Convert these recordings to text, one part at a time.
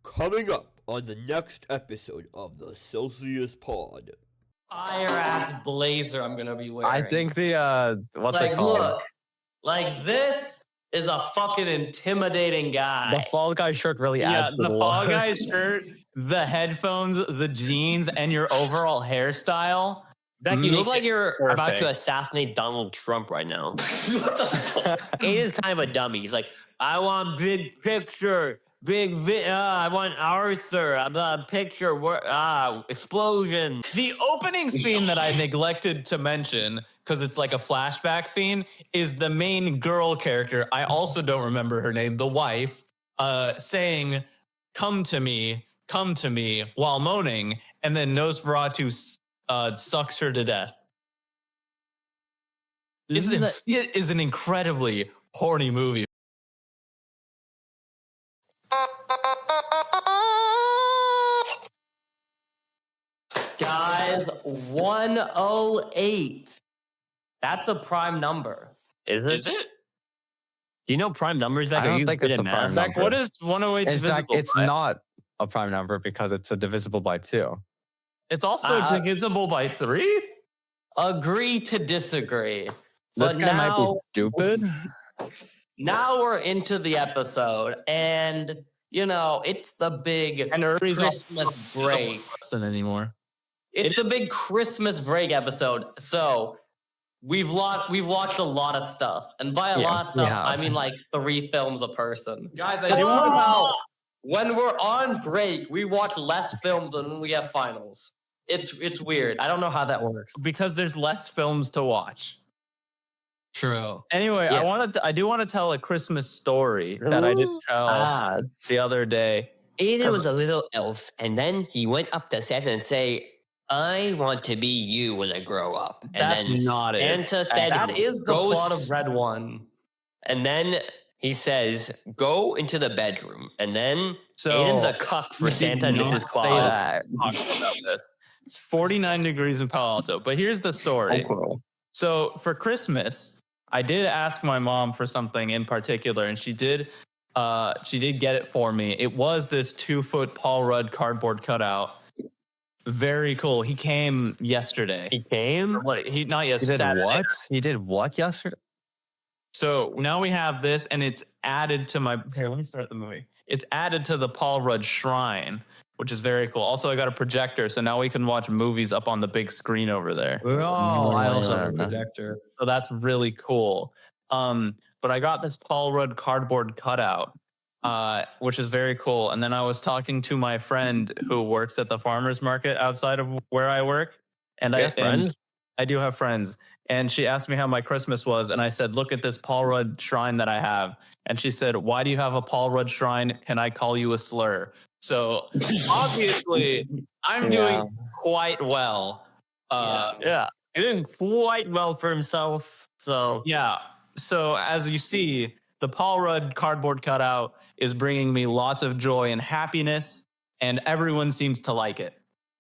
Coming up on the next episode of the Celsius Pod. Fire ass blazer I'm gonna be wearing. I think the what's it called? Look, this is a fucking intimidating guy. The Fall Guy shirt really adds to the the Fall look. Guy shirt, the headphones, the jeans, and your overall hairstyle. Beck, you look like you're about perfect. to assassinate Donald Trump right now. What the fuck? Aiden's kind of a dummy. He's like, I want big picture, I want Arthur, the picture, explosion. The opening scene that I neglected to mention, because it's like a flashback scene, is the main girl character. I also don't remember her name, the wife, saying, come to me, while moaning, and then Nosferatu sucks her to death. It is an incredibly horny movie. Guys, 108. That's a prime number. Is it? Do you know prime numbers, Beck? I don't Are you think good it's at a prime math? number. What is 108 In fact, divisible it's by? not a prime number because it's a divisible by 2. It's also divisible by 3? Agree to disagree. This But guy might be now- stupid. Now we're into the episode, and it's the big And Uri's Christmas break. Not anymore. It's the big Christmas break episode. So we've watched a lot of stuff, and by a lot of Yes, we stuff, have. I mean like 3 films a person. Guys, I do want to know when we're on break, we watch less films than when we have finals. It's weird. I don't know how that works. Because there's less films to watch. True. Anyway, Yeah. I do want to tell a Christmas story that I didn't tell the other day. Aiden was a little elf, and then he went up to Santa and say, I want to be you when I grow up. And That's then not it. Santa said, That is the "Go plot of s-" Red One. And then he says, go into the bedroom. And then So Aiden's a cuck for you did Santa and not Mrs. say Claus. that. Talking about this. It's 49 degrees in Palo Alto. But here's the story. So for Christmas, I did ask my mom for something in particular, and she did get it for me. It was this 2-foot Paul Rudd cardboard cutout. Very cool. He came yesterday. He came? What? Not He yesterday. did Saturday. what? He did what yesterday? So now we have this, and it's added to my. Here, let me start the movie. It's added to the Paul Rudd shrine, which is very cool. Also, I got a projector, so now we can watch movies up on the big screen over there. Oh, I also have a Yeah. projector. So that's really cool. But I got this Paul Rudd cardboard cutout, which is very cool. And then I was talking to my friend who works at the farmer's market outside of where I work. And You have friends? I do have friends. And she asked me how my Christmas was. And I said, look at this Paul Rudd shrine that I have. And she said, why do you have a Paul Rudd shrine? Can I call you a slur? So obviously, I'm doing quite well. Yeah. He did quite well for himself. So Yeah. So as you see, the Paul Rudd cardboard cutout is bringing me lots of joy and happiness, and everyone seems to like it.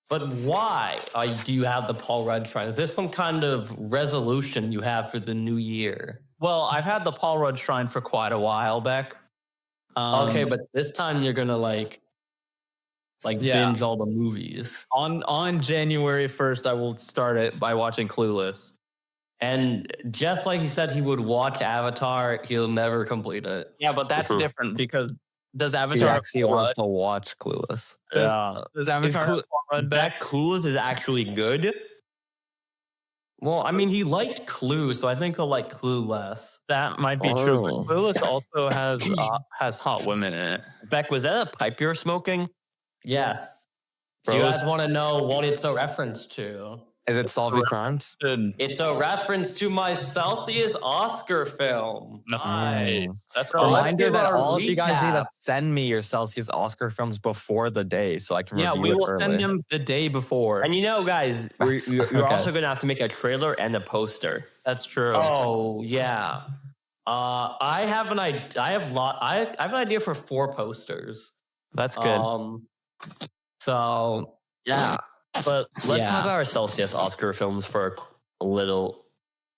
But why do you have the Paul Rudd shrine? Is this some kind of resolution you have for the new year? Well, I've had the Paul Rudd shrine for quite a while, Beck. Okay, but this time you're gonna Yeah. binge all the movies. On January 1st, I will start it by watching Clueless. And just like he said he would watch Avatar, he'll never complete it. Yeah, but that's different because does He Avatar actually have Paul wants Rudd? to watch Clueless. Does Avatar have Paul Rudd, Beck? that Clueless is actually good. Well, I mean, he liked Clue, so I think he'll like Clue less. That might be true. But Clueless also has hot women in it. Beck, was that a pipe you were smoking? Yes. Do Bro, you guys want to know what it's a reference to? Is it Solving Crimes? It's a reference to my Celsius Oscar film. Nice. That's So awesome. let's Reminder give that our all of you guys need to recap. send me your Celsius Oscar films before the day so I can Yeah, review we it will early. send them the day before. And guys, you're Okay. also going to have to make a trailer and a poster. That's true. Oh yeah. I have an idea for 4 posters. That's good. So Yeah. But let's Yeah. talk about our Celsius Oscar films for a little.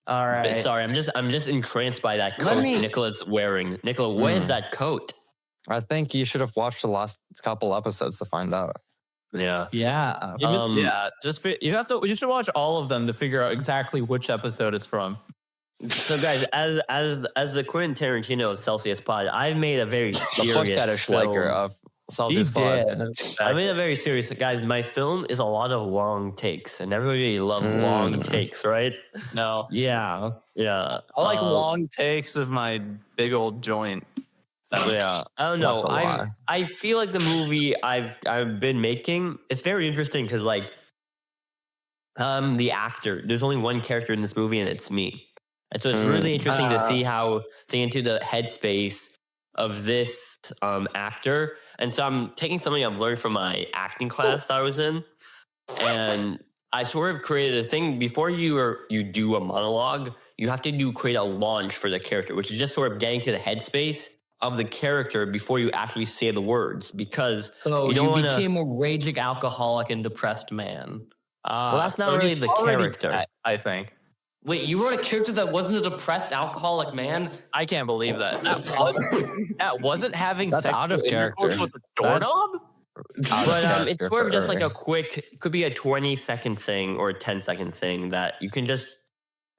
all right. Sorry, I'm just entranced by that Let coat me- Nikola's wearing. Nikola, what is that coat? I think you should have watched the last couple episodes to find out. Yeah. Yeah. You should watch all of them to figure out exactly which episode it's from. So guys, as the Quentin Tarantino of Celsius Pod, I've made a very The serious Push Schleicher of Celsius Pod. I made a very serious guys. My film is a lot of long takes, and everybody loves long takes, right? No. Yeah. Yeah. I like long takes of my big old joint. Yeah, I don't know. That's a lie. I feel like the movie I've been making, it's very interesting because like the actor, there's only one character in this movie and it's me. And so it's really interesting to see how they into the headspace of this actor. And so I'm taking something I've learned from my acting class that I was in, and I sort of created a thing before you do a monologue. You have to create a launch for the character, which is just sort of getting to the headspace of the character before you actually say the words, because So you don't became a raging alcoholic and depressed man. Well, that's not really the character. I think. Wait, you wrote a character that wasn't a depressed alcoholic man? I can't believe that. That wasn't having That's sex out of intercourse character. with the doorknob? But it's sort of just like a quick, could be a 20-second thing or a 10-second thing that you can just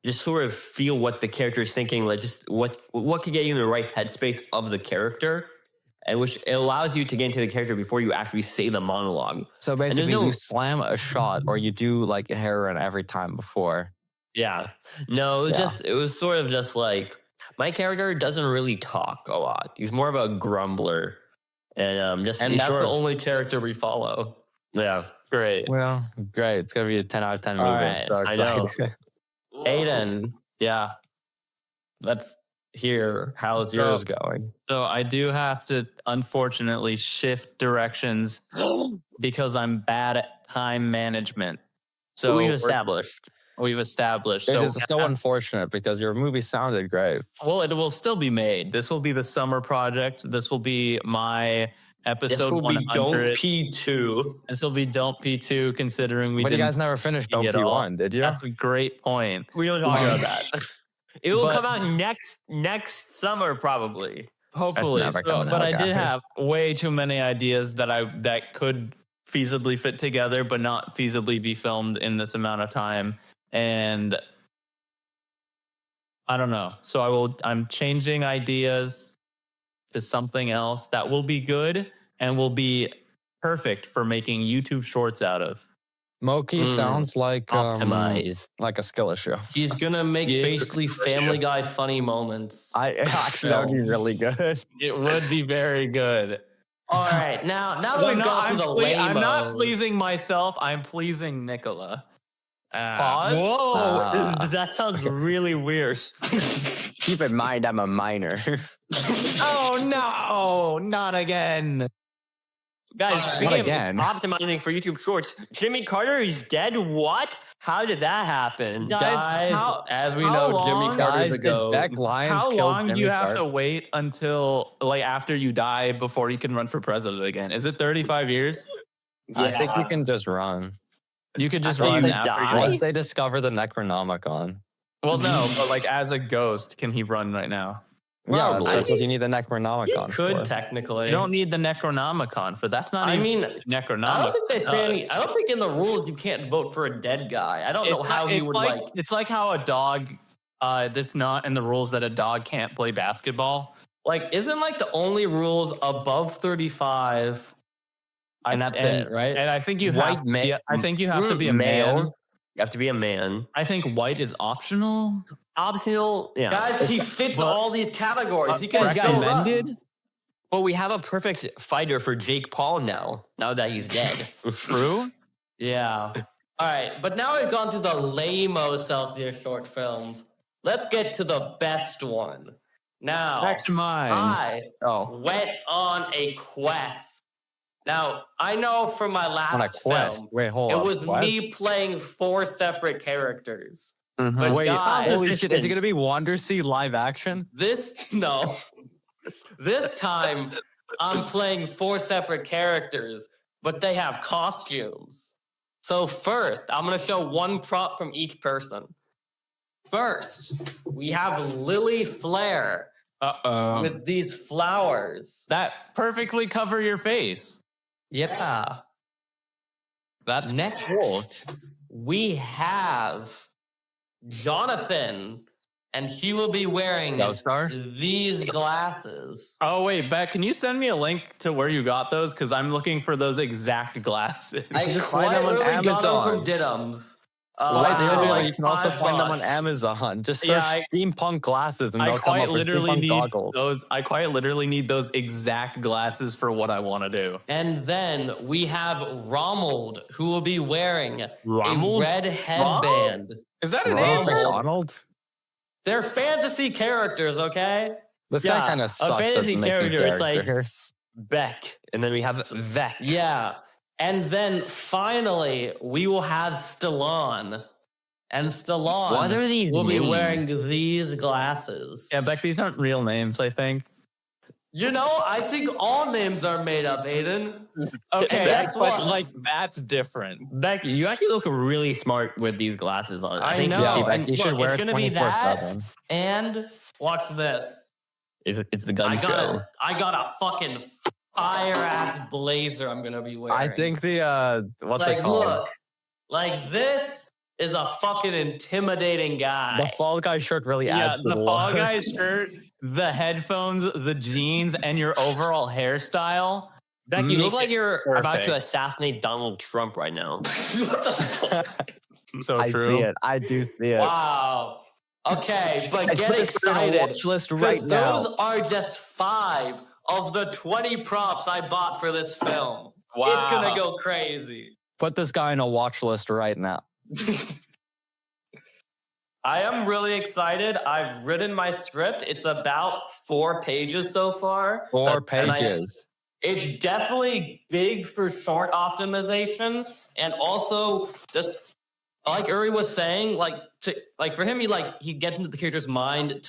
sort of feel what the character is thinking, like just what could get you in the right headspace of the character, and which it allows you to get into the character before you actually say the monologue. So basically, you slam a shot or you do like heroin every time before. Yeah. No, it was sort of just like my character doesn't really talk a lot. He's more of a grumbler. And that's the only character we follow. Yeah. Great. Well, great. It's gonna be a 10 out of 10 movie. All right. So I know. excited. Aiden, Yeah. let's hear how's So- yours going. So I do have to unfortunately shift directions because I'm bad at time management. So we've established. We've established. It's So just so unfortunate because your movie sounded great. well, it will still be made. This will be the summer project. This will be my episode 100. P2. This will be Don't P2, considering we But you didn't guys never finished see Don't it all. P1, did you? That's a great point. We don't talk about that. It will But- come out next summer, probably. Hopefully. never So, coming but out, I did guys. have way too many ideas that could feasibly fit together, but not feasibly be filmed in this amount of time. And I don't know. So I'm changing ideas to something else that will be good and will be perfect for making YouTube shorts out of. Moki sounds like Optimize. like a skill issue. He's gonna make basically Family Guy funny moments. Actually, that would be really good. It would be very good. All right, now that we've got to the lame. I'm not pleasing myself. I'm pleasing Nikola. Pause. Whoa, that sounds really weird. Keep in mind, I'm a minor. Oh no, not again. Guys, speaking of again? optimizing for YouTube Shorts, Jimmy Carter is dead? What? How did that happen? Guys, as we how know, Jimmy long- Carter's Guys, a did goat. Beck Lyons How kill long do Jimmy you have Carter? to wait until like after you die before you can run for president again? Is it 35 years? I think you can just run. You could just After run you after die? you die. Once they discover the Necronomicon. Well, no, but like as a ghost, can he run right now? Yeah, Probably. that's what you need the Necronomicon Could for. technically. You don't need the Necronomicon for that's not I even mean, Necronomicon. I don't think they say any. I don't think in the rules you can't vote for a dead guy. I don't know how he would like. It's like how a dog that's not in the rules that a dog can't play basketball. Like, isn't like the only rules above 35, and that's it, right? And I think you White have ma- I think you have to be a man. You have to be a man. I think white is optional. Optional. Yeah. Guys, he fits all these categories. He can guys, still run. recommended. But we have a perfect fighter for Jake Paul now that he's dead. True. Yeah. All right, but now we've gone through the lame-o Celsius short films. Let's get to the best one. Now, Back to mine. I Oh, went on a quest. Now, I know from my on a last quest. film, Wait, hold it on. was Quest? me playing 4 separate characters. But Wait, guys, holy shit. Is it going to be Wandersea live action? this time I'm playing 4 separate characters, but they have costumes. So first, I'm going to show one prop from each person. First, we have Lily Flair. with these flowers. That perfectly cover your face. Yeah. That's Next, cool. we have Jonathan, and he will be wearing Star? these glasses. Oh, wait, Beck, can you send me a link to where you got those? Because I'm looking for those exact glasses. I just quite find them on literally got them Amazon. from Didums. You can also find them on Amazon. Just search steampunk glasses and they'll come up with steampunk goggles. I quite literally need those exact glasses for what I want to do. And then we have Romuald, who will be wearing Romuald? a red headband. Is that a name? Ronald? They're fantasy characters, okay? This Yeah, guy kind a of sucks fantasy at making character, it's like- characters. Beck. And then we have Vec. Yeah. And then finally, we will have Stallone. And Stallone What are these will be names? wearing these glasses. Yeah, Beck, these aren't real names, I think. You know, I think all names are made up, Aiden. Okay, guess but what? like that's different. Beck, you actually look really smart with these glasses on. I think know. Yeah, and but you should look, wear it's it gonna be 24/7. And watch this. it's the gun show. I got a fucking fire ass blazer I'm gonna be wearing. I think the what's like it called? look, like this is a fucking intimidating guy. The Fall Guy shirt really Yeah, adds to the the Fall look. Guy shirt, the headphones, the jeans, and your overall hairstyle. Beck, you look make like it you're about to perfect. assassinate Donald Trump right now. What the fuck? So I true. see it. I do see it. Wow. Okay, but Let's get put this on our excited. watch list 'cause right now. Those are just 5 of the 20 props I bought for this film. Wow. It's gonna go crazy. Put this guy on a watch list right now. I am really excited. I've written my script. It's about 4 pages so far. 4 And pages. It's definitely big for short optimization, and also just like Uri was saying, for him, he gets into the character's mind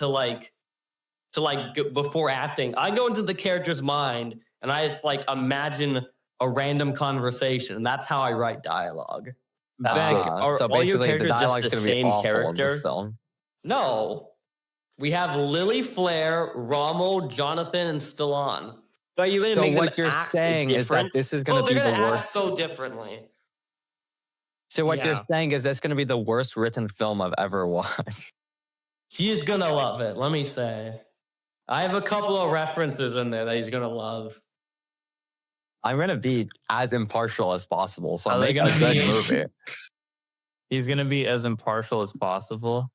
before acting. I go into the character's mind and I just imagine a random conversation. That's how I write dialogue. Beck, are So all your basically, the characters just dialogue's the going to be same awful in character? this film. No, we have Lily Flair, Rommel, Jonathan, and Stallone. But you So what you're saying is that this is going to be they're the gonna act worst. so differently. So what you're Yeah. saying is that's going to be the worst written film I've ever watched. He's gonna love it. Let me say, I have a couple of references in there that he's gonna love. I'm going to be as impartial as possible, so I'm Are they making a gonna good be- movie. He's gonna be as impartial as possible.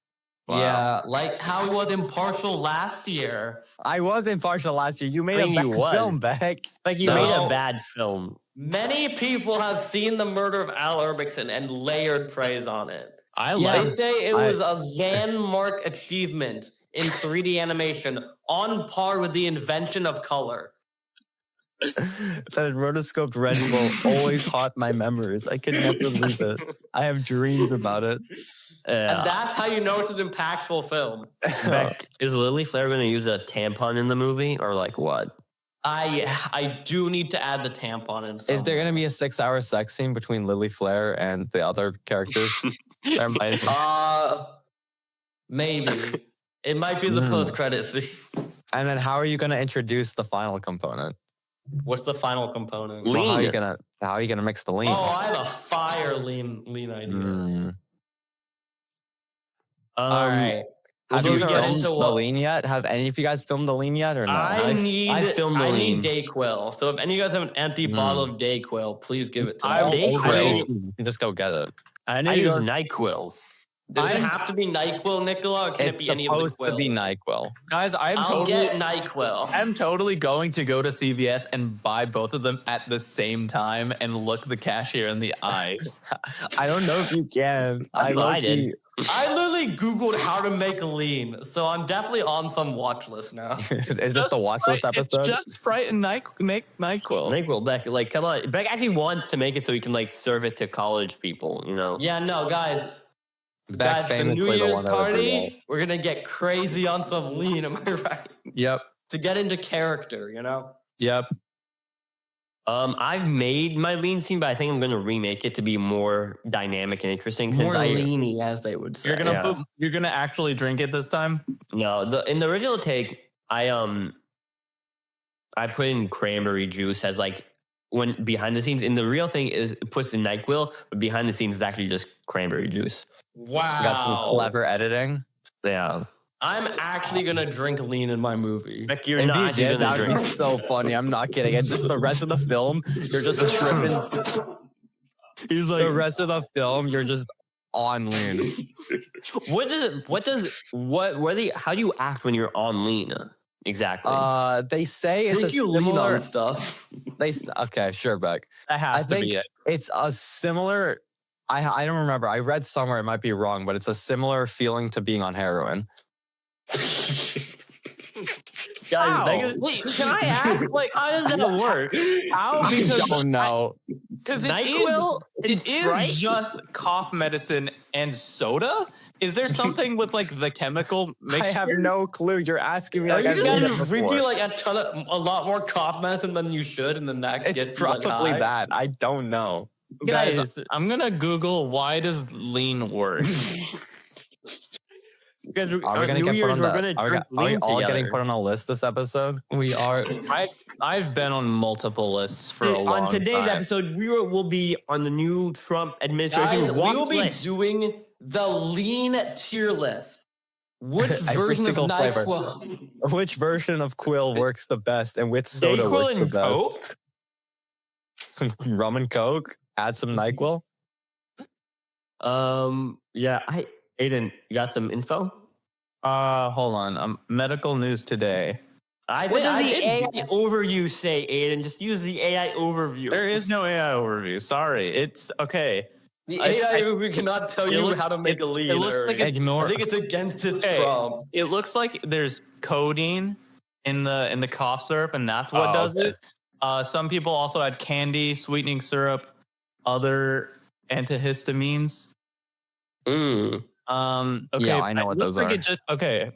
Wow. Yeah, like how he was impartial last year. I was impartial last year. You made I a mean, you bad was. film, Beck. Like you So- made a bad film. Many people have seen the Murder of Al Ulbrickson and layered praise on it. I They like. say it was a landmark achievement in 3D animation, on par with the invention of color. That rotoscoped red will always haunt my memories. I could never leave it. I have dreams about it. And that's how you know it's an impactful film. Beck, is Lily Flair going to use a tampon in the movie or like what? I do need to add the tampon in. Is there going to be a 6-hour sex scene between Lily Flair and the other characters? There might be. Maybe. It might be the post-credit scene. And then how are you going to introduce the final component? What's the final component? Lean. Well, how are you gonna mix the lean? Oh, I have a fire lean idea. All right. Have We'll you get filmed into the what- lean yet? Have any of you guys filmed the lean yet or no? I filmed the lean. need Dayquil. So if any of you guys have an empty bottle of Dayquil, please give it to me. Dayquil? You can just go get it. I I need use to. NyQuil. Does it have to be NyQuil, Nikola, or can it It's be any of the supposed to be quills? NyQuil. Guys, I'll get NyQuil. I'm totally going to go to CVS and buy both of them at the same time and look the cashier in the eyes. I don't know if you can. I did. I literally Googled how to make lean, so I'm definitely on some watch list now. Is this the watch list episode? It's just Sprite and make NyQuil. NyQuil, Beck, like, come on. Beck actually wants to make it so he can, like, serve it to college people, you know? Yeah, no, guys. Beck Guys, the famously New the Year's one that would do that. party, we're gonna get crazy on some lean, am I right? Yep. To get into character, you know? Yep. I've made my lean scene, but I think I'm going to remake it to be more dynamic and interesting. More leany, as they would say. You're gonna actually drink it this time. No, in the original take, I put in cranberry juice as like when behind the scenes. And the real thing is it puts in NyQuil, but behind the scenes is actually just cranberry juice. Got some clever editing. Yeah. I'm actually gonna drink lean in my movie. Like you're If not you actually did, gonna that would be drink. so funny. I'm not kidding. And just the rest of the film, you're just tripping. He's like, The rest of the film, you're just on lean. How do you act when you're on lean? Exactly. They say it's Think a you lean similar. on stuff. Okay, sure, Beck. that has I to think be it. it's a similar. I don't remember. I read somewhere. It might be wrong, but it's a similar feeling to being on heroin. Guys, Wait, can I ask? Like, how does that work? How? I Because don't know. Because NyQuil it and is Sprite? just cough medicine and soda. Is there something with like the chemical I mixture? have no clue. You're asking me Are like you I've seen just it drinking before. like a lot more cough medicine than you should, and then that It's gets you, like, probably high? that. I don't know. Guys, I'm gonna Google why does lean work. Because Are we gonna get put on we're the? gonna Are we, drink are we lean all getting together. put on a list this episode? We are. I've been on multiple lists for a long On today's time. episode, will be on the new Trump administration Guys, we watch will be list. doing the lean tier list. Which Every version of single flavor. NyQuil? Which version of Quill works the best, and which soda NyQuil works the and best? Rum and Coke. Add some Nyquil. Yeah. Aiden, you got some info? Hold on. Medical news today. What does the AI overview say, Aiden? Just use the AI overview. There is no AI overview. Sorry. It's okay. The I- AI we cannot tell it you looks- how to make a lead. it looks like it's Ignore. I think it's against its Okay. prompt. It looks like there's codeine in the cough syrup, and that's what does okay. it. Some people also add candy, sweetening syrup, other antihistamines. Mm. Okay, Yeah, I know it what looks those like are. It just, okay,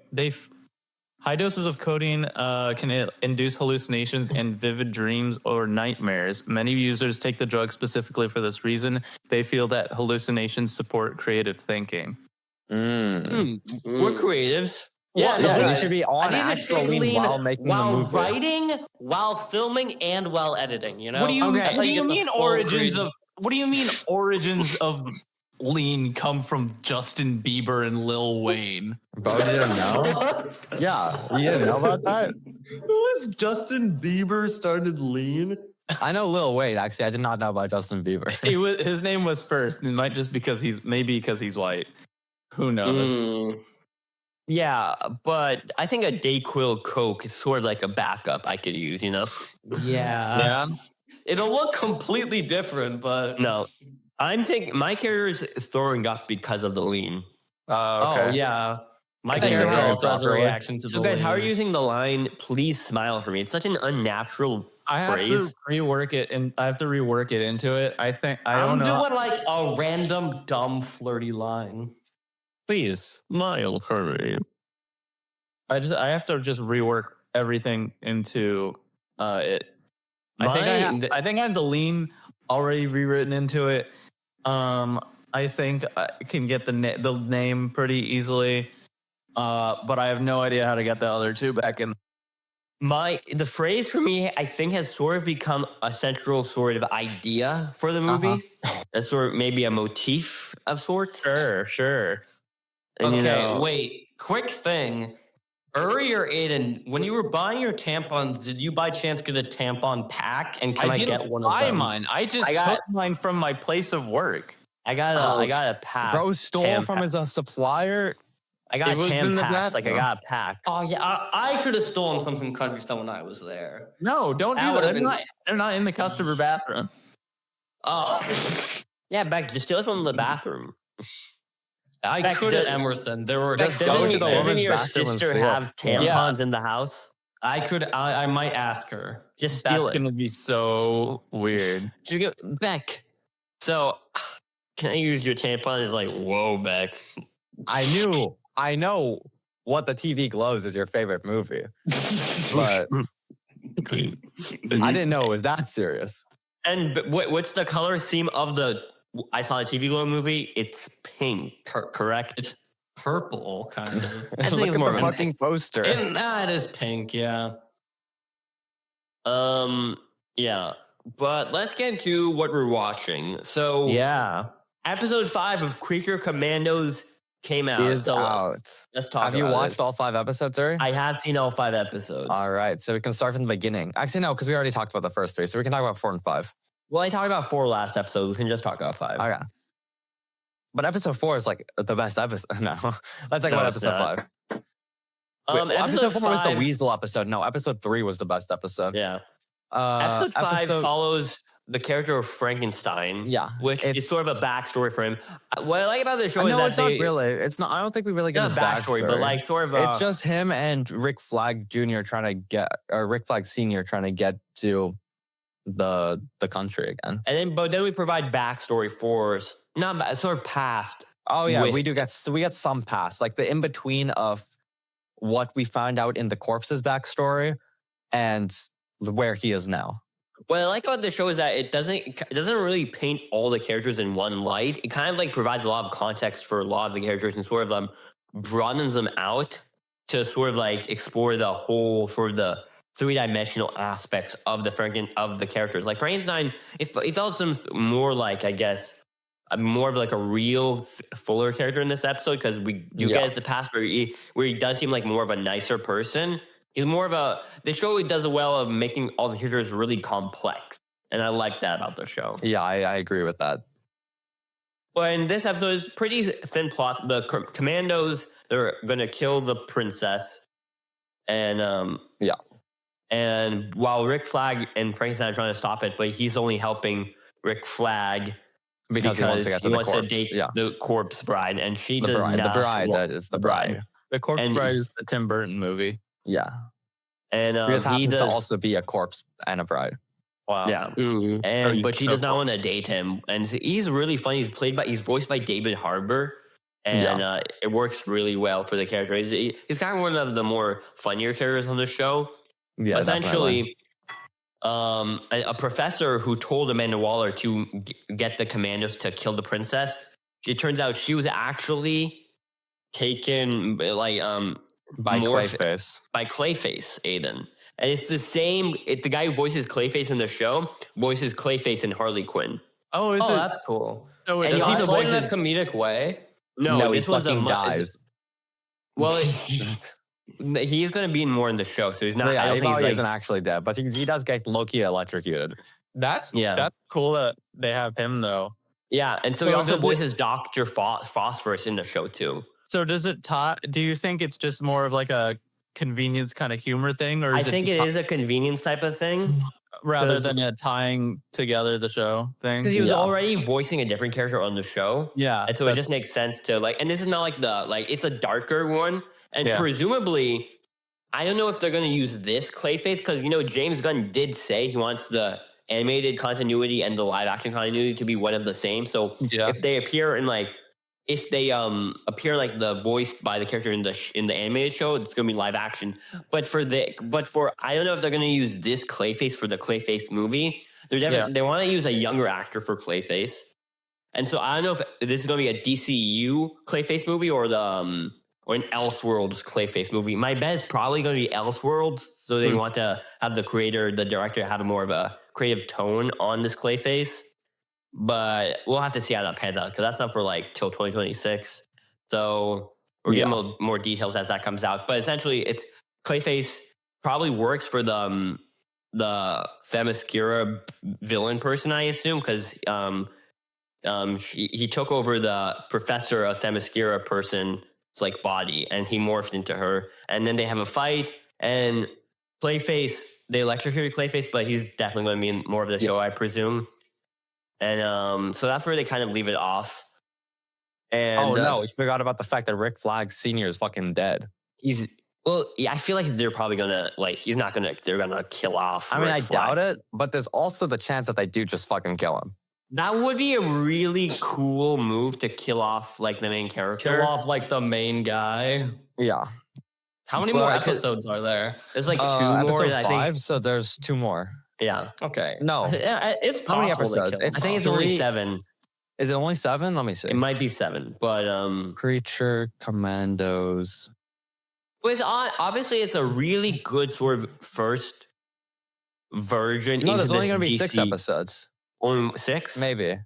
high doses of codeine can induce hallucinations and vivid dreams or nightmares. Many users take the drug specifically for this reason. They feel that hallucinations support creative thinking. Mm. We're creatives. Yeah, Yeah, no, you should be on I need to actual take lean lean while making the while movie. writing, while filming, and while editing. You know. What do you Okay, what that's how do you get the mean full origins creative- of what do you mean origins of lean come from Justin Bieber and Lil Wayne? Bo didn't know? Yeah, you didn't know about that? Who was Justin Bieber started lean? I know Lil Wayne. Actually, I did not know about Justin Bieber. His name was first. It might just because he's white. Who knows? Mm. Yeah, but I think a Dayquil Coke is sort of like a backup I could use, you know? Yeah. Yeah. It'll look completely different, but No. I'm thinking my character is throwing up because of the lean. oh yeah. My I think character so. also has a Properly. reaction to So the guys, how are lean. you using the line, please smile for me? It's such an unnatural I have phrase. to rework it, and I have to rework it into it. I think I I'm don't know. doing like a random dumb flirty line. Please smile for me. I have to just rework everything into it. I think I have the lean already rewritten into it. I think I can get the name pretty easily, but I have no idea how to get the other two back in. The phrase for me, I think, has sort of become a central sort of idea for the movie. That's sort of maybe a motif of sorts. Sure. And, you Okay, know, wait. Quick thing. Uri or Aiden, when you were buying your tampons, did you by chance get a tampon pack? And can I didn't get one of buy them? mine. I just I got- took mine from my place of work. I got a pack. Bro stole Tam from pack. his supplier. I got It was in Tam the packs. Like I bathroom. got a pack. Oh yeah, I should have stolen some from Country Stone when I was there. No, don't That do that. would've They're been- not in the customer bathroom. Oh, Yeah, Beck, just steal it from the bathroom. I Beck, could does- at Emerson. There were Just just go Doesn't, to the doesn't woman's your bathroom and sister steal it. have tampons in the house? I could. I might ask her. Just steal That's it. gonna be so weird. Just go, Beck. So, can I use your tampon? It's like, whoa, Beck. I know what the TV Glows is your favorite movie, but I didn't know it was that serious. And what's the color theme of the? I saw the TV Glow movie. It's pink, correct? purple, kind of. I think Look it's at more the of an- fucking poster. It is pink, yeah. Yeah. But let's get into what we're watching. So Yeah. episode 5 of Creature Commandos came out. Is So out. let's talk Have you about watched it. all 5 episodes, Uri? I have seen all 5 episodes. All right, so we can start from the beginning. Actually, no, because we already talked about the first 3, so we can talk about 4 and 5. Well, I talked about 4 last episode. We can just talk about 5. Okay. But episode 4 is like the best episode. No, let's talk about it's episode not. 5. Wait, episode 4 was the 5 Weasel episode. No, episode 3 was the best episode. Yeah. Episode 5 follows the character of Frankenstein. Yeah, Which is it's- sort of a backstory for him. What I like about the show is No, that it's not really. It's not. I don't think we really get not his a backstory, but like sort of it's just him and Rick Flag Jr. trying to get, or Rick Flag Sr. trying to get to the country again. but then we provide backstory for sort of past. Oh yeah, With- we get some past, like the in between of what we found out in the corpse's backstory and where he is now. What I like about the show is that it doesn't really paint all the characters in one light. It kind of like provides a lot of context for a lot of the characters and sort of broadens them out to sort of like explore the whole sort of the 3-dimensional aspects of the characters. Like Frankenstein, it felt some more like, I guess, more of like a real fuller character in this episode, because we do get the past where he does seem like more of a nicer person. He's more of the show does well of making all the characters really complex. And I like that about the show. Yeah, I agree with that. But in this episode, it's pretty thin plot. The Commandos, they're going to kill the princess. And and while Rick Flag and Frankenstein are trying to stop it, but he's only helping Rick Flag Because he wants to get to he the wants corpse. to date the corpse bride, and she The does bride. not The bride. want That is the bride. The Corpse And- Bride is the Tim Burton movie. Yeah. And He just he happens does to also be a corpse and a bride. Wow. yeah. Mm. And but she does not careful. want to date him, and he's really funny. He's voiced by David Harbour, and it works really well for the character. He's kind of one of the more funnier characters on the show. Yeah, Essentially, a professor who told Amanda Waller to get the Commandos to kill the princess. It turns out she was actually taken by morph- Clayface. by Clayface, Aiden. And it's the same. The guy who voices Clayface in the show voices Clayface in Harley Quinn. Oh, is Oh, it? that's cool. So and it he Does he also play in a voices- comedic way? No, he this one's fucking a dies. Well, he's going to be in more in the show, so he's not. Yeah, I don't he think probably he's isn't like. actually dead, but he does get low-key electrocuted. That's Yeah. That's cool that they have him though. Yeah, and so he So also does it- voices Doctor Phosphorus in the show too. So does it do you think it's just more of like a convenience kind of humor thing, or I is think it is a convenience type of thing. rather 'cause- than a tying together the show thing? Because he was Yeah. already voicing a different character on the show. Yeah, And so it just makes sense to like, and this is not like it's a darker one. And Yeah. presumably, I don't know if they're going to use this Clayface because, James Gunn did say he wants the animated continuity and the live action continuity to be one of the same. So Yeah. if they appear in appear like the voiced by the character in the animated show, it's going to be live action. But for I don't know if they're going to use this Clayface for the Clayface movie. They're definitely, They want to use a younger actor for Clayface. And so I don't know if this is going to be a DCU Clayface movie or or an Elseworlds Clayface movie. My bet is probably going to be Elseworlds. So they want to have the director have more of a creative tone on this Clayface. But we'll have to see how that pans out because that's not for till 2026. So we're getting more details as that comes out. But essentially, it's Clayface probably works for the Themyscira villain person, I assume, because he took over the professor of Themyscira person's body and he morphed into her. And then they have a fight and Clayface, they electrocuted Clayface, but he's definitely going to be in more of the show, I presume. And so that's where they kind of leave it off. And no, we forgot about the fact that Rick Flag Sr. is fucking dead. I feel like they're probably gonna they're gonna kill off. I mean, Rick I Flag. doubt it, but there's also the chance that they do just fucking kill him. That would be a really cool move to kill off the main character. Kill off the main guy. Yeah. How many Well, more I could- episodes are there? There's 2 more. Episode I 5, think. so there's 2 more. Yeah, Okay. No. Yeah, it's How many possible to episodes? kill It's I think it's only three- 7. Is it only 7? Let me see. It might be 7, but Creature, Commandos. But obviously it's a really good sort of first version. No, there's into only this going to be 6 DC. episodes. Only 6? Maybe.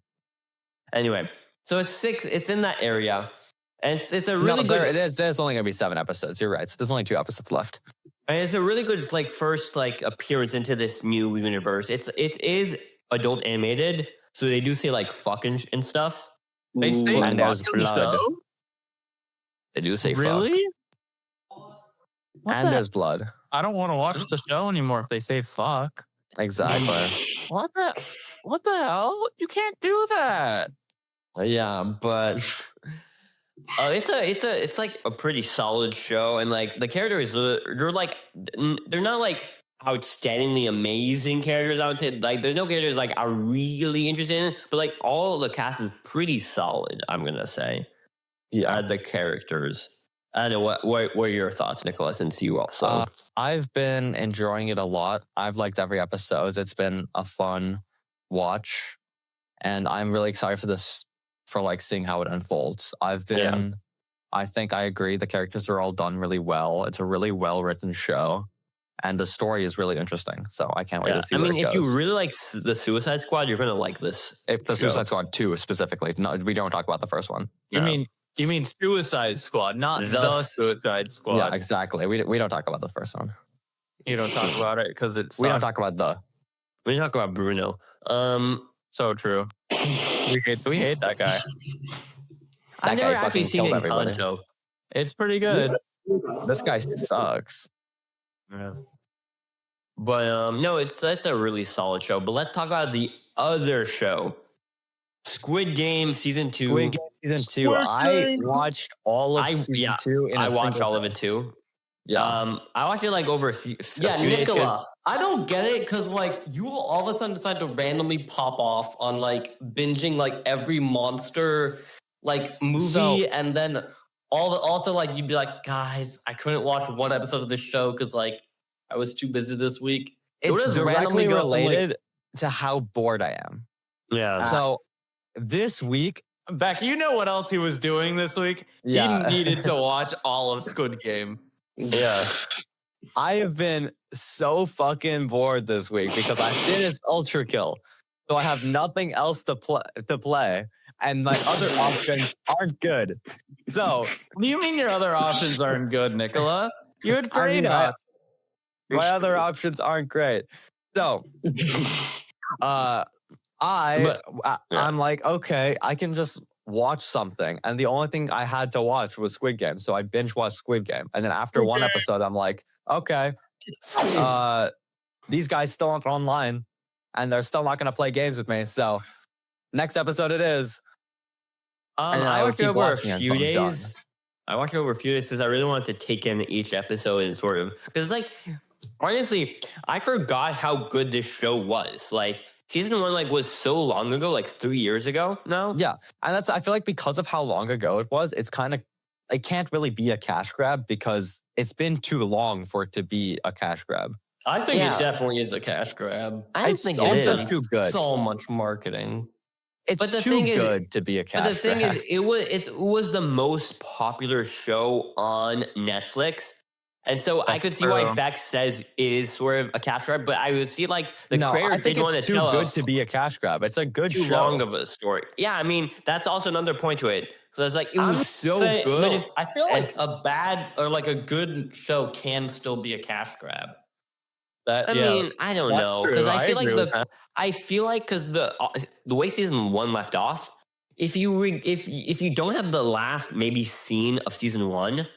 Anyway, so it's 6. It's in that area, and it's a really no, good. there's only going to be 7 episodes. You're right. So there's only 2 episodes left. And it's a really good first appearance into this new universe. It is adult animated, so they do say fucking and stuff. They say And there's fuck in the blood. show? They do say fuck. Really? What And the- there's blood. I don't want to watch the show anymore if they say fuck. Exactly. What the hell? You can't do that. Yeah, but it's a pretty solid show, and the characters they're not outstandingly amazing characters. I would say there's no characters I'm really interested in, but all the cast is pretty solid. I'm gonna say, Yeah. the characters. I don't know what are your thoughts, Nikola? Since you also, I've been enjoying it a lot. I've liked every episode. It's been a fun watch, and I'm really excited for this, for seeing how it unfolds. I think I agree. The characters are all done really well. It's a really well written show, and the story is really interesting. So I can't wait to see. Where it if goes. you really like the Suicide Squad, you're gonna like this. If the show. Suicide Squad 2 specifically, no, we don't talk about the first one. You mean Suicide Squad, not the Suicide Squad. Yeah, exactly. We don't talk about the first one. You don't talk about it because it's We don't talk about the. We talk about Bruno. so true. We hate that guy. I've That never guy actually fucking seen killed it in everybody. Kanto. It's pretty good. This guy sucks. But no, it's a really solid show. But let's talk about the other show, Squid Game Season 2. Squid Game Season 2. I watched all of Season 2. I watched all of it too. Yeah. I watched it over a few days. 'Cause- Nikola, I don't get it because you will all of a sudden decide to randomly pop off on binging every monster movie, and then also you'd be like, guys, I couldn't watch one episode of this show because I was too busy this week. It would It's just randomly directly go from, related to how bored I am. Yeah. So this week, Beck, you know what else he was doing this week? Yeah. He needed to watch all of Squid Game. Yeah. I have been so fucking bored this week because I finished Ultra Kill. So I have nothing else to play. And my other options aren't good. So What do you mean your other options aren't good, Nikola? You had I great mean, options. my other options aren't great. So I'm like, okay, I can just watch something. And the only thing I had to watch was Squid Game. So I binge watched Squid Game. And then after one episode, I'm like, okay, these guys still aren't online and they're still not going to play games with me. So next episode it is. And I I would watched it keep over a watching few until I'm done. days. I watched it over a few days because I really wanted to take in each episode and sort of because honestly, I forgot how good this show was. Season 1 was so long ago, 3 years ago now. Yeah. And I feel like because of how long ago it was, it can't really be a cash grab because it's been too long for it to be a cash grab. I think Yeah. it definitely is a cash grab. I don't It's think it also is. too good. So much marketing. It's But the too thing is- good to be a cash But the thing grab. is, it was the most popular show on Netflix. And so I could see why true. Beck says it is sort of a cash grab, but I would see the No, creator I think didn't want to it's too tell good to be a cash grab. It's a good too show. long of a story. Yeah, I mean, that's also another point to it. So it's it I'm was so saying- but good. I feel like It's- a bad or a good show can still be a cash grab. I mean, I don't that's know true. because I I feel like agree with that. because the way season 1 left off, if you don't have the last maybe scene of season 1,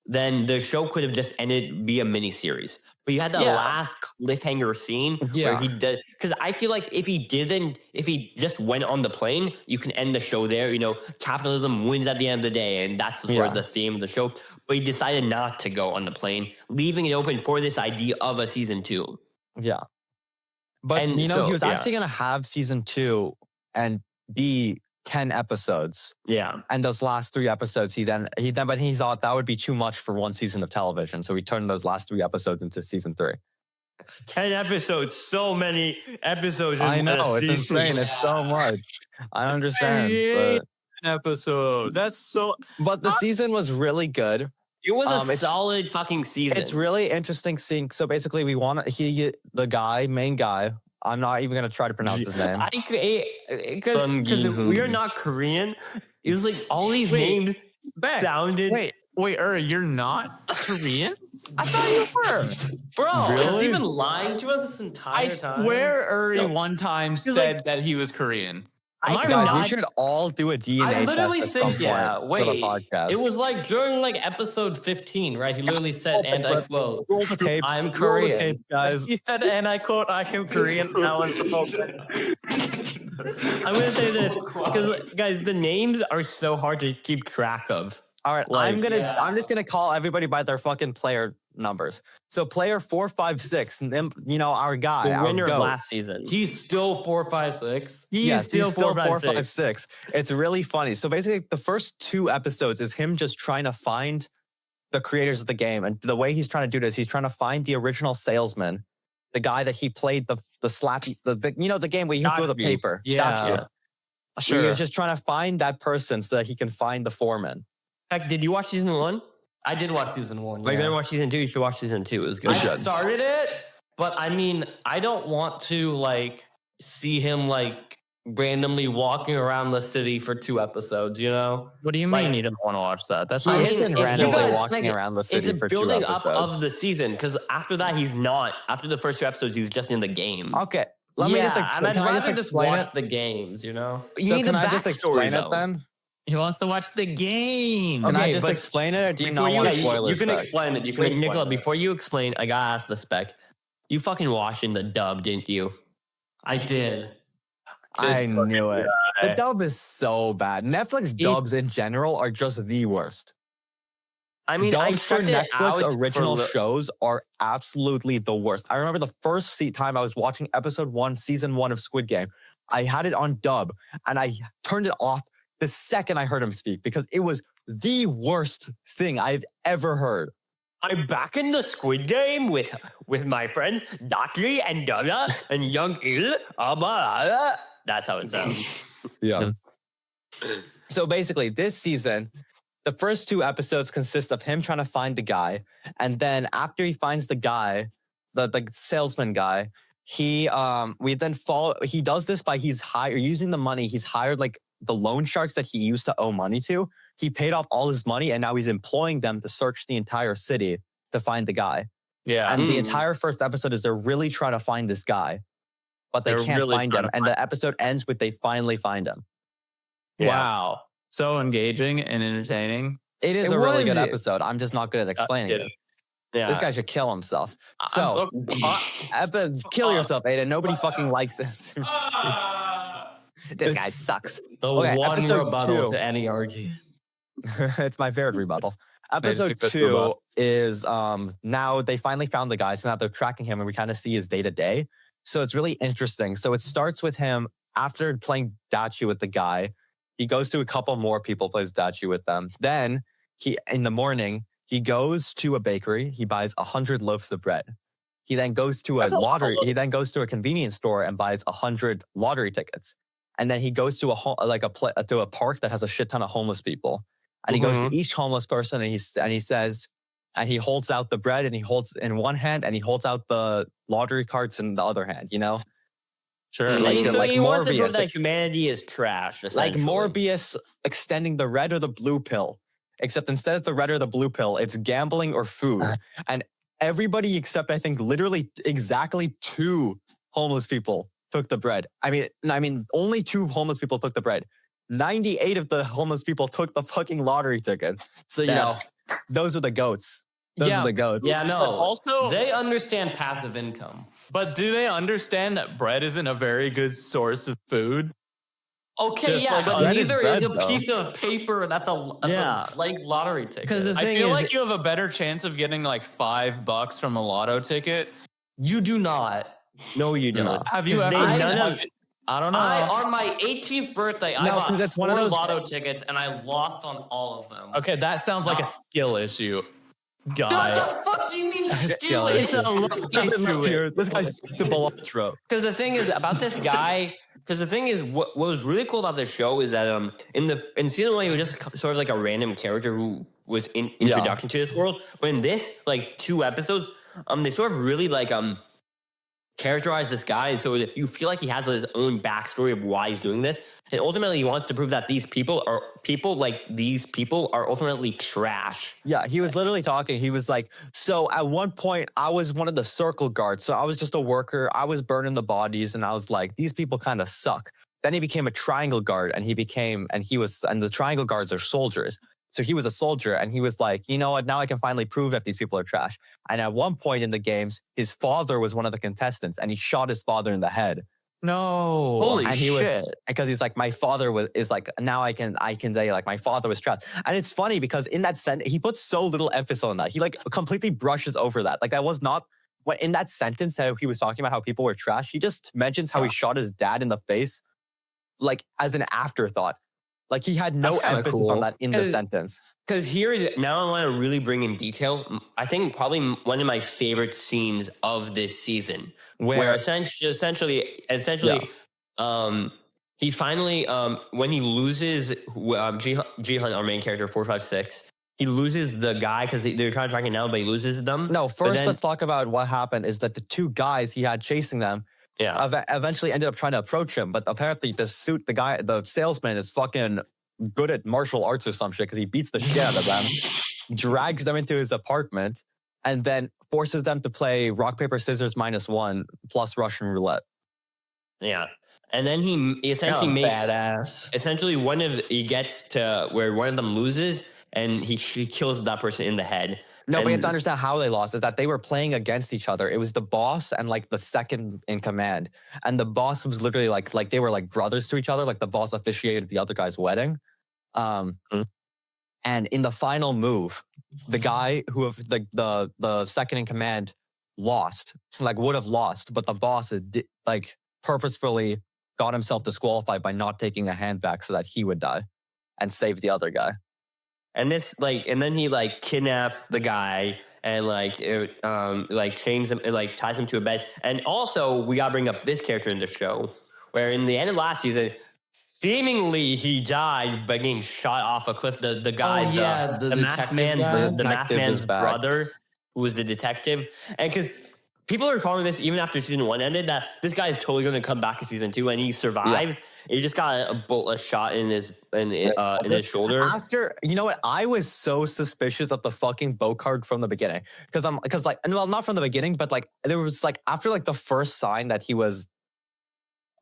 then the show could have just be a mini series. But you had the Yeah. last cliffhanger scene where Yeah. he did because I feel like if he just went on the plane, you can end the show there. Capitalism wins at the end of the day, and that's sort Yeah. of the theme of the show. But he decided not to go on the plane, leaving it open for this idea of a season 2. Yeah. But And he so, was yeah. actually going to have season 2 and be 10 episodes. Yeah. And those last 3 episodes, he thought that would be too much for one season of television. So he turned those last 3 episodes into season 3. 10 episodes, so many episodes. I in a know, it's season. insane. It's so much. I understand. hate episode. That's so. But the season was really good. It was a it's- solid fucking season. It's really interesting seeing. So basically, we want the main guy. I'm not even gonna try to pronounce his name. Because we are not Korean. It was like all these names sounded. Wait, you're not Korean? I thought you were. Bro, has Really? he been lying to us this entire I time? swear Uri No. one time said that he was Korean. Am I Guys, wrong? we should all do a DNA I literally test at some think, point for the podcast. It was like during like episode 15. Right? He literally said, and I quote, Roll the tapes. I'm Roll the Korean. tape, guys. He said, and I quote, I am Korean. That was the whole thing. I'm gonna say this because guys, the names are so hard to keep track of. All right, Like, I'm just gonna call everybody by their fucking player numbers. So player 456, and then our guy, The our winner of goat. last season. he's still 456. Yes, he's still 456. 456. It's really funny. So basically, the first 2 episodes is him just trying to find the creators of the game, and the way he's trying to do this, he's trying to find the original salesman, the guy that he played the slappy, the game where you throw the Gotcha. paper. Yeah. Gotcha. Sure. He was just trying to find that person so that he can find the foreman. Heck, did you watch season 1? I did watch season 1. Like, yeah. I didn't watch season 2. You should watch season 2. It was good. I started it, but I mean, I don't want to like see him like randomly walking around the city for 2 episodes, you know? What do you Like- mean you don't want to watch that? That's I He mean, has been if you randomly guys walking think around the It's city a for 2 building up episodes. of the season because after that he's not. After the first 2 episodes, he's just in the game. Okay, let me just and explain. I'd Can I just rather just explain watch it? the games, you know? You So need can the I just backstory, explain it though. then? he wants to watch the game. Can I Okay, just but explain it, or do you Before not want you spoilers? can back? explain it. You can, Wait, explain Nikola, it. before you explain, I gotta ask the spec. You fucking watched in the dub, didn't you? I did. I knew it. The guy. dub is so bad. Netflix dubs in general are just the worst. I mean, I Dubs for checked it Netflix out original for, shows are absolutely the worst. I remember the first time I was watching episode 1, season 1 of Squid Game. I had it on dub and I turned it off the second I heard him speak because it was the worst thing I've ever heard. I'm back in the Squid Game with my friends Daki and Donna and Young Il. That's how it sounds. Yeah. So basically, this season, the first 2 episodes consist of him trying to find the guy, and then after he finds the guy, the salesman guy, we then follow. He does this by using the money he's hired, like the loan sharks that he used to owe money to. He paid off all his money, and now he's employing them to search the entire city to find the guy. Yeah. And the entire first episode is they're really trying to find this guy, but they They're can't really find trying him. to And the episode ends with they finally find him. Wow. So engaging and entertaining. It is It a really was good it. episode. I'm just not good at explaining it. Yeah. This guy should kill himself. So, kill yourself, Aiden. Nobody fucking likes this. This guy sucks. The Okay, one episode rebuttal 2. to any argument. It's my favorite rebuttal. Episode pick this 2 rebuttal. is now they finally found the guy, so now they're tracking him and we kind of see his day to day. So it's really interesting. So it starts with him after playing Dachi with the guy. He goes to a couple more people, plays Dachi with them. Then in the morning, he goes to a bakery. He buys 100 loaves of bread. He then goes to a lottery. He then goes to a convenience store and buys 100 lottery tickets. And then he goes to to a park that has a shit ton of homeless people. And he goes to each homeless person and he says, and he holds out the bread and he holds in one hand and he holds out the lottery cards in the other hand, you know? Sure. Like- so like he wants to Morbius. prove that humanity is trash. Like essentially. Morbius extending the red or the blue pill. Except instead of the red or the blue pill, it's gambling or food. And everybody except I think literally exactly 2 homeless people took the bread. I mean, only 2 homeless people took the bread. 98 of the homeless people took the fucking lottery ticket. So, you know, those are the goats. Those Yeah. are the goats. Yeah, no. But also, They understand passive income. but do they understand that bread isn't a very good source of food? Okay, Just yeah, like but bread is neither bread, is a though. piece of paper. That's a like lottery ticket. 'Cause the I thing feel is, like you have a better chance of getting like $5 from a lotto ticket. You do not. no, you don't. No. Have you 'Cause ever? they- none of- I don't know. On my 18th birthday, I No, bought 'cause it's 4 one of those- lotto tickets and I lost on all of them. Okay, that sounds like a skill issue. What guy. the fuck do you mean skill Yeah, It's issue? a look issue. Here, this guy's cilantro. Because the thing is about this guy. Because the thing is, what was really cool about this show is that in season 1 he was just sort of like a random character who was in introduction to this world. But in this like 2 episodes, they sort of really like characterize this guy, and so you feel like he has his own backstory of why he's doing this, and ultimately he wants to prove that these people are ultimately trash. Yeah, he was literally talking. He was like, so at one point I was one of the circle guards. So I was just a worker. I was burning the bodies and I was like, these people kind of suck. Then he became a triangle guard and the triangle guards are soldiers. So he was a soldier and he was like, you know what? Now I can finally prove that these people are trash. And at one point in the games, his father was one of the contestants and he shot his father in the head. No. Holy And he shit. was, because he's like, my father is like, now I can say like my father was trash. And it's funny because in that sentence, he puts so little emphasis on that. He like completely brushes over that. Like that was not, when in that sentence how he was talking about how people were trash, he just mentions how he shot his dad in the face, like as an afterthought. Like he had no That's kinda emphasis on cool. that in the sentence. Because now I want to really bring in detail. I think probably one of my favorite scenes of this season, where essentially, he finally when he loses Jihan, our main character, 456, he loses the guy because they're trying to track it down, but he loses them. No, But first then- let's talk about what happened is that the 2 guys he had chasing them eventually ended up trying to approach him. But apparently the salesman is fucking good at martial arts or some shit because he beats the shit out of them, drags them into his apartment, and then forces them to play rock, paper, scissors -1 plus Russian roulette. Yeah. And then he essentially makes badass. essentially he gets to where one of them loses and he kills that person in the head. No, but you have And- to understand how they lost is that they were playing against each other. It was the boss and like the second in command. And the boss was literally like they were like brothers to each other. Like the boss officiated the other guy's wedding. And in the final move, the guy who the second in command lost, like would have lost, but the boss like purposefully got himself disqualified by not taking a hand back so that he would die and save the other guy. And then he like kidnaps the guy and chains him, ties him to a bed. And also we gotta bring up this character in the show, where in the end of last season, seemingly he died by getting shot off a cliff. The guy, the masked man's brother, who was the detective, and because people are calling this, even after season 1 ended, that this guy is totally going to come back in season 2, and he survives. He just got a shot in his shoulder. After, you know what? I was so suspicious of the fucking boat card from the beginning because not from the beginning, but like there was like after like the first sign that he was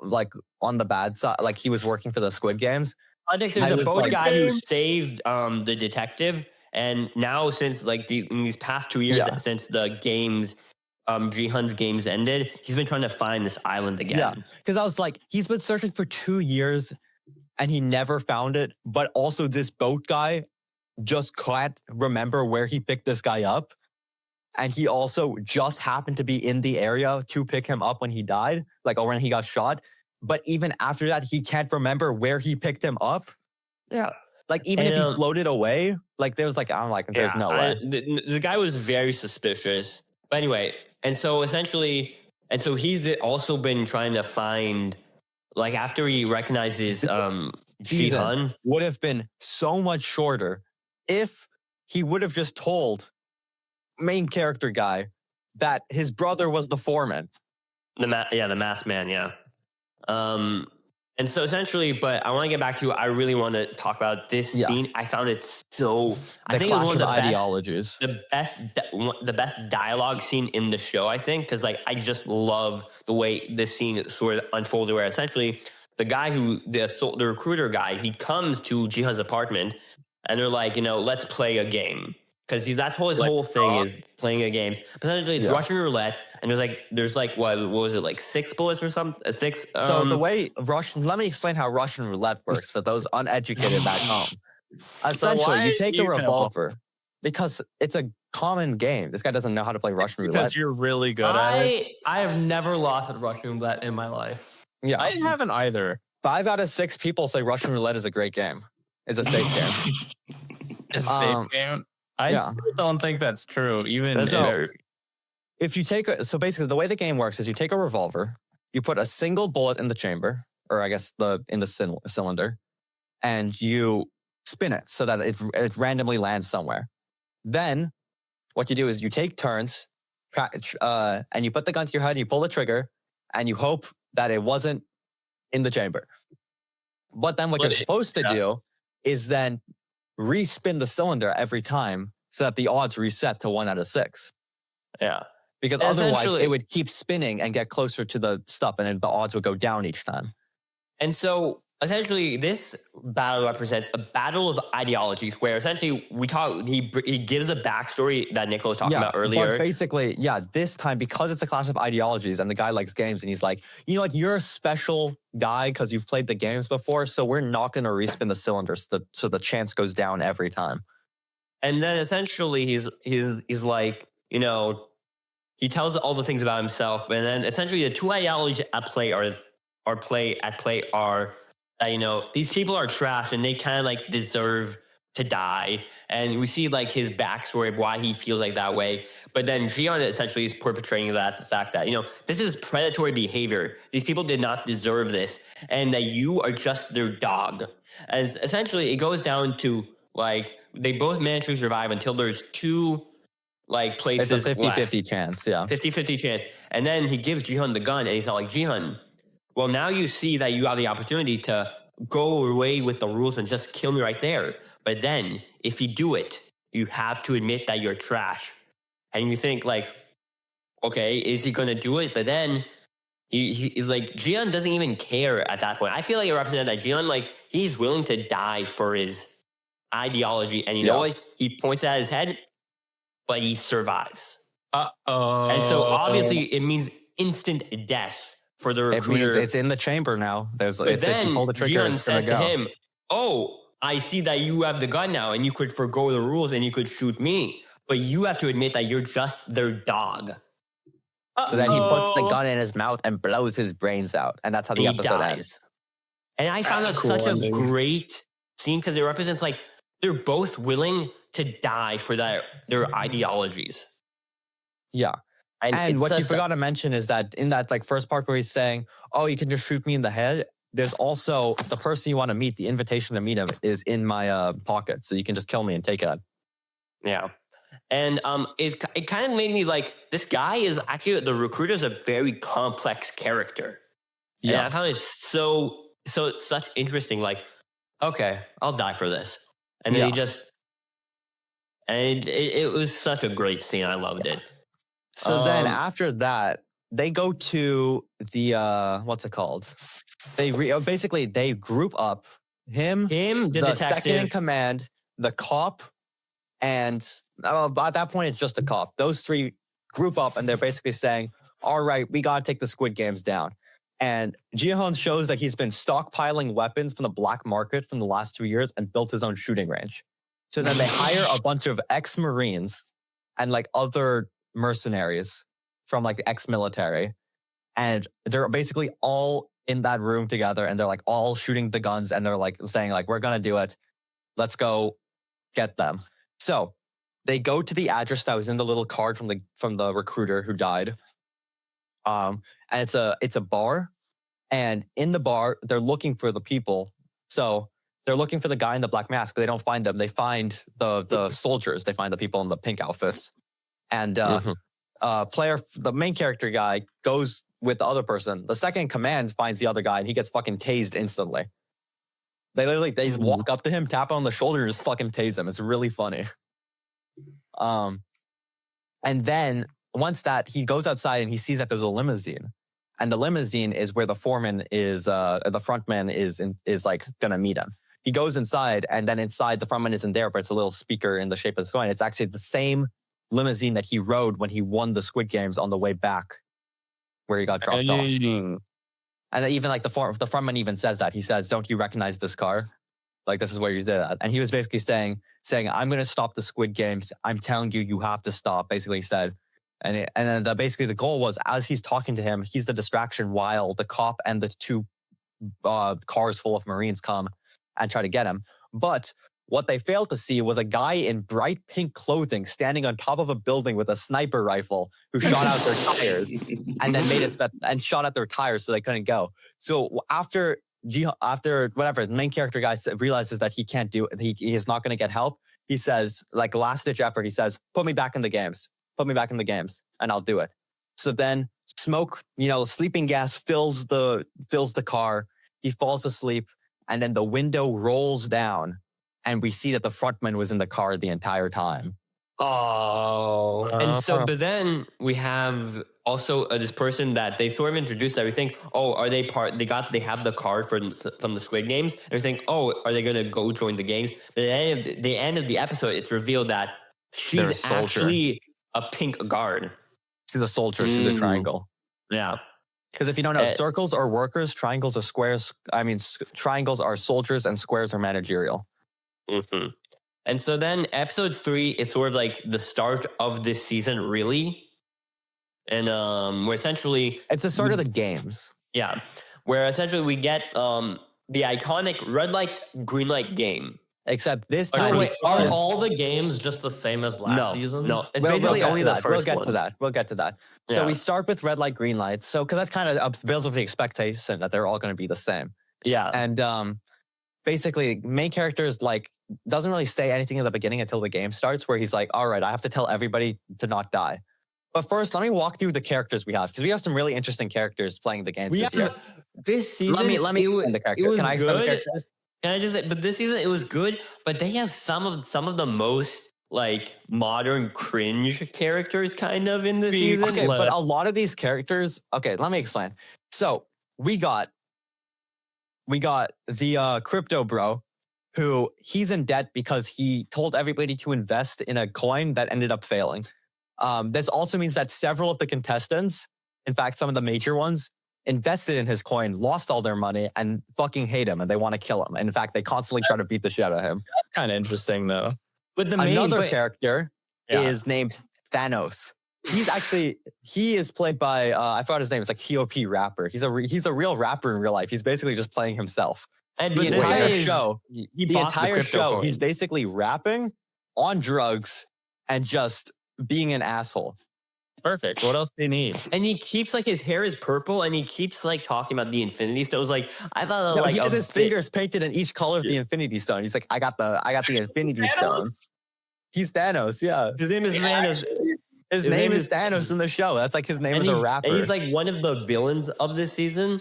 like on the bad side, like he was working for the Squid Games. There's a boat guy who saved the detective, and now since in these past 2 years since the games. Jihan's games ended, he's been trying to find this island again. Yeah, because I was like, he's been searching for 2 years and he never found it. But also this boat guy just can't remember where he picked this guy up. And he also just happened to be in the area to pick him up when he died, or when he got shot. But even after that, he can't remember where he picked him up. Yeah. Even if he floated away, there's no way. The guy was very suspicious. But anyway, and so he's also been trying to find, after he recognizes Jihan, would have been so much shorter if he would have just told main character guy that his brother was the foreman. The masked man, yeah. And so essentially, but I want to get back to, I really want to talk about this scene. I found it so, I think it was one of the ideologies. the best dialogue scene in the show, I think, because I just love the way this scene sort of unfolded, where essentially the guy the recruiter guy, he comes to Jihan's apartment and they're like, let's play a game. Because that's his whole thing is playing a game. But then it's Russian roulette, and there's what was it, 6 bullets or something? 6. So the way let me explain how Russian roulette works for those uneducated back home. Essentially, you take a revolver because it's a common game. This guy doesn't know how to play Russian roulette. Because you're really good at it. I have never lost at Russian roulette in my life. Yeah, I haven't either. 5 out of 6 people say Russian roulette is a great game. It's a safe game. It's a safe game. I still don't think that's true. Even if you take so basically the way the game works is you take a revolver, you put a single bullet in the chamber, or I guess in the cylinder, and you spin it so that it randomly lands somewhere. Then what you do is you take turns, and you put the gun to your head, and you pull the trigger, and you hope that it wasn't in the chamber. But then what you're supposed to do is then respin the cylinder every time so that the odds reset to 1 out of 6. Yeah. Because otherwise it would keep spinning and get closer to the stuff, and the odds would go down each time. And so essentially this battle represents a battle of ideologies where essentially he gives a backstory that Nikola was talking about earlier. But basically, this time, because it's a clash of ideologies and the guy likes games and he's like, you know what, you're a special guy because you've played the games before, so we're not going to respin the cylinders so the chance goes down every time. And then essentially he's like, you know, he tells all the things about himself, but then essentially the two ideologies at play are that, you know, these people are trash and they kind of like deserve to die. And we see like his backstory of why he feels like that way. But then Jihan essentially is perpetrating the fact that, you know, this is predatory behavior. These people did not deserve this, and that you are just their dog. As essentially it goes down to like they both manage to survive until there's two like places. It's a 50-50 chance, 50-50 chance. And then he gives Jihan the gun and he's not like, Jihan, well, now you see that you have the opportunity to go away with the rules and just kill me right there. But then if you do it, you have to admit that you're trash. And you think like, okay, is he going to do it? But then he's like, Jihan doesn't even care at that point. I feel like it represents that Jihan, like, he's willing to die for his ideology. And you know what? He points at his head, but he survives. Uh-oh. And so obviously it means instant death for the recruiter. It means it's in the chamber now. If you pull the trigger, Jihan it's going says to go. to him, oh, I see that you have the gun now and you could forgo the rules and you could shoot me. But you have to admit that you're just their dog. So then he puts the gun in his mouth and blows his brains out. And that's how the episode ends. And I found that such a great scene because it represents like they're both willing to die for their ideologies. Yeah. And what you forgot to mention is that in that like first part where he's saying, oh, you can just shoot me in the head, there's also the person you want to meet, the invitation to meet him is in my pocket. So you can just kill me and take it. Yeah. And it kind of made me like, this guy is actually, the recruiter is a very complex character. Yeah. And I found it such interesting, like, okay, I'll die for this. And then it was such a great scene. I loved it. So then after that, they go to the, what's it called? They group up him, the detective, second in command, the cop, and at that point, it's just the cop. Those three group up and they're basically saying, all right, we got to take the Squid Games down. And Jihan shows that he's been stockpiling weapons from the black market from the last 2 years and built his own shooting range. So then they hire a bunch of ex-Marines and like other mercenaries from like the ex-military. And they're basically all in that room together and they're like all shooting the guns and they're like saying like, we're going to do it. Let's go get them. So they go to the address that was in the little card from the recruiter who died. And it's a bar. And in the bar, they're looking for the people. So they're looking for the guy in the black mask, but they don't find them. They find the soldiers. They find the people in the pink outfits. And the main character guy goes with the other person. The second in command finds the other guy and he gets fucking tased instantly. They just walk up to him, tap him on the shoulder, and just fucking tase him. It's really funny. And then once that, he goes outside and he sees that there's a limousine. And the limousine is where the foreman is, the frontman is like gonna meet him. He goes inside, and then inside the frontman isn't there, but it's a little speaker in the shape of the coin. It's actually the same limousine that he rode when he won the Squid Games on the way back, where he got dropped off. And even like the frontman even says that. He says, "Don't you recognize this car? Like this is where you did that." And he was basically saying, "I'm going to stop the Squid Games. I'm telling you, you have to stop." Basically, he said. And then basically the goal was, as he's talking to him, he's the distraction while the cop and the two cars full of Marines come and try to get him. But What they failed to see was a guy in bright pink clothing standing on top of a building with a sniper rifle who shot out their tires and then and shot out their tires so they couldn't go. So after whatever, the main character guy realizes that he can't do it, he is not going to get help. He says, like last ditch effort, he says, put me back in the games, and I'll do it. So then smoke, sleeping gas fills the car. He falls asleep, and then the window rolls down, and we see that the frontman was in the car the entire time. Oh. And so, but then we have also this person that they sort of introduced everything. Oh, are they they have the card from the Squid Games. And we think, oh, are they going to go join the games? But at the end of the episode, it's revealed that she's actually a pink guard. She's a soldier. She's a triangle. Yeah. Because if you don't know, circles are workers, triangles are squares. Triangles are soldiers and squares are managerial. Mm-hmm. And so then episode 3 is sort of like the start of this season, really. And we're essentially... It's the start of the games. Yeah. Where essentially we get the iconic red light, green light game. Except this time... Are all the games just the same as last season? No, it's basically only the first one. We'll get to that. Yeah. So we start with red light, green light. So, because that kind of builds up the expectation that they're all going to be the same. Yeah. And basically, main characters doesn't really say anything in the beginning until the game starts, where he's like, all right, I have to tell everybody to not die. But first, let me walk through the characters we have, because we have some really interesting characters playing the games this year. This season, let me the characters. It was Can I explain the good. characters? Can I just say, but this season it was good, but they have some of the most modern cringe characters kind of in the season. Okay, but a lot of these characters, okay, let me explain. So we got the crypto bro, who he's in debt because he told everybody to invest in a coin that ended up failing. This also means that several of the contestants, in fact, some of the major ones, invested in his coin, lost all their money, and fucking hate him, and they want to kill him. And in fact, they constantly try to beat the shit out of him. That's kind of interesting, though. But another character is named Thanos. He is played by I forgot his name. It's like TOP rapper. He's a real rapper in real life. He's basically just playing himself. And the entire show, he's basically rapping on drugs and just being an asshole. Perfect. What else do you need? And he keeps his hair is purple, and he keeps talking about the Infinity Stone. It was I thought he has his fingers painted in each color of the Infinity Stone. He's like, I got the Infinity Stone. He's Thanos. Yeah, his name is Thanos. His name is Thanos in the show. That's his name as a rapper. And he's one of the villains of this season.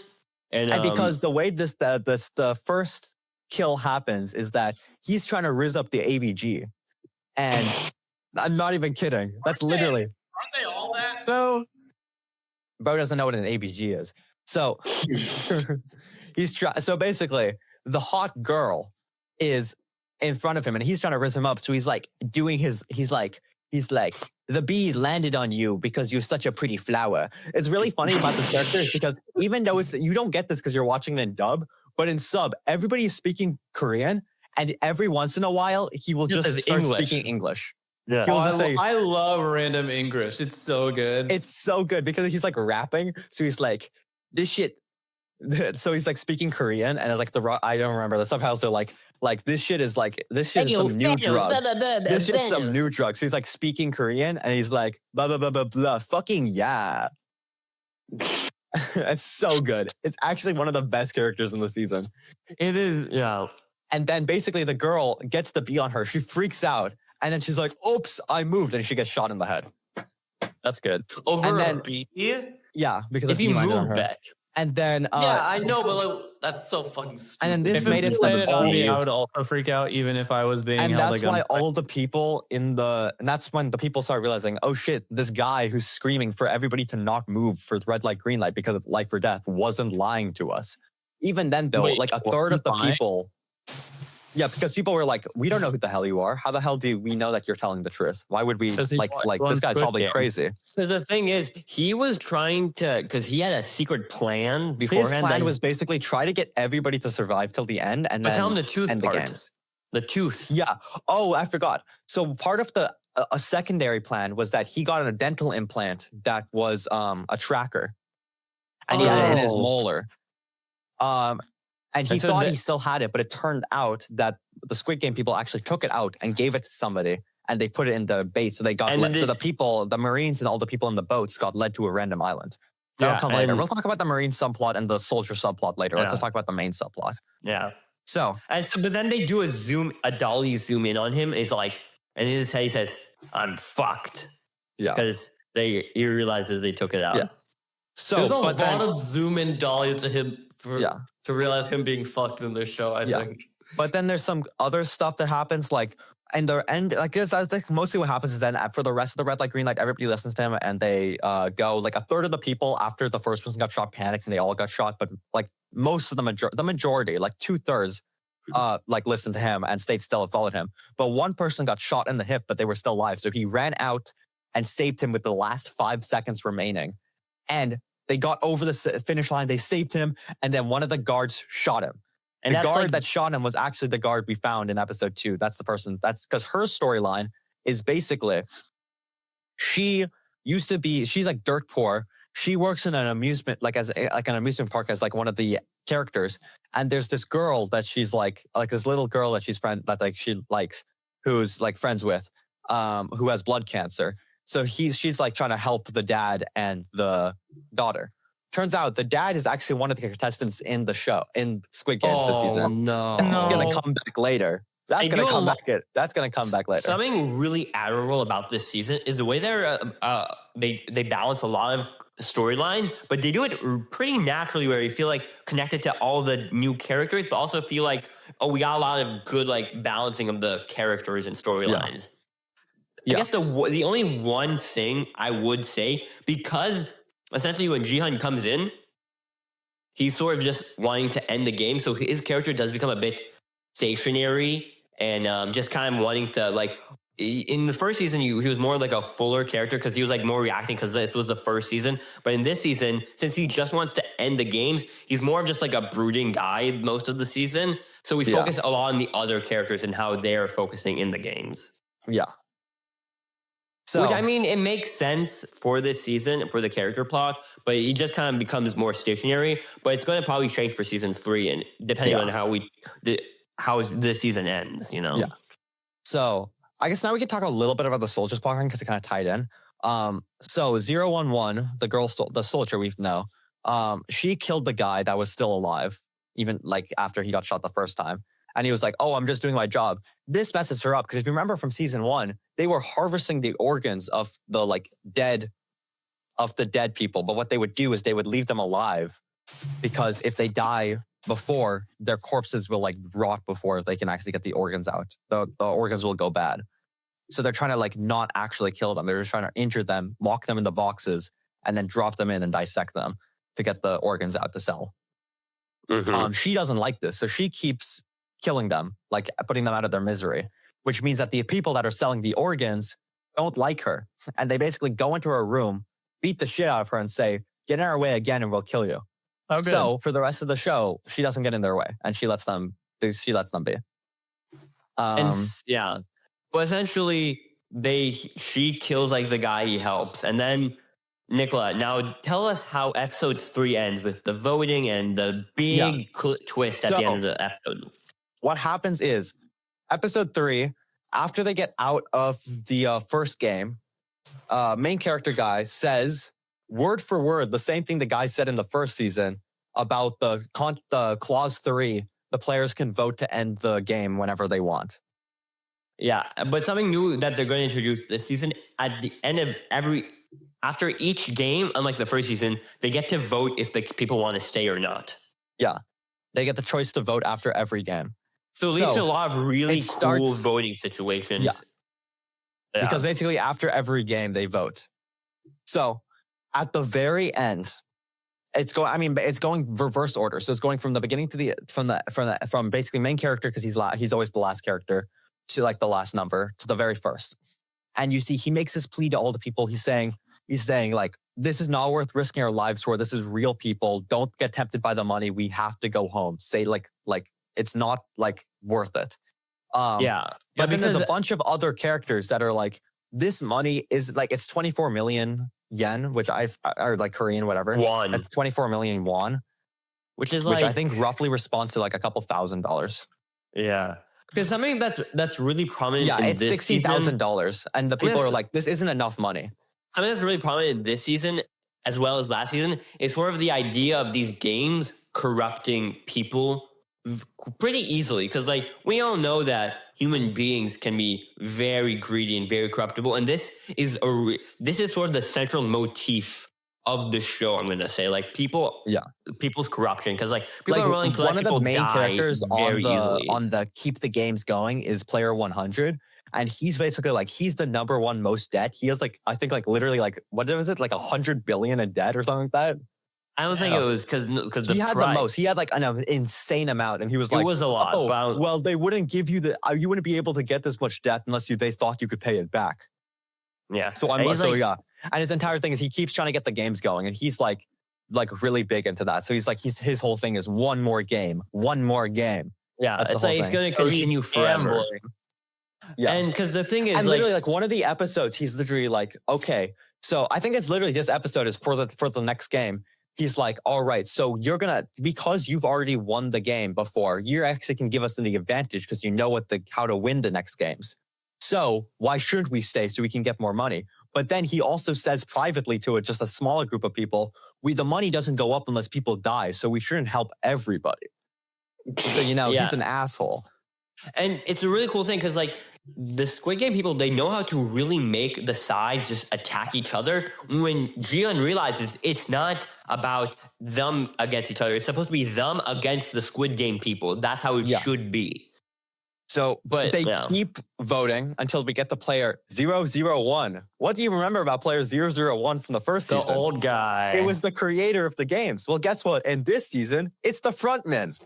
And because the way the first kill happens is that he's trying to rizz up the AVG, and I'm not even kidding. That's literally. Aren't they all that though? Bro doesn't know what an AVG is. So so basically, the hot girl is in front of him, and he's trying to rizz him up. So he's doing he's like, the bee landed on you because you're such a pretty flower. It's really funny about this character is because even though you don't get this because you're watching it in dub, but in sub, everybody is speaking Korean, and every once in a while, he will just start speaking English. Yeah. I love random English. It's so good. It's so good because he's rapping. So he's like, this shit. So he's speaking Korean, and I don't remember the subtitles are this shit is some new drug. This shit's some new drug. So he's speaking Korean, and he's blah blah blah blah blah. Fucking yeah. It's so good. It's actually one of the best characters in the season. It is, yeah. And then basically the girl gets the bee on her. She freaks out, and then she's like, "Oops, I moved," and she gets shot in the head. That's good. Over a bee? Yeah, because if you move back. And then I know, but that's so fucking stupid. And then this made it I would also freak out even if I was being and held that's why all the people and that's when the people start realizing, oh shit, this guy who's screaming for everybody to not move for red light, green light because it's life or death wasn't lying to us. Even then though, a third of the people. Yeah, because people were like, we don't know who the hell you are. How the hell do we know that you're telling the truth? Why would we this guy's probably crazy. So the thing is, he was trying to, because he had a secret plan beforehand. His plan was basically try to get everybody to survive till the end and then tell him the tooth end part. The games. The tooth. Yeah. Oh, I forgot. So part of a secondary plan was that he got a dental implant that was a tracker. And he had it in his molar. And he And so thought the- he still had it, but it turned out that the Squid Game people actually took it out and gave it to somebody, and they put it in the bait. So they got And then so they- the people, the Marines, and all the people in the boats got led to a random island. That'll Yeah, come later. and- We'll talk about the Marine subplot and the soldier subplot later. Let's Yeah. just talk about the main subplot. Yeah. So And so, but then they do a dolly zoom in on him. And he's like, and in his head he says, "I'm fucked," yeah, because he realizes they took it out. Yeah. so There's a but lot then of zoom in dollies to him yeah. to realize him being fucked in this show. I Yeah. think. But then there's some other stuff that happens, like, and the end, like this, I think mostly what happens is then for the rest of the red light, green light, everybody listens to him and they go, like a third of the people after the first person got shot panicked and they all got shot. But like most of the majority, like 2/3, like listened to him and stayed still and followed him. But one person got shot in the hip, but they were still alive. So he ran out and saved him with the last 5 seconds remaining. And they got over the finish line. They saved him. And then one of the guards shot him. And The that's guard like, that shot him was actually the guard we found in episode 2. That's the person. That's because her storyline is basically she's like dirt poor. She works in an amusement, like an amusement park as like one of the characters. And there's this girl that she's like this little girl that she likes, who's like friends with, who has blood cancer. So she's like trying to help the dad and the daughter. Turns out the dad is actually one of the contestants in the show, in Squid Games this season. No. That's gonna come back later. That's They gonna do a come lot- back. That's gonna come back later. something really admirable about this season is the way they balance a lot of storylines, but they do it pretty naturally, where you feel like connected to all the new characters, but also feel like, oh, we got a lot of good like balancing of the characters and storylines. Yeah. I guess the only one thing I would say, because essentially when Jihan comes in, he's sort of just wanting to end the game, so his character does become a bit stationary and just kind of wanting to like. In the first season, he was more like a fuller character because he was like more reacting because this was the first season. But in this season, since he just wants to end the games, he's more of just like a brooding guy most of the season. So we focus a lot on the other characters and how they're focusing in the games. Yeah. So Which, I mean, it makes sense for this season, for the character plot, but he just kind of becomes more stationary. But it's going to probably change for season 3, and depending on how this season ends, you know? Yeah. So I guess now we can talk a little bit about the soldiers plot because it kind of tied in. So 011, the soldier we know, she killed the guy that was still alive, even like after he got shot the first time. And he was like, "Oh, I'm just doing my job." This messes her up because if you remember from season 1, they were harvesting the organs of the dead people. But what they would do is they would leave them alive because if they die before, their corpses will like rot before they can actually get the organs out. The organs will go bad. So they're trying to like not actually kill them. They're just trying to injure them, lock them in the boxes, and then drop them in and dissect them to get the organs out to sell. Mhm. She doesn't like this, so she keeps killing them, like putting them out of their misery, which means that the people that are selling the organs don't like her. And they basically go into her room, beat the shit out of her and say, "Get in our way again and we'll kill you." Oh, good. So for the rest of the show, she doesn't get in their way and she lets them be. Yeah. But essentially, she kills like the guy he helps. And then, Nikola, now tell us how episode 3 ends with the voting and the big twist at the end of the episode. What happens is episode 3, after they get out of the first game, main character guy says word for word the same thing the guy said in the first season about the clause 3. The players can vote to end the game whenever they want. Yeah, but something new that they're going to introduce this season, at the end of after each game, unlike the first season, they get to vote if the people want to stay or not. Yeah, they get the choice to vote after every game. So it leads to a lot of really it cool starts- voting situations. Yeah. Because basically after every game they vote. So at the very end, it's going reverse order. So it's going from the beginning to from basically main character because he's always the last character to like the last number to the very first. And you see he makes this plea to all the people. He's saying like, this is not worth risking our lives for. This is real people. Don't get tempted by the money. We have to go home. Say like it's not like worth it. But then there's a bunch of other characters that are like, this money is like, it's 24 million yen, which or like Korean, whatever. Won. That's 24 million won. which is which like I think roughly responds to like a couple $1,000. yeah. Because something that's really prominent. Yeah, in it's this season, $60,000, and the people are like, "This isn't enough money." I mean, that's really prominent this season as well as last season. Is sort of the idea of these games corrupting people pretty easily. Because like we all know that human beings can be very greedy and very corruptible, and this is sort of the central motif of the show. I'm gonna say like people's corruption, because like people are willing to let people die. One of the main characters on the keep the games going is player 100. And he's basically like, he's the number one most debt. He has like, I think like literally like, what was it? Like 100 billion in debt or something like that. I don't think it was because he had the most. He had like an insane amount. And he was like, it was a lot. Oh, well, they wouldn't give you you wouldn't be able to get this much debt unless they thought you could pay it back. Yeah. So yeah. And his entire thing is he keeps trying to get the games going. And he's like really big into that. So he's like, his whole thing is one more game. Yeah. That's it's like, it's going to continue forever. Yeah. And because the thing is, and literally like one of the episodes, he's literally like, okay, so I think it's literally this episode is for the next game. He's like, all right, so you're because you've already won the game before, you actually can give us the advantage because you know how to win the next games. So why shouldn't we stay so we can get more money? But then he also says privately to just a smaller group of people, the money doesn't go up unless people die, so we shouldn't help everybody. So he's an asshole. And it's a really cool thing because like the Squid Game people, they know how to really make the sides just attack each other. When Jian realizes it's not about them against each other, it's supposed to be them against the Squid Game people. That's how it should be. So, but they keep voting until we get the player 001. What do you remember about player 001 from the first season? The old guy. It was the creator of the games. Well, guess what? In this season, it's the frontman.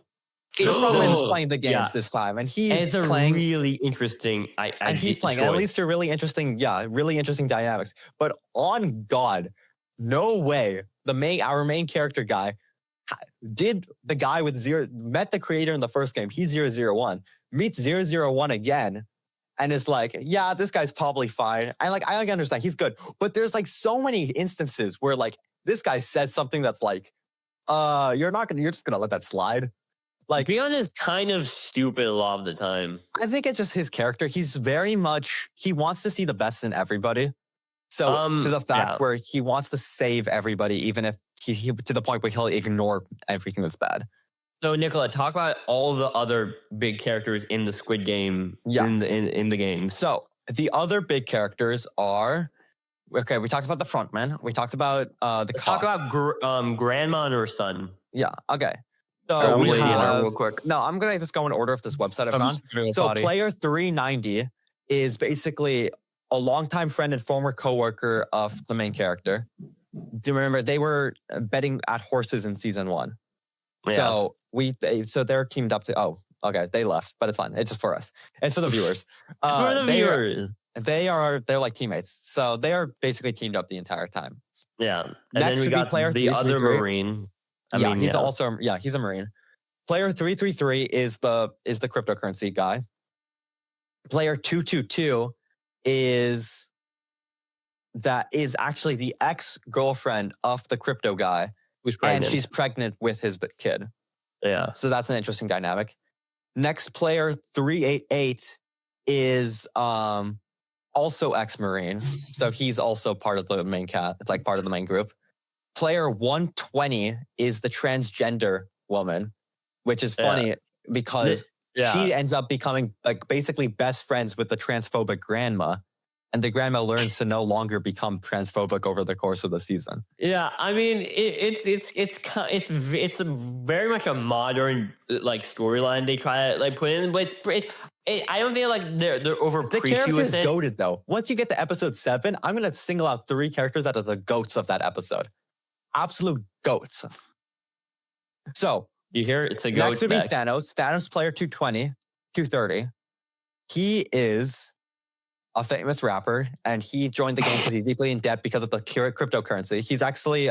The frontman's playing the games this time, and he's playing really interesting. And he's playing at least a really interesting dynamics. But on God, no way our main character guy did the guy with met the creator in the first game. He's 001, meets 001 again, and is like, yeah, this guy's probably fine. And like, I understand he's good, but there's like so many instances where like this guy says something that's like, you're just gonna let that slide. Like, Beyond is kind of stupid a lot of the time. I think it's just his character. He's very much, he wants to see the best in everybody. So to the fact where he wants to save everybody, even if he to the point where he'll ignore everything that's bad. So Nikola, talk about all the other big characters in the Squid Game in the game. So the other big characters are, okay, we talked about the frontman. We talked about Let's talk about grandma and her son. Yeah, okay. So we have, real quick. No, I'm going to just go in order of this website I found. So player 390 is basically a longtime friend and former coworker of the main character. Do you remember they were betting at horses in season 1? Yeah. So they're teamed up to. Oh, okay, they left, but it's fine. It's just for us. It's for the viewers. It's for the viewers. They're like teammates, so they are basically teamed up the entire time. Yeah, and next then we got player the other Marine. He's a Marine. Player 333 is the cryptocurrency guy. Player 222 is actually the ex-girlfriend of the crypto guy, who's pregnant, and she's pregnant with his kid. Yeah. So that's an interesting dynamic. Next player 388 is also ex-Marine, so he's also part of the main part of the main group. Player 120 is the transgender woman, which is funny because she ends up becoming like basically best friends with the transphobic grandma, and the grandma learns to no longer become transphobic over the course of the season. Yeah, I mean it's very much a modern like storyline they try to like put in, but I don't feel like they're over the character's goated though. Once you get to episode 7, I'm gonna single out 3 characters that are the goats of that episode. Absolute goats. So you hear it's a goat. Next would be Thanos. Thanos player 230. He is a famous rapper, and he joined the game because he's deeply in debt because of the cryptocurrency. He's actually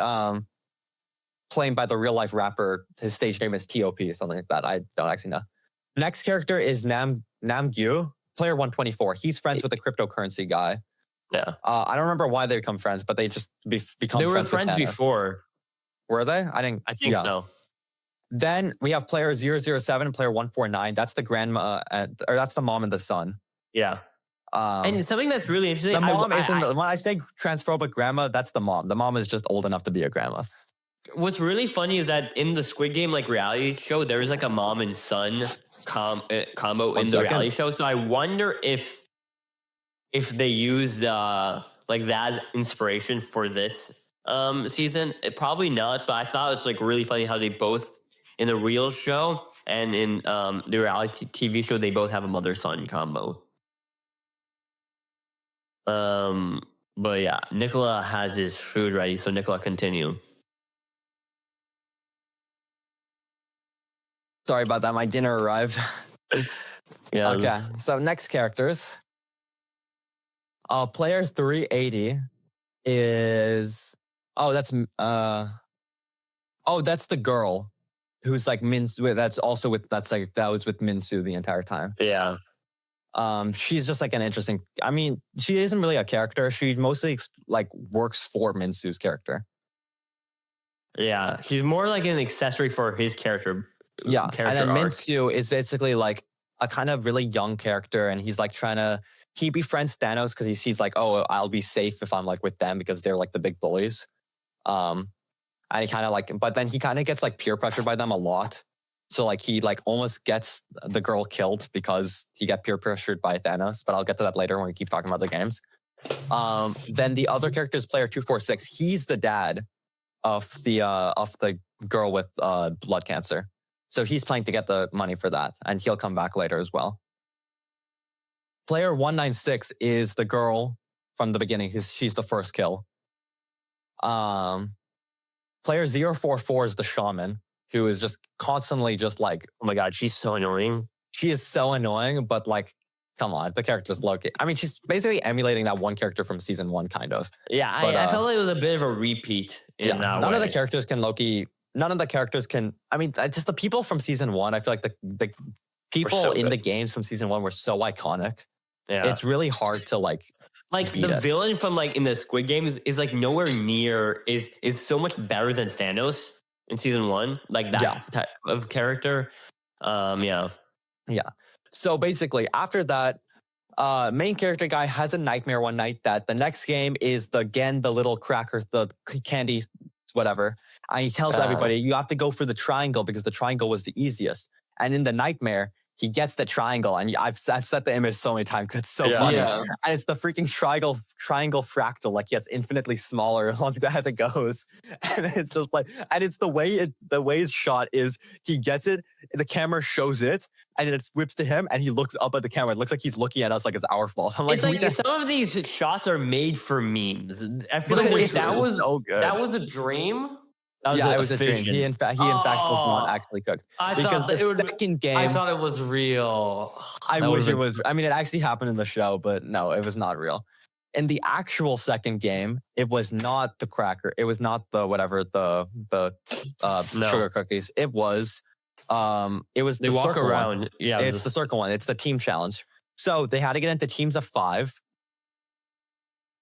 played by the real life rapper. His stage name is T.O.P. something like that. I don't actually know. Next character is Namgyu, player 124. He's friends with the cryptocurrency guy. Yeah. I don't remember why they become friends, but they just become friends. They were friends before. Were they? I think so. Then we have player 007 and player 149. That's the grandma, or that's the mom and the son. Yeah. And something that's really interesting. The mom isn't. When I say transphobic grandma, that's the mom. The mom is just old enough to be a grandma. What's really funny is that in the Squid Game like reality show, there is like a mom and son combo in the reality show. So I wonder if they used like that as inspiration for this season. Probably not, but I thought it's like really funny how they both in the real show and in the reality TV show they both have a mother-son combo. But yeah, Nikola has his food ready, so Nikola, continue. Sorry about that. My dinner arrived. Yeah. Okay. So next characters. Player 380 is that's the girl who's like Minsu. That was with Minsu the entire time. Yeah. She's just like an interesting. I mean, she isn't really a character. She mostly like works for Minsu's character. Yeah, she's more like an accessory for his character. Yeah, and then arc. Minsu is basically like a kind of really young character, and he's like he befriends Thanos because he sees like, oh, I'll be safe if I'm like with them because they're like the big bullies. And he kind of like, but then he kind of gets like peer pressured by them a lot. So like he like almost gets the girl killed because he got peer pressured by Thanos. But I'll get to that later when we keep talking about the games. Then the other character is player 246. He's the dad of the girl with blood cancer. So he's planning to get the money for that, and he'll come back later as well. Player 196 is the girl from the beginning. She's the first kill. Player 044 is the shaman, who is just constantly just like, oh my god, she's so annoying. She is so annoying, but like, come on, the character's low-key. I mean, she's basically emulating that one character from season 1, kind of. Yeah, but, I felt like it was a bit of a repeat in that None way. of the characters can low-key. None of the characters can. I mean, just the people from season 1. I feel like the people in the games from season 1 were so iconic. Yeah, it's really hard to like the villain from like in the Squid Game is like nowhere near is so much better than Thanos in season 1. Like that type of character. Yeah. So basically, after that, main character guy has a nightmare one night that the next game is the little cracker, the candy, whatever. And he tells everybody, you have to go for the triangle because the triangle was the easiest. And in the nightmare, he gets the triangle. And I've set the image so many times because it's so funny. Yeah. And it's the freaking triangle fractal. Like, gets infinitely smaller as it goes. And it's just like, and it's the way it's shot is he gets it, the camera shows it, and then it whips to him, and he looks up at the camera. It looks like he's looking at us like it's our fault. I'm like, it's like some of these shots are made for memes. I feel like that was so good. That was a dream. It was a dream. He in fact was not actually cooked. Because the second game, I thought it was real. I wish it was. I mean, it actually happened in the show, but no, it was not real. In the actual second game, it was not the cracker. It was not the whatever the sugar cookies. It was they the walk circle around. One. Yeah, it's the circle one. It's the team challenge. So they had to get into teams of 5,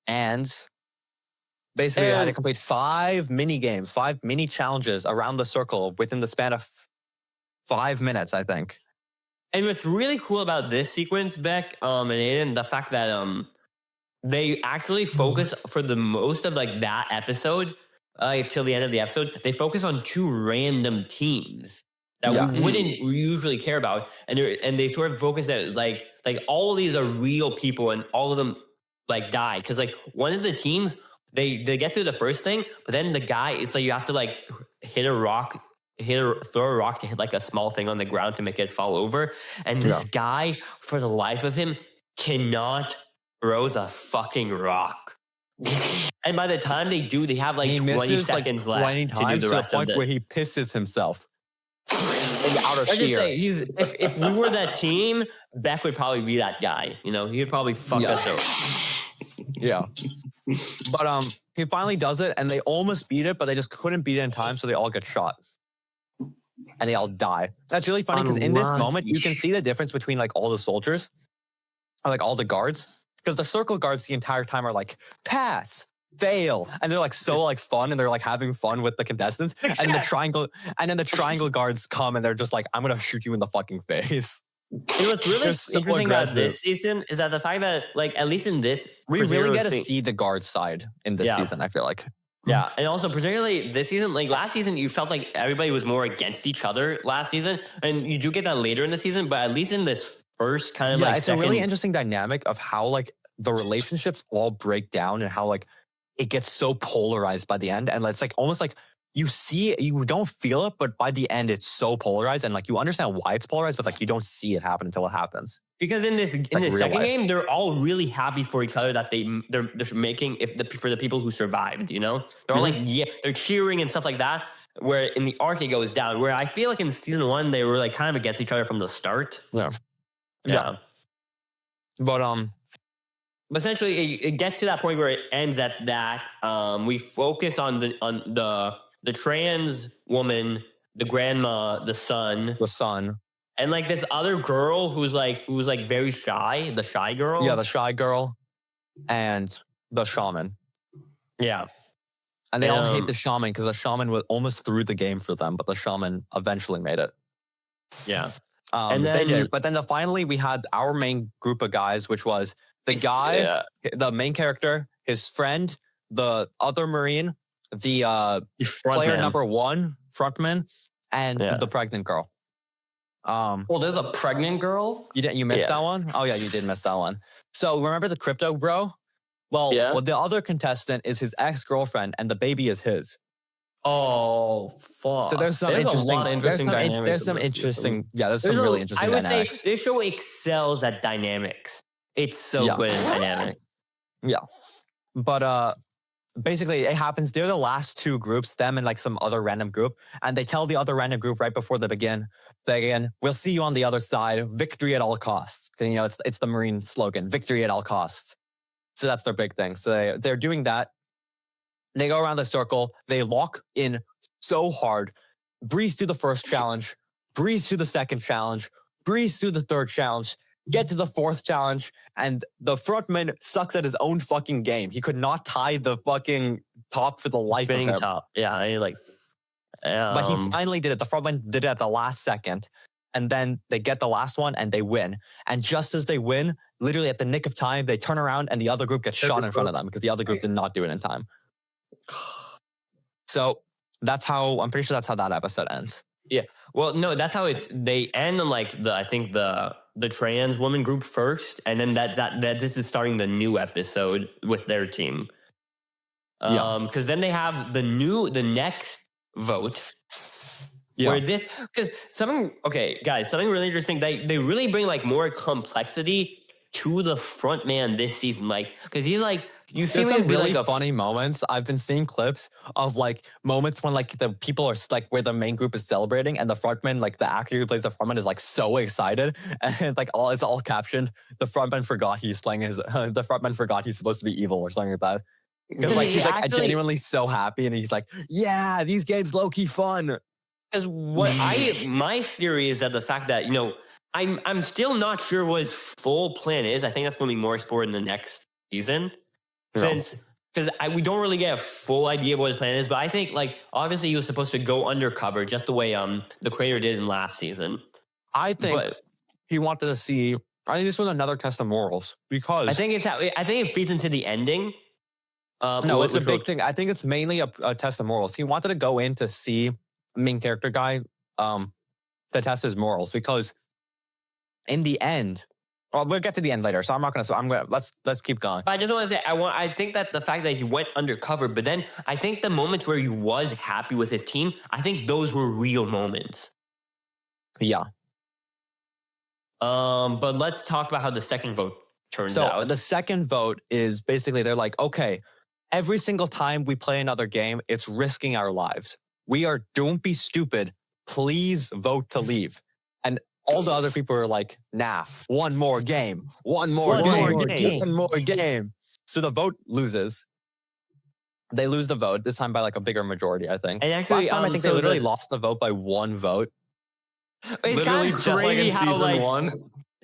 and basically, they had to complete 5 mini games, 5 mini challenges around the circle within the span of 5 minutes, I think. And what's really cool about this sequence, Beck, and Aiden, the fact that they actually focus for the most of like that episode till the end of the episode. They focus on 2 random teams that we wouldn't usually care about, and they sort of focus that like all of these are real people, and all of them like die because like one of the teams. They get through the first thing, but then the guy, it's like you have to like throw a rock to hit like a small thing on the ground to make it fall over. And this guy, for the life of him, cannot throw the fucking rock. And by the time they do, they have like 20 seconds left to do the rest of it. Where he pisses himself. I'm just saying, if we were that team, Beck would probably be that guy. You know, he would probably fuck us up. Yeah. But he finally does it, and they almost beat it, but they just couldn't beat it in time, so they all get shot. And they all die. That's really funny, because in this moment, you can see the difference between like all the soldiers, or like all the guards. Because the circle guards the entire time are like, pass, fail, and they're like so like fun, and they're like having fun with the contestants, and then the triangle guards come, and they're just like, I'm gonna shoot you in the fucking face. And what's really so interesting about aggressive. this season is that the fact that, like, at least in this, We really get to particular see the guard side in this Yeah. season, I feel like. Yeah, and also particularly this season, like last season, you felt like everybody was more against each other last season, and you do get that later in the season. But at least in this first kind of Yeah, like it's second, a really interesting dynamic of how like the relationships all break down and how like it gets so polarized by the end, and it's like almost like you see it, you don't feel it, but by the end it's so polarized, and like you understand why it's polarized, but like you don't see it happen until it happens. because in this real second life. game, they're all really happy for each other that they're making for the people who survived. You know, they're all like they're cheering and stuff like that. Where in the arc it goes down. Where I feel like in season 1 they were like kind of against each other from the start. Yeah. But essentially it gets to that point where it ends at that. We focus on the trans woman, the grandma, the son, and like this other girl who's like very shy, the shy girl. yeah, the shy girl and the shaman. Yeah. And they all hate the shaman because the shaman was almost through the game for them, but the shaman eventually made it. Yeah. And then they did. But then finally we had our main group of guys, which was the guy, the main character, his friend, the other Marine, the player number 1, frontman, and the pregnant girl. Well, there's a pregnant girl. You missed that one? Oh yeah, you did miss that one. So remember the crypto bro? Well, the other contestant is his ex-girlfriend, and the baby is his. Oh fuck! So there's some a interesting. lot of interesting dynamics. There's some interesting. Yeah, there's some really interesting I would dynamics. say this show excels at dynamics. It's so good in dynamic. Yeah, but basically it happens. They're the last 2 groups, them and like some other random group, and they tell the other random group right before they begin. We'll see you on the other side. Victory at all costs. You know, it's the Marine slogan. Victory at all costs. So that's their big thing. So they're doing that. They go around the circle. They lock in so hard. Breeze through the first challenge. Breeze through the second challenge. Breeze through the third challenge. Get to the 4th challenge. And the frontman sucks at his own fucking game. He could not tie the fucking top for the life of him. Top. Yeah, I like. But he finally did it. The frontman did it at the last second. And then they get the last one and they win. And just as they win, literally at the nick of time, they turn around and the other group gets shot in front of them because the other group did not do it in time. So I'm pretty sure that's how that episode ends. Yeah. Well, no, that's how they end on like I think the trans woman group first, and then that this is starting the new episode with their team. Because then they have the next vote. Yeah. Where because something really interesting. They really bring like more complexity to the front man this season. Like, because he's like, you see some really funny moments. I've been seeing clips of like moments when like the people are like where the main group is celebrating and the frontman, like the actor who plays the frontman, is like so excited, and it's like it's all captioned. The frontman forgot he's playing the frontman forgot he's supposed to be evil or something like that. Because like he's like genuinely so happy, and he's like, yeah, these games low key fun. Because my theory is that the fact that, you know, I'm still not sure what his full plan is. I think that's going to be more explored in the next season. Because we don't really get a full idea of what his plan is. But I think, like, obviously he was supposed to go undercover just the way the creator did in last season. I think he wanted to see. I think this was another test of morals because I think it feeds into the ending. No, it's a big thing. I think it's mainly a test of morals. He wanted to go in to see main character guy to test his morals because in the end, well, we'll get to the end later, so I'm gonna let's keep going. I just want to say I think that the fact that he went undercover, but then I think the moments where he was happy with his team, I think those were real moments. Yeah. But let's talk about how the second vote turns out. So the second vote is basically they're like, okay, every single time we play another game, it's risking our lives. Don't be stupid. Please vote to leave. And all the other people are like, nah, one more game. One more game. So the vote loses. They lose the vote, this time by like a bigger majority, I think. And actually, last time I think they literally lost the vote by 1 vote. It's Literally kind of just like crazy in how season like 1.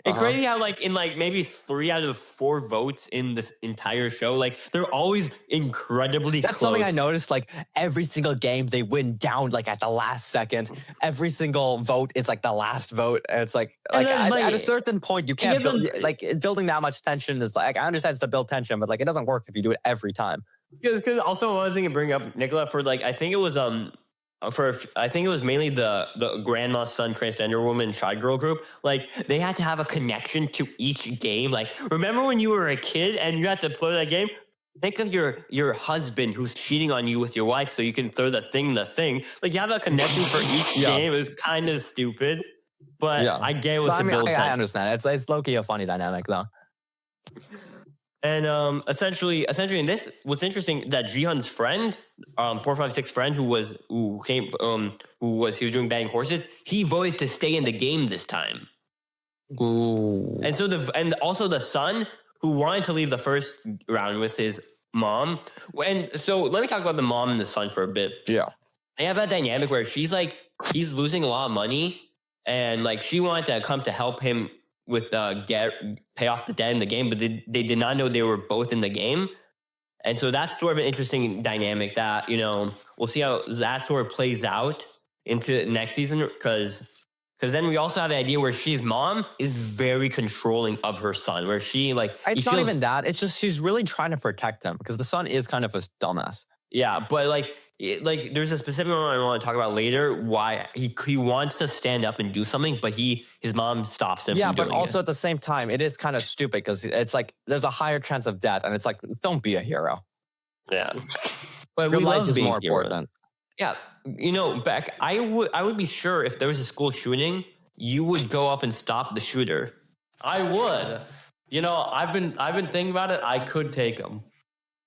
It's crazy how like in like maybe 3 out of 4 votes in this entire show, like they're always incredibly That's close. something I noticed. Like every single game, they win down like at the last second. Every single vote, it's like the last vote. And it's like And then, at a certain point, you can't gives build, them- like building that much tension is like I understand it's to build tension, but like it doesn't work if you do it every time. Because also one thing to bring up, Nikola, for like I think it was mainly the grandma's son transgender woman shy girl group. Like they had to have a connection to each game. Like remember when you were a kid and you had to play that game? Think of your husband who's cheating on you with your wife, so you can throw the thing. Like you have a connection for each game. It was kind of stupid, but I get it was to build. I understand. It's low key a funny dynamic though. And essentially in this, what's interesting that Jihan's friend, 456 friend he was doing banging horses, he voted to stay in the game this time. Ooh. And so also the son who wanted to leave the first round with his mom. And so let me talk about the mom and the son for a bit. Yeah. They have that dynamic where she's like, he's losing a lot of money, and like she wanted to come to help him with pay off the debt in the game, but they did not know they were both in the game. And so that's sort of an interesting dynamic that, we'll see how that sort of plays out into next season, because then we also have the idea where she's mom is very controlling of her son, where she like... It's not even that. It's just she's really trying to protect him because the son is kind of a dumbass. Yeah, but like there's a specific one I want to talk about later why he wants to stand up and do something, but his mom stops him. Yeah, from but doing also it. at the same time, it is kind of stupid because it's like there's a higher chance of death, and it's like don't be a hero. Yeah, but Your we life love is being more heroes. important. Yeah, Beck, I would be sure if there was a school shooting, you would go up and stop the shooter. I would. I've been thinking about it. I could take him.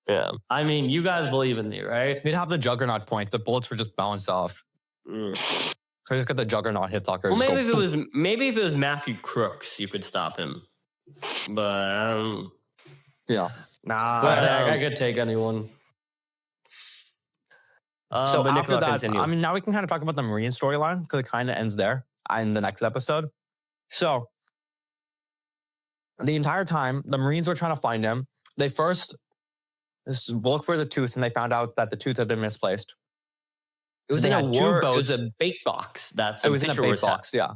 Yeah, I mean, you guys believe in me, right? We'd have the Juggernaut point. The bullets were just bounced off. I just got the Juggernaut hit talker. Well, maybe if it was Matthew Crooks, you could stop him. But yeah. Nah, But, I could take anyone. So but after Nikola, that, continue. I mean, now we can kind of talk about the Marine storyline because it kind of ends there in the next episode. So the entire time, the Marines were trying to find him. They first looked for the tooth, and they found out that the tooth had been misplaced. It was So in they a had two It was boats. a bait box. It was in a bait box, yeah.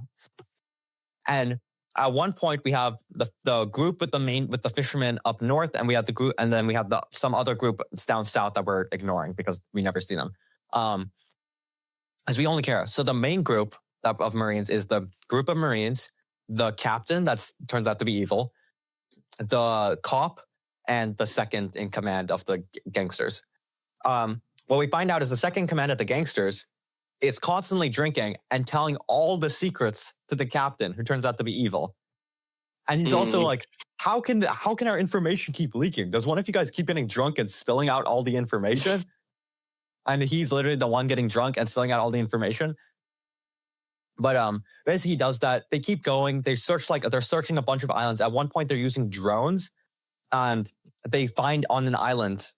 And at one point, we have the group with the fishermen up north, and we had the group, and then we had some other group down south that we're ignoring because we never see them, as we only care. So the main group of Marines is the group of Marines, the captain that turns out to be evil, the cop, and the second in command of the gangsters. What we find out is the second in command of the gangsters is constantly drinking and telling all the secrets to the captain, who turns out to be evil. And he's also like, how can our information keep leaking? Does one of you guys keep getting drunk and spilling out all the information? And he's literally the one getting drunk and spilling out all the information. But basically he does that. They keep going. They're searching a bunch of islands. At one point they're using drones, and they find on an island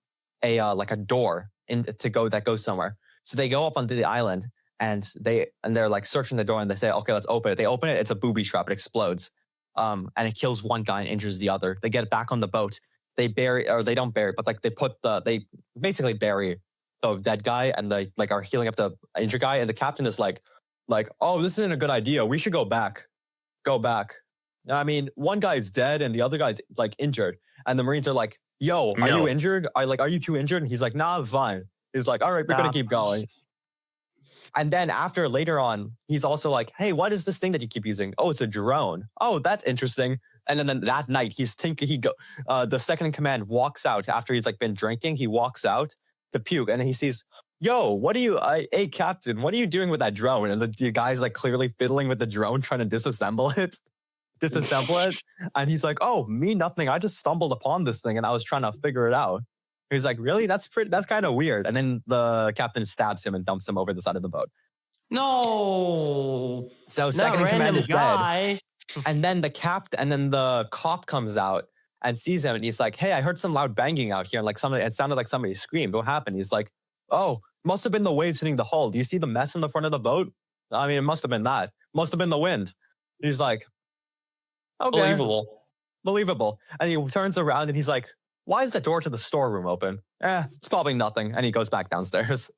a door that goes somewhere. So they go up onto the island, and they're like searching the door, and they say, okay, let's open it. They open it. It's a booby trap. It explodes. And it kills one guy and injures the other. They get it back on the boat. They don't bury it, but like they basically bury the dead guy, and they like are healing up the injured guy. And the captain is like, oh, this isn't a good idea. We should go back. I mean, one guy's dead and the other guy's like injured. And the Marines are like, yo, are you injured? Are you too injured? And he's like, nah, I'm fine. He's like, all right, we're going to keep going. And then later on, he's also like, hey, what is this thing that you keep using? Oh, it's a drone. Oh, that's interesting. And then that night, the second in command walks out after he's like been drinking. He walks out to puke, and then he sees, yo, hey, Captain, what are you doing with that drone? And the guy's like clearly fiddling with the drone, trying to disassemble it. And he's like, oh, me, nothing. I just stumbled upon this thing and I was trying to figure it out. He's like, really? That's kind of weird. And then the captain stabs him and dumps him over the side of the boat. No. So second in command is guy. dead. And then the cop comes out and sees him, and he's like, hey, I heard some loud banging out here. And like it sounded like somebody screamed. What happened? He's like, oh, must have been the waves hitting the hull. Do you see the mess in the front of the boat? I mean, it must have been that. Must have been the wind. He's like, Okay, Believable. And he turns around and he's like, "Why is the door to the storeroom open?" It's probably nothing. And he goes back downstairs.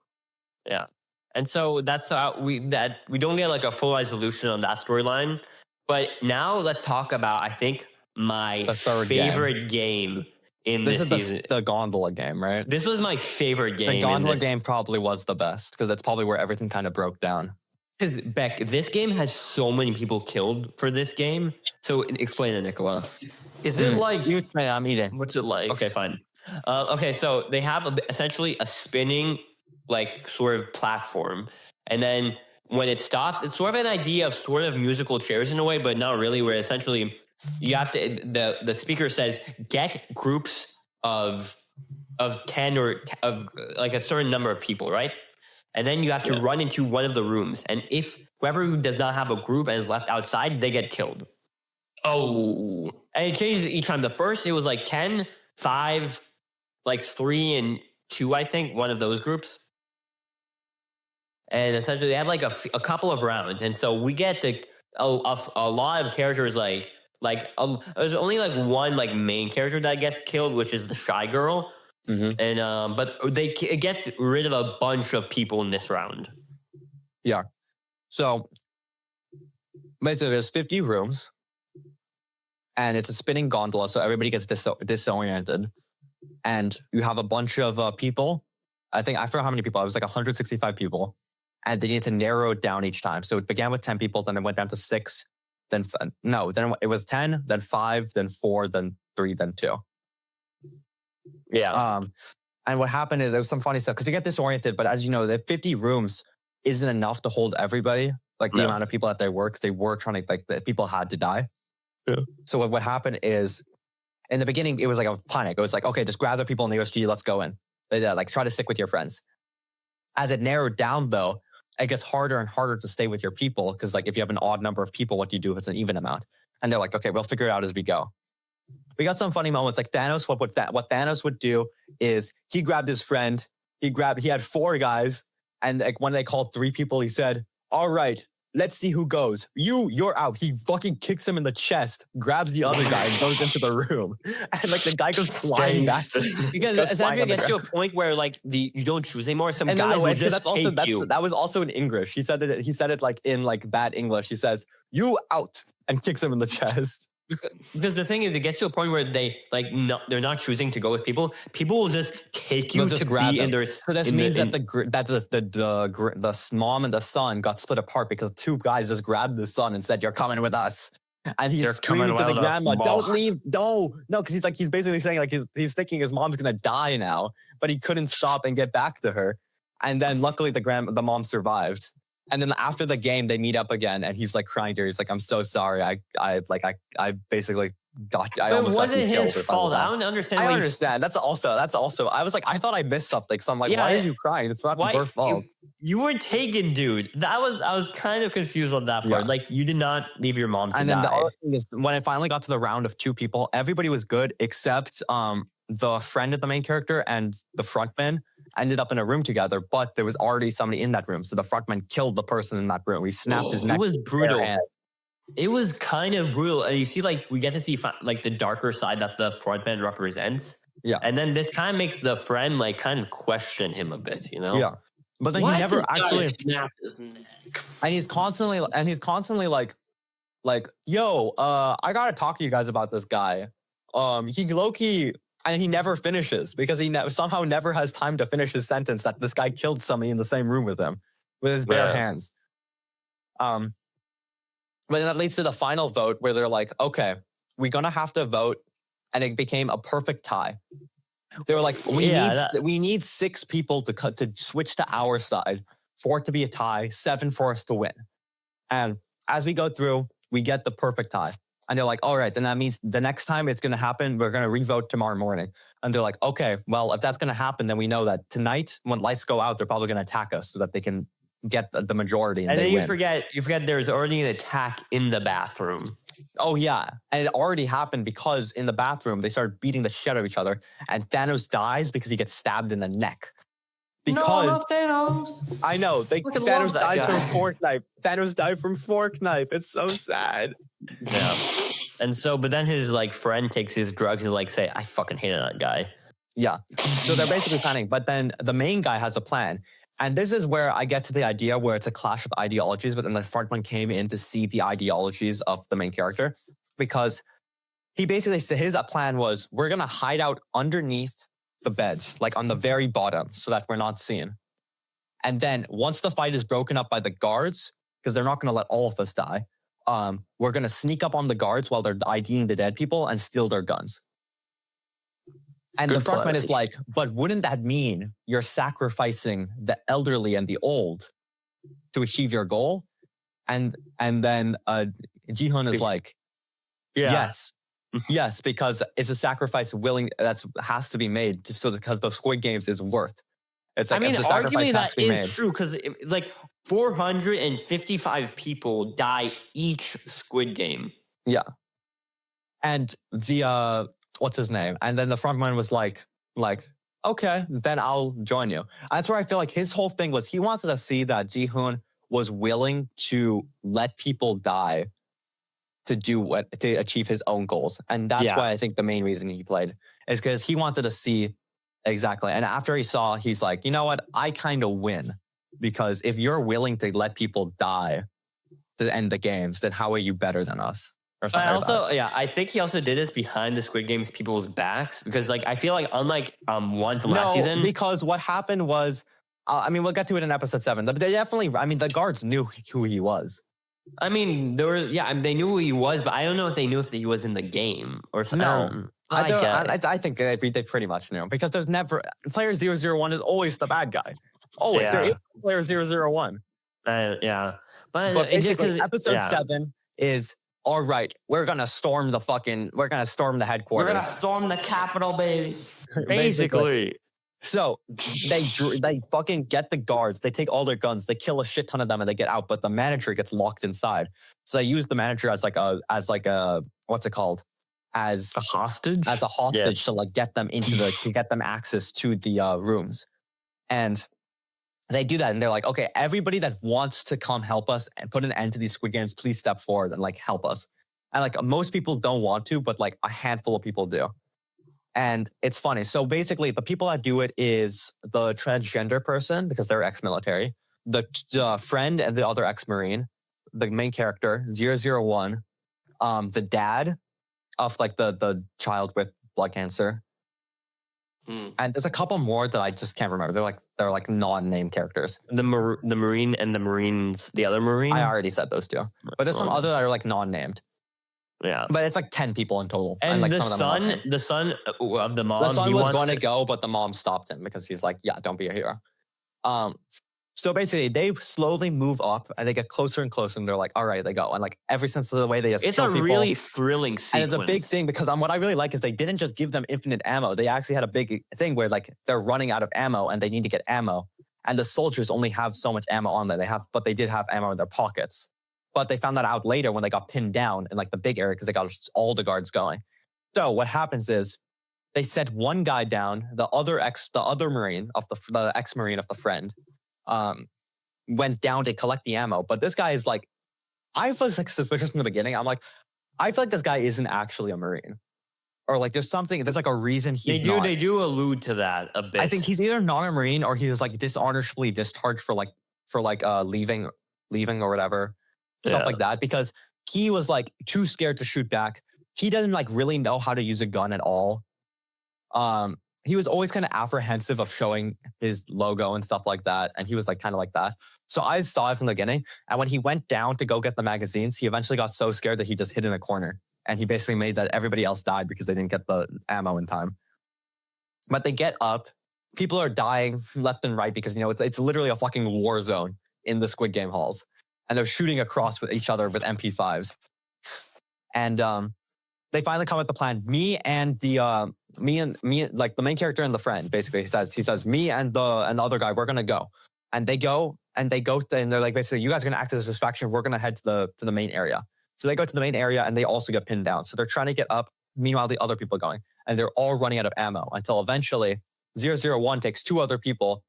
Yeah. And so that's how we don't get like a full resolution on that storyline. But now let's talk about, I think, my favorite game in this season. This is the gondola game, right? This was my favorite game. The gondola game probably was the best because that's probably where everything kind of broke down. Because Beck, this game has so many people killed for this game. So explain it, Nikola. Is it like? You explain. I'm eating. What's it like? Okay, fine. Okay, so they have essentially a spinning, like, sort of platform, and then when it stops, it's sort of an idea of sort of musical chairs in a way, but not really. Where essentially you have to the speaker says get groups of 10 or of like a certain number of people, right? And then you have to run into one of the rooms, and if whoever does not have a group and is left outside, they get killed. Oh, and it changes each time. The first it was like 10, 5, like 3 and 2, I think, one of those groups. And essentially they have like a couple of rounds. And so we get a lot of characters there's only like one like main character that gets killed, which is the shy girl. Mm-hmm. And but it gets rid of a bunch of people in this round. Yeah. So basically there's 50 rooms and it's a spinning gondola. So everybody gets disoriented. And you have a bunch of people. I forgot how many people. It was like 165 people. And they need to narrow it down each time. So it began with 10 people, then it went down to 6, then it was 10, then 5, then 4, then 3, then 2. Yeah. And what happened is there was some funny stuff because you get disoriented, but as you know, the 50 rooms isn't enough to hold everybody. Like the amount of people at their works, they were trying to, like, the people had to die. Yeah. So what happened is, in the beginning, it was like a panic. It was like, okay, just grab the people in the OSG, let's go in. Like, try to stick with your friends. As it narrowed down, though, it gets harder and harder to stay with your people because, like, if you have an odd number of people, what do you do if it's an even amount? And they're like, okay, we'll figure it out as we go. We got some funny moments. Like Thanos, what Thanos would do is he grabbed his friend. He had 4 guys. And like when they called 3 people, he said, all right, let's see who goes. You're out. He fucking kicks him in the chest, grabs the other guy and goes into the room. And like the guy goes flying back. Because essentially it gets to a point where like you don't choose anymore. Some guy will just take you. That was also in English. He said it like in like bad English. He says, you out, and kicks him in the chest. Because the thing is, it gets to a point where they're not choosing to go with people. People will just take you to grab in their. So this means that the mom and the son got split apart because 2 guys just grabbed the son and said, "You're coming with us." And he's screaming to the grandma, "Don't leave! No!" Because he's basically saying like he's thinking his mom's gonna die now, but he couldn't stop and get back to her. And then luckily the mom survived. And then after the game, they meet up again, and he's like crying to her. He's like, "I'm so sorry. I basically got. I almost got you killed." Wasn't his fault. I don't understand. I understand. That's also. I was like, I thought I missed something. So I'm like, why are you crying? It's not your fault. You were taken, dude. I was kind of confused on that part. Yeah. Like, you did not leave your mom to die. And then the other thing is, when it finally got to the round of 2 people, everybody was good except the friend of the main character and the frontman ended up in a room together, but there was already somebody in that room. So the frontman killed the person in that room. He snapped his neck. It was brutal. It was kind of brutal. And you see, like, we get to see like the darker side that the frontman represents. Yeah. And then this kind of makes the friend like kind of question him a bit, you know? Yeah. But then he never actually snapped his neck. And he's constantly like, yo, I gotta talk to you guys about this guy. He low-key. And he never finishes because he somehow never has time to finish his sentence that this guy killed somebody in the same room with him with his bare hands. But then that leads to the final vote where they're like, okay, we're going to have to vote. And it became a perfect tie. They were like, we need 6 people to switch to our side for it to be a tie, 7 for us to win. And as we go through, we get the perfect tie. And they're like, all right, then that means the next time it's going to happen, we're going to revote tomorrow morning. And they're like, okay, well, if that's going to happen, then we know that tonight when lights go out, they're probably going to attack us so that they can get the majority. And then you forget there's already an attack in the bathroom. Oh, yeah. And it already happened because in the bathroom, they started beating the shit out of each other. And Thanos dies because he gets stabbed in the neck. Because Thanos. I know. Thanos dies from fork knife. Thanos died from fork knife. It's so sad. Yeah. And so, but then his like friend takes his drugs and like say, I fucking hated that guy. Yeah. So they're basically planning, but then the main guy has a plan. And this is where I get to the idea where it's a clash of ideologies, but then the front one came in to see the ideologies of the main character because he basically said his plan was we're going to hide out underneath the beds, like on the very bottom so that we're not seen. And then once the fight is broken up by the guards, because they're not going to let all of us die, we're going to sneak up on the guards while they're IDing the dead people and steal their guns. And Good the frontman plan. is like, but wouldn't that mean you're sacrificing the elderly and the old to achieve your goal? And then Ji-hoon is like, yes, because it's a sacrifice that has to be made because the Squid Games is worth. It's like, I mean, if the sacrifice arguably has that to be is made. true because like 455 people die each Squid Game. Yeah. And the what's his name? And then the frontman was like, okay, then I'll join you. That's where I feel like his whole thing was he wanted to see that Ji-hoon was willing to let people die to achieve his own goals. And that's why I think the main reason he played is because he wanted to see exactly. And after he saw, he's like, you know what? I kind of win because if you're willing to let people die to end the games, then how are you better than us? Or But something like that. also, I think he also did this behind the Squid Games people's backs because, like, I feel like unlike one from last season, because what happened was, I mean, we'll get to it in episode 7. But they definitely, I mean, the guards knew who he was. I mean, they knew who he was, but I don't know if they knew if he was in the game or something. No. I think they pretty much knew because there's never player 001 is always the bad guy. Always, there is player 001. But basically, episode 7 is all right. We're gonna storm the headquarters. We're gonna storm the Capitol, baby. basically. So they fucking get the guards. They take all their guns. They kill a shit ton of them, and they get out. But the manager gets locked inside. So they use the manager as what's it called? As A hostage? As a hostage to like get them to get them access to the rooms, and they do that. And they're like, okay, everybody that wants to come help us and put an end to these Squid Games, please step forward and like help us. And like most people don't want to, but like a handful of people do. And it's funny. So basically, the people that do it is the transgender person because they're ex-military, the friend and the other ex-Marine, the main character 001, the dad of like the child with blood cancer, and there's a couple more that I just can't remember. They're like non-named characters. The Marine and the Marines, the other Marine. I already said those two, but there's some other that are like non-named. Yeah, but it's like 10 people in total. And like the some of them the son of the mom. The son was going to go, but the mom stopped him because he's like, "Yeah, don't be a hero." So basically, they slowly move up and they get closer and closer, and they're like, "All right, they go." And like every sense of the way they just it's kill a people. really thrilling sequence. And it's a big thing because what I really like is they didn't just give them infinite ammo. They actually had a big thing where like they're running out of ammo and they need to get ammo. And the soldiers only have so much ammo on them. But they did have ammo in their pockets. But they found that out later when they got pinned down in like the big area because they got all the guards going. So what happens is they sent one guy down, the other Marine of the ex-Marine of the friend, went down to collect the ammo. But this guy is like, I was like suspicious from the beginning. I'm like, I feel like this guy isn't actually a Marine. Or like there's like a reason he's not. They do allude to that a bit. I think he's either not a Marine or he's like dishonorably discharged for leaving or whatever. Stuff like that. Because he was like too scared to shoot back. He doesn't like really know how to use a gun at all. He was always kind of apprehensive of showing his logo and stuff like that. And he was like kind of like that. So I saw it from the beginning. And when he went down to go get the magazines, he eventually got so scared that he just hid in a corner. And he basically made that everybody else died because they didn't get the ammo in time. But they get up. People are dying left and right because, it's literally a fucking war zone in the Squid Game halls. And they're shooting across with each other with MP5s. And they finally come up with the plan. Me and the main character and the friend, basically, he says, me and the other guy, we're gonna go. And they go and they're like, basically, you guys are gonna act as a distraction. We're gonna head to the main area. So they go to the main area and they also get pinned down. So they're trying to get up. Meanwhile, the other people are going. And they're all running out of ammo until eventually 001 takes 2 other people.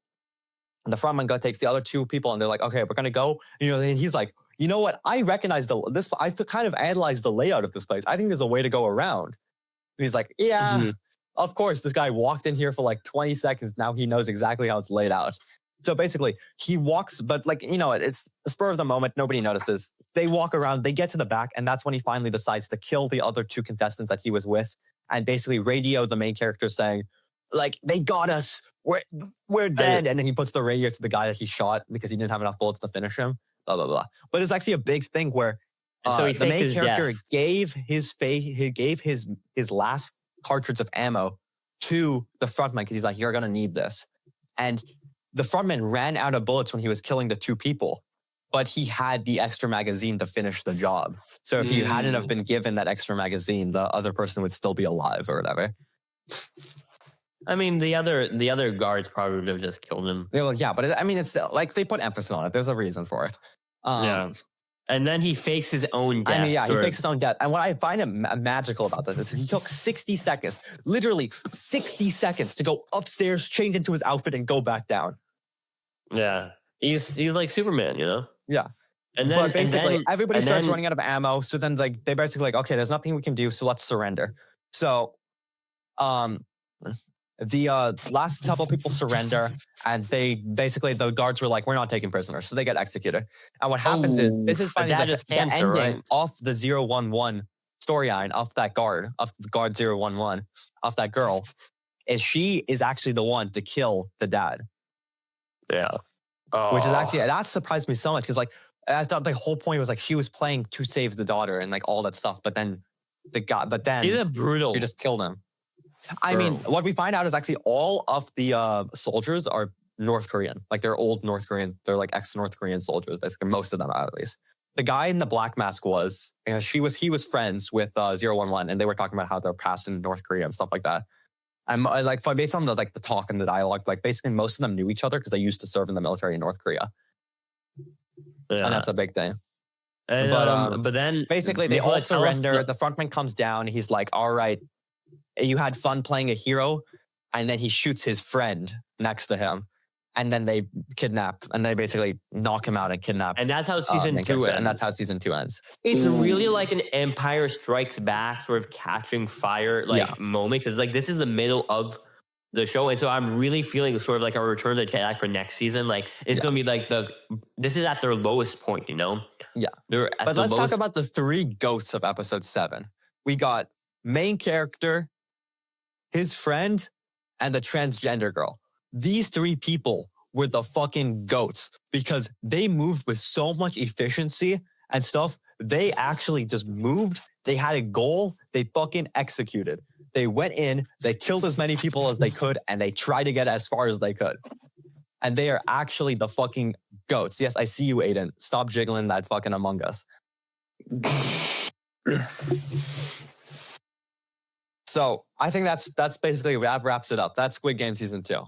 And the frontman guy takes the other 2 people and they're like, okay, we're going to go. And he's like, you know what? I recognize this. I kind of analyzed the layout of this place. I think there's a way to go around. And he's like, yeah, of course. This guy walked in here for like 20 seconds. Now he knows exactly how it's laid out. So basically, he walks, but like, you know, it's the spur of the moment. Nobody notices. They walk around, they get to the back, and that's when he finally decides to kill the other 2 contestants that he was with and basically radio the main character saying, like, they got us. We're dead. And then he puts the radio to the guy that he shot because he didn't have enough bullets to finish him. Blah, blah, blah. But it's actually a big thing where So he the main faked his character death. gave his last cartridge of ammo to the frontman because he's like, you're going to need this. And the frontman ran out of bullets when he was killing the 2 people, but he had the extra magazine to finish the job. So if he hadn't have been given that extra magazine, the other person would still be alive or whatever. I mean, the other guards probably would have just killed him. Yeah, well, yeah, but it's still, like, they put emphasis on it. There's a reason for it. Yeah. And then he fakes his own death. I mean, yeah, he fakes his own death. And what I find magical about this is he took 60 seconds, literally 60 seconds to go upstairs, change into his outfit, and go back down. Yeah. He's like Superman, you know? Yeah. And then But basically, everybody starts then- running out of ammo. So then, like, they basically like, okay, there's nothing we can do, so let's surrender. So, the last couple people surrender, and they basically, the guards were like, we're not taking prisoners, so they get executed. And what happens is, this is but finally that is the cancer, ending right? of the 011 storyline of that guard, of the guard 011, of that girl, is she is actually the one to kill the dad. Yeah. Which is actually, that surprised me so much, because like, I thought the whole point was like, she was playing to save the daughter and like all that stuff, but then He's a brutal. you just killed him. I mean, what we find out is actually all of the soldiers are North Korean. Like, they're old North Korean. They're like ex-North Korean soldiers, basically. Most of them, at least. The guy in the black mask was, he was friends with 011, and they were talking about how they're past in North Korea and stuff like that. And like, based on the talk and the dialogue, like basically most of them knew each other because they used to serve in the military in North Korea. Yeah. And that's a big thing. And, but then basically they Nikola all tells us surrender. The frontman comes down. He's like, all right, you had fun playing a hero. And then he shoots his friend next to him. And then they kidnap, and they basically knock him out and kidnap. And that's how season 2 ends. And that's how season 2 ends. It's really like an Empire Strikes Back sort of catching fire moment. Because like this is the middle of the show. And so I'm really feeling sort of like a Return of the Jedi for next season. Like it's going to be like this is at their lowest point, you know? Yeah. But let's talk about the 3 goats of episode 7. We got main character, his friend, and the transgender girl. These 3 people were the fucking goats because they moved with so much efficiency and stuff. They actually just moved. They had a goal. They fucking executed. They went in, they killed as many people as they could, and they tried to get as far as they could. And they are actually the fucking goats. Yes, I see you, Aiden. Stop jiggling that fucking Among Us. So I think that's basically that wraps it up. That's Squid Game season 2.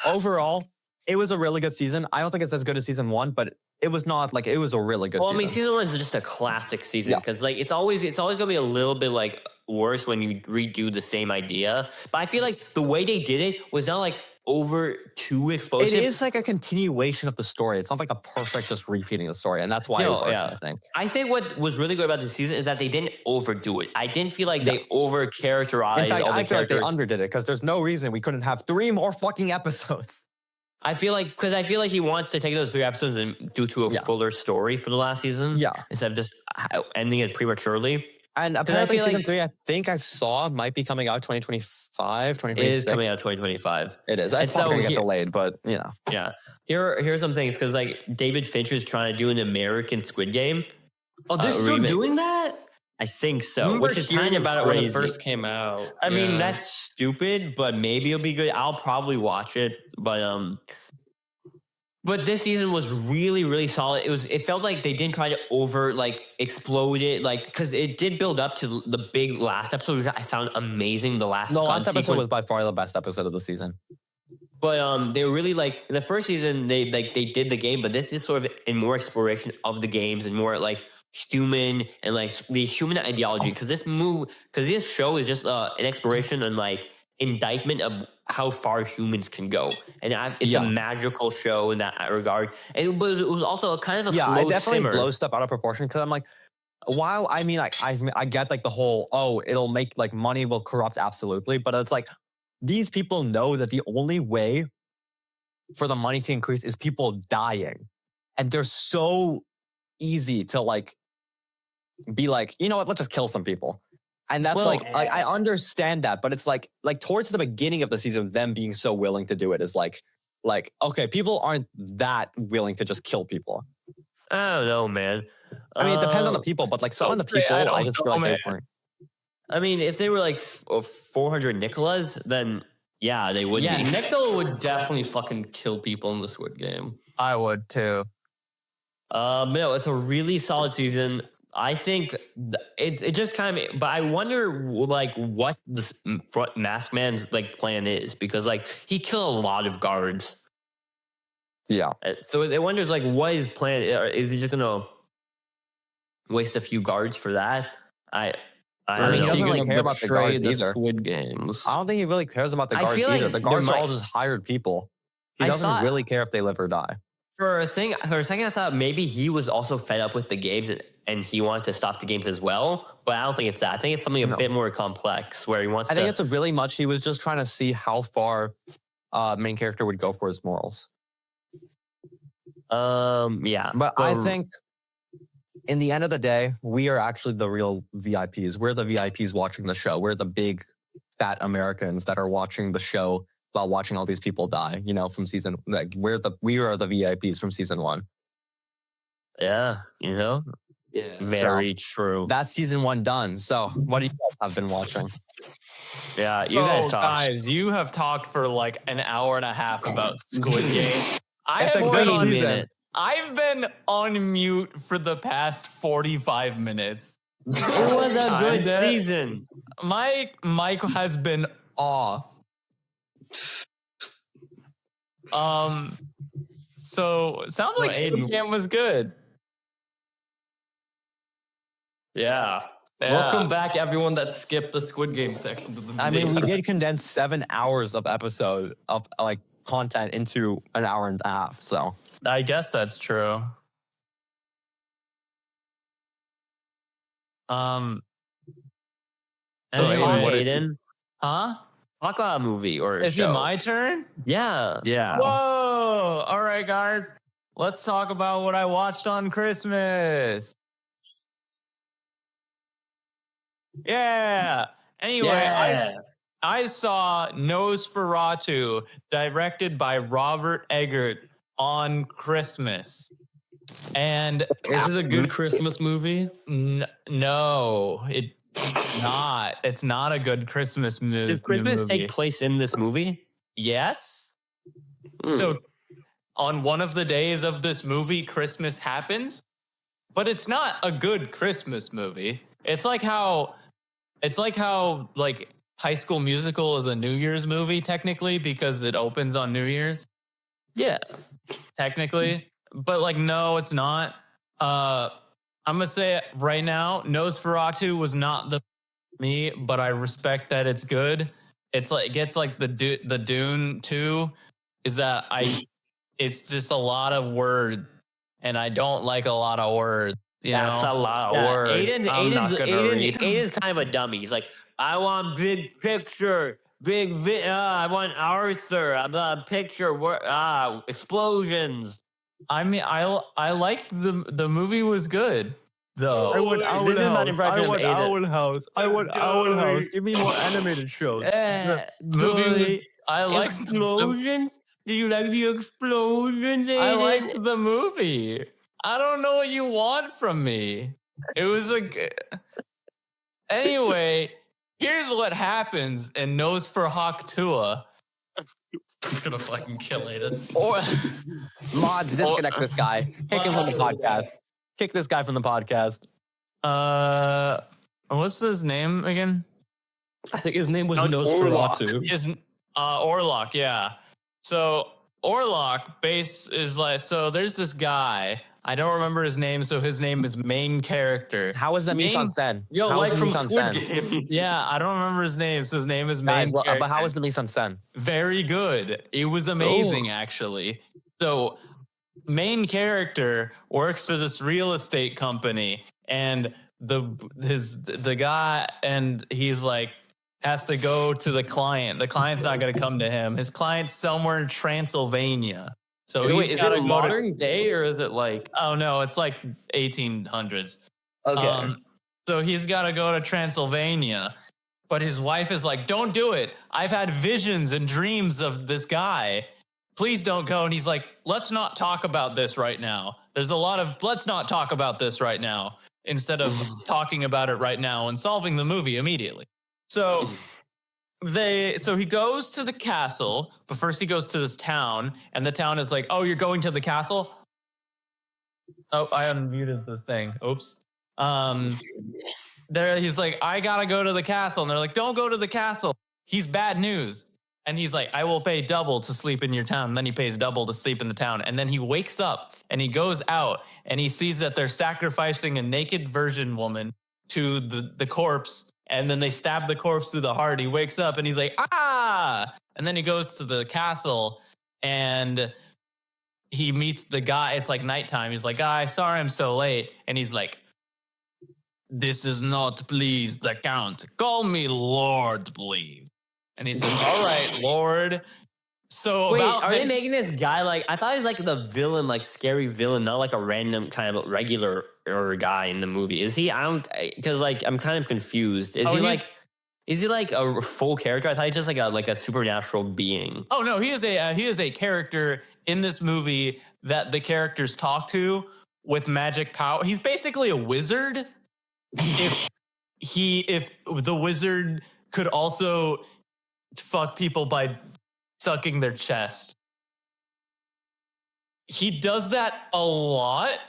Overall, it was a really good season. I don't think it's as good as season 1, but it was not like it was a really good season. I mean, season 1 is just a classic season because like it's always gonna be a little bit like worse when you redo the same idea. But I feel like the way they did it was not like over too explosive. It is like a continuation of the story. It's not like a perfect just repeating the story, and that's why it works. I think. I think what was really good about this season is that they didn't overdo it. I didn't feel like they over characterized. In fact, all the I feel like characters. they underdid it because there's no reason we couldn't have 3 more fucking episodes. I feel like he wants to take those 3 episodes and do to a fuller story for the last season. Yeah, instead of just ending it prematurely. And apparently season 3, I think I saw, might be coming out 2025, 2026. It is coming out 2025. It is. It's probably going to get delayed, but, you know. Yeah. Here's some things, because, like, David Fincher is trying to do an American Squid Game. Oh, they're still doing that? I think so, which is kind of about when crazy. it first came out. I mean, that's stupid, but maybe it'll be good. I'll probably watch it, but this season was really, really solid. It felt like they didn't try to explode it, because it did build up to the big last episode, which I found amazing. The last episode was by far the best episode of the season. But they were really the first season they did the game, but this is sort of in more exploration of the games and more like human and like the human ideology. Because this show is just an exploration and like indictment of how far humans can go, and it's a magical show in that regard. And it was also a kind of a slow it definitely simmer. blows stuff out of proportion because I'm like, while I mean, I get like the whole it'll make like money will corrupt absolutely, but it's like these people know that the only way for the money to increase is people dying, and they're so easy to like be like, you know what, let's just kill some people. And that's I understand that, but it's like towards the beginning of the season, them being so willing to do it is like, okay, people aren't that willing to just kill people. I don't know, man. I mean, it depends on the people, but like some of the people, I just feel like they weren't. I mean, if they were like 400 Nikolas, then yeah, they would. Yeah, be. Nikola would definitely fucking kill people in the Squid Game. I would too. No, it's a really solid season. I think it just kind of, but I wonder like what Masked Man's like plan is, because like he killed a lot of guards. Yeah. So it wonders like what his plan is. He just gonna waste a few guards for that? I mean, he doesn't really care about the guards either. Squid Games. I don't think he really cares about the guards feel either. like The guards are all just hired people. He doesn't really care if they live or die. For a second, I thought maybe he was also fed up with the games and he wanted to stop the games as well. But I don't think it's that. I think it's something a bit more complex where he wants. I think it's a really much. He was just trying to see how far main character would go for his morals. Yeah, but I think in the end of the day, we are actually the real VIPs. We're the VIPs watching the show. We're the big fat Americans that are watching the show while watching all these people die. You know, from season like we are the VIPs from season 1. Yeah, you know. Yeah, very true. That's season 1 done. So, what do you guys have been watching? Yeah, you guys talk. Guys, you have talked for like an hour and a half about Squid Game. I've been on mute for the past 45 minutes. It was a good season. My mic has been off. So it sounds like Squid Game was good. Yeah. Welcome back, everyone that skipped the Squid Game section to the video. I mean, we did condense 7 hours of episode of like content into an hour and a half. So I guess that's true. So anyway, Aiden, huh? Talk about a movie or is show. it my turn? Yeah. Whoa! All right, guys, let's talk about what I watched on Christmas. Yeah. Anyway, I saw Nosferatu, directed by Robert Eggert, on Christmas. And is it a good Christmas movie? No, it's not. It's not a good Christmas movie. Does Christmas take place in this movie? Yes. So on one of the days of this movie, Christmas happens, but it's not a good Christmas movie. It's like how like High School Musical is a New Year's movie technically because it opens on New Year's. Yeah. Technically. But like, no, it's not. I'm gonna say it right now. Nosferatu was not me, but I respect that it's good. It's like it gets like the Dune 2 is that it's just a lot of words, and I don't like a lot of words. That's a lot of words. Aiden's kind of a dummy. He's like, I want big picture, I want Arthur. I'm a picture. Explosions. I mean, I liked the movie was good though. I want Owl House. Give me more animated shows. Movie was. I liked explosions. Do you like the explosions, Aiden? I liked the movie. I don't know what you want from me. It was anyway. Here's what happens in Nosferatu. I'm gonna fucking kill Aiden. Or mods, disconnect this guy. Kick him from the podcast. Kick this guy from the podcast. What's his name again? I think his name was Nosferatu. Orlok, yeah. So Orlok base is like, so there's this guy. I don't remember his name, so his name is main character. How is that Lee-San-sen? Yo, How like is from Lee-San-sen? Squid Game. Yeah, I don't remember his name, so his name is main Guys, character. but how was Lee-San-sen? Very good. It was amazing, actually. So, main character works for this real estate company, and the guy, and he's like has to go to the client. The client's not going to come to him. His client's somewhere in Transylvania. So Is he's it gotta go modern day or is it like? Oh no, it's like 1800s. Okay. So he's got to go to Transylvania, but his wife is like, "Don't do it. I've had visions and dreams of this guy. Please don't go." And he's like, "Let's not talk about this right now. There's a lot of let's not talk about this right now instead of talking about it right now and solving the movie immediately." So he goes to the castle, but first he goes to this town, and the town is like, "Oh, you're going to the castle?" Oh, I unmuted the thing. Oops. He's like, "I gotta go to the castle," and they're like, "Don't go to the castle. He's bad news." And he's like, "I will pay double to sleep in your town." And then he pays double to sleep in the town. And then he wakes up and he goes out and he sees that they're sacrificing a naked virgin woman to the corpse. And then they stab the corpse through the heart. He wakes up and he's like, "Ah!" And then he goes to the castle and he meets the guy. It's like nighttime. He's like, "Sorry I'm so late." And he's like, "This is not please the count. Call me Lord, please." And he says, "All right, Lord." So wait, are they making this guy like? I thought he was like the villain, like scary villain, not like a random kind of regular or guy in the movie. Is he? I don't, because like I'm kind of confused. Is he like a full character? I thought he's just like a supernatural being. Oh no, he is a character in this movie that the characters talk to with magic power. He's basically a wizard. If the wizard could also fuck people by sucking their chest. He does that a lot.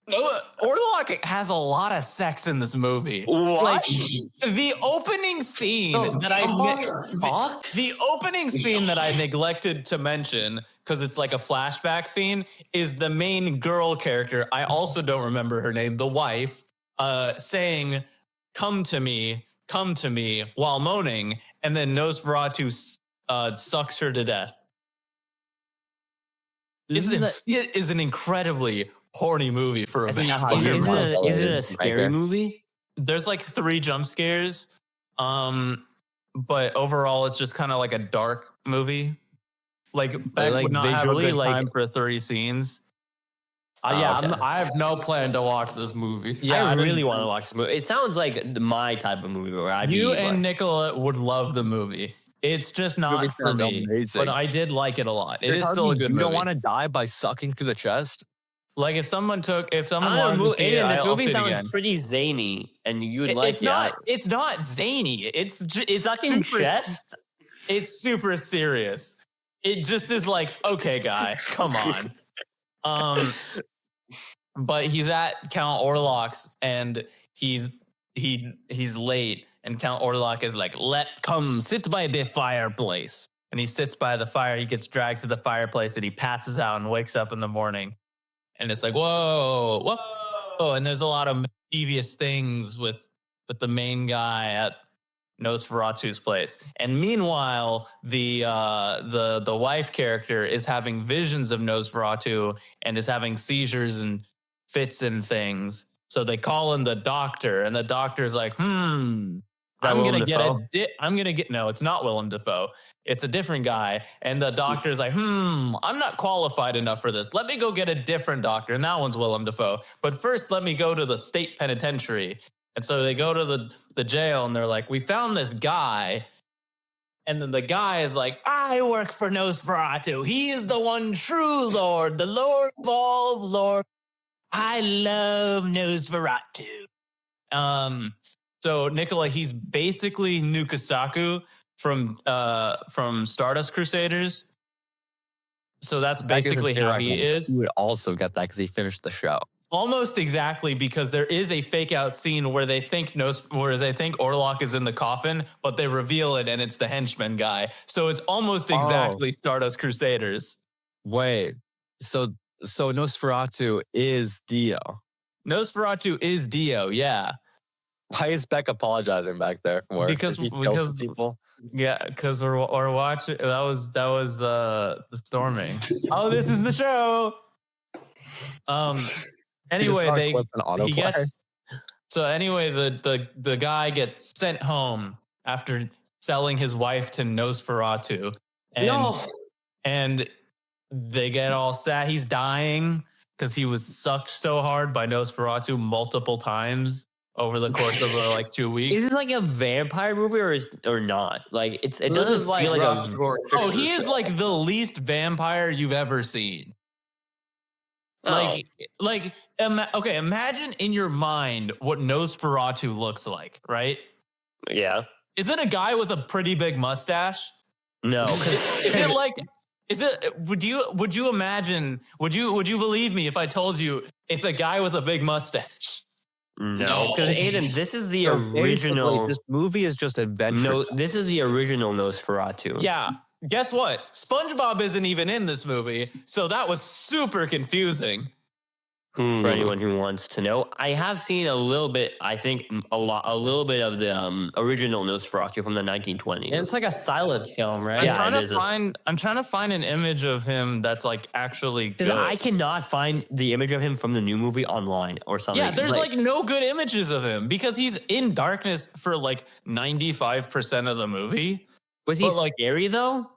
Orlok has a lot of sex in this movie. What? Like the opening scene the opening scene that I neglected to mention because it's like a flashback scene is the main girl character. I also don't remember her name. The wife saying, come to me," while moaning, and then Nosferatu sucks her to death. It is an incredibly horny movie for a Isn't it a scary movie? There's like 3 jump scares, but overall it's just kind of like a dark movie. Like Beck would not have a good time for 30 scenes. I have no plan to watch this movie. Yeah, I really want to watch this movie. It sounds like my type of movie where I'd You be and like, Nikola would love the movie. It's just not for me, but I did like it a lot. It is still a good movie. You don't want to die by sucking through the chest? Like if someone wanted to see Aiden, it, this I'll movie see it sounds again. pretty zany, and you would like it. It's not zany. It's Sucking super, chest. It's super serious. It just is like, okay, guy, come on. But he's at Count Orlok's and he's late, and Count Orlok is like, come sit by the fireplace. And he sits by the fire. He gets dragged to the fireplace and he passes out and wakes up in the morning. And it's like, whoa. And there's a lot of mischievous things with the main guy at Nosferatu's place. And meanwhile, the wife character is having visions of Nosferatu and is having seizures and fits and things. So they call in the doctor, and the doctor's like, no, it's not Willem Dafoe. It's a different guy. And the doctor's like, I'm not qualified enough for this. Let me go get a different doctor. And that one's Willem Dafoe. But first, let me go to the state penitentiary. And so they go to the jail and they're like, we found this guy. And then the guy is like, I work for Nosferatu. He is the one true Lord, the Lord of all lords. I love Nosferatu. So Nikola, he's basically Nukasaku from Stardust Crusaders. So that's basically how he is. You would also get that because he finished the show. Almost exactly, because there is a fake out scene where they think Orlok is in the coffin, but they reveal it and it's the henchman guy. So it's almost exactly Stardust Crusaders. Wait, So Nosferatu is Dio. Nosferatu is Dio, yeah. Why is Beck apologizing back there for? Because people. Yeah, because we're watching. That was the storming. Oh, this is the show. Anyway, he gets. So anyway, the guy gets sent home after selling his wife to Nosferatu, and they get all sad. He's dying because he was sucked so hard by Nosferatu multiple times over the course of like 2 weeks. Is this like a vampire movie or not? Like it doesn't feel like a gore. Oh, he is like the least vampire you've ever seen. Okay, imagine in your mind what Nosferatu looks like, right? Yeah. Is it a guy with a pretty big mustache? No. Would you imagine, would you believe me if I told you it's a guy with a big mustache? No, because Aiden, this is the original. This movie is just adventure. No, this is the original Nosferatu. Yeah. Guess what? SpongeBob isn't even in this movie, so that was super confusing. For anyone who wants to know, I have seen a little bit. I think a little bit of the original Nosferatu from the 1920s. It's like a silent film, right? I'm trying to find an image of him that's like actually good. Because I cannot find the image of him from the new movie online or something. Yeah, there's like no good images of him because he's in darkness for like 95% of the movie. Was he scary though?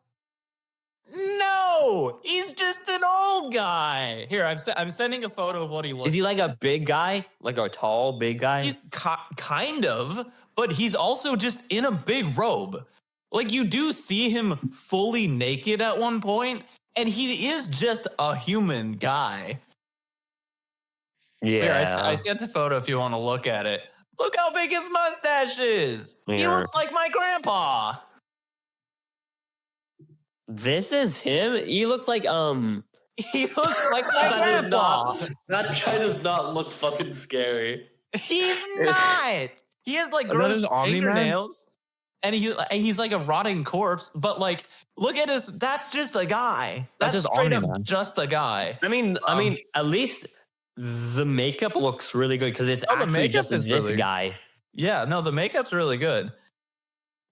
No, he's just an old guy. Here, I'm sending a photo of what he looks like. Is he like a big guy? Like a tall, big guy? He's kind of, but he's also just in a big robe. Like you do see him fully naked at one point, and he is just a human guy. Yeah. Here, I sent a photo if you want to look at it. Look how big his mustache is. Yeah. He looks like my grandpa. This is him? He looks like He looks like my grandpa. That guy does not look fucking scary. He's not. He has like gross fingernails, and he's like a rotting corpse. But like, look at his. That's just a guy. That's just straight up just a guy. I mean, at least the makeup looks really good because it's actually just this guy. Yeah, no, the makeup's really good.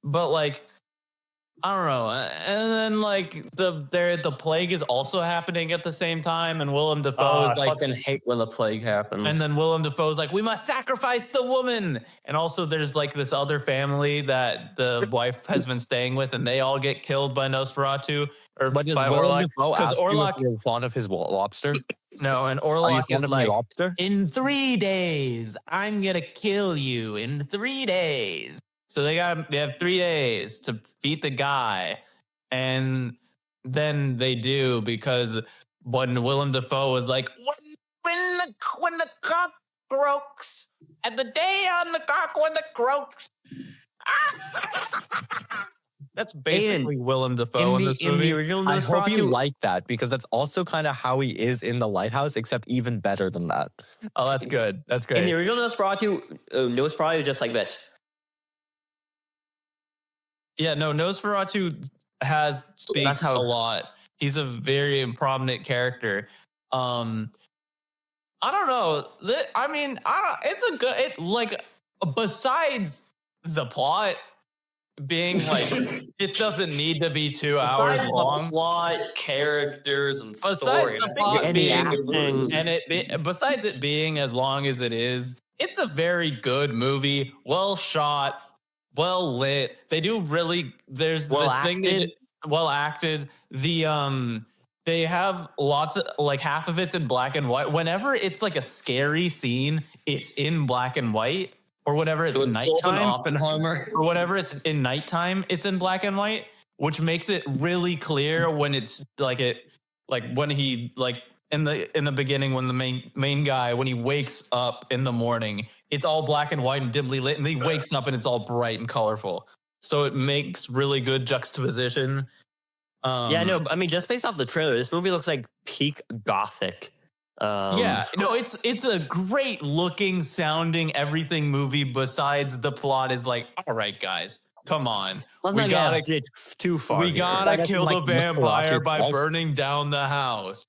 But like, I don't know. And then like the plague is also happening at the same time, and Willem Dafoe is like, I fucking hate when the plague happens. And then Willem Dafoe is like, we must sacrifice the woman. And also there's like this other family that the wife has been staying with, and they all get killed by Nosferatu or by Orlok. Because Orlok is fond of his lobster. No, and Orlok is like, lobster? In 3 days, I'm gonna kill you in 3 days. So they have 3 days to beat the guy, and then they do, because when Willem Dafoe was like, when the cock croaks, and the day on the cock when the croaks. That's basically Willem Dafoe in this movie. In the original I hope you like that, because that's also kind of how he is in The Lighthouse, except even better than that. Oh, that's good. That's great. In the original Nosferatu, Nosferatu is just like this. Yeah, no, Nosferatu speaks a lot. He's a very prominent character. I don't know. It's a good, besides the plot being like, this doesn't need to be 2 hours long. The plot, characters, and besides story. the plot besides it being as long as it is, it's a very good movie. Well shot. Well lit. They do really. There's well this acted. Thing. Well acted. They have lots of half of it's in black and white. Whenever it's like a scary scene, it's in black and white. Or whenever it's nighttime, Oppenheimer. Or whenever it's in nighttime, it's in black and white, which makes it really clear when it's when he in the beginning, when the main guy, when he wakes up in the morning, it's all black and white and dimly lit, and then he wakes up and it's all bright and colorful. So it makes really good juxtaposition. Just based off the trailer, this movie looks like peak gothic. It's a great looking, sounding everything movie. Besides the plot is like, all right, guys, come on, we gotta get too far. We gotta kill the vampire by burning down the house.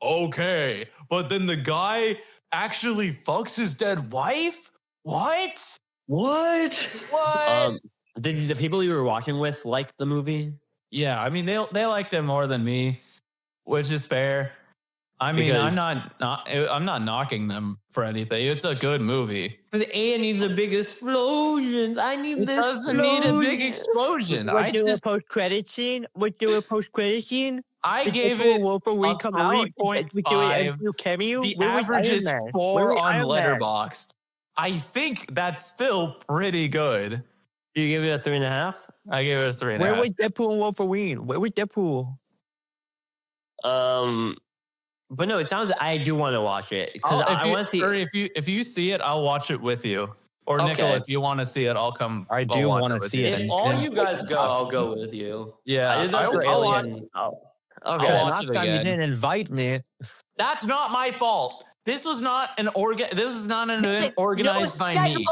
okay, but then the guy actually fucks his dead wife? What? What? Did the people you were watching with like the movie? Yeah, I mean, they liked it more than me, which is fair. I mean, Because- I'm not knocking them for anything. It's a good movie. But Aiden needs a big explosions. I need It doesn't need a big explosion. I just post-credit scene? Would do a post-credit scene? I gave it Wolverine a come out? 3.5. Do cameo? The Where was average is Iron Man? 4 Where was on Iron Man? Letterboxd. I think that's still pretty good. You give it a 3.5? I gave it a 3.5. Where was Deadpool and Wolverine? Where was Deadpool? But no, it sounds. I do want to watch it because I want to see. Or if you see it, I'll watch it with you. Or Okay. Nikola, if you want to see it, I'll come. I I'll do watch wanna it with see you. it. If all you guys go, I'll go with you. Yeah, I did that for I'll watch- Alien. Okay. I'll Because watch last it time you again. didn't invite me. That's not my fault. This was not an This is not an event organized by me.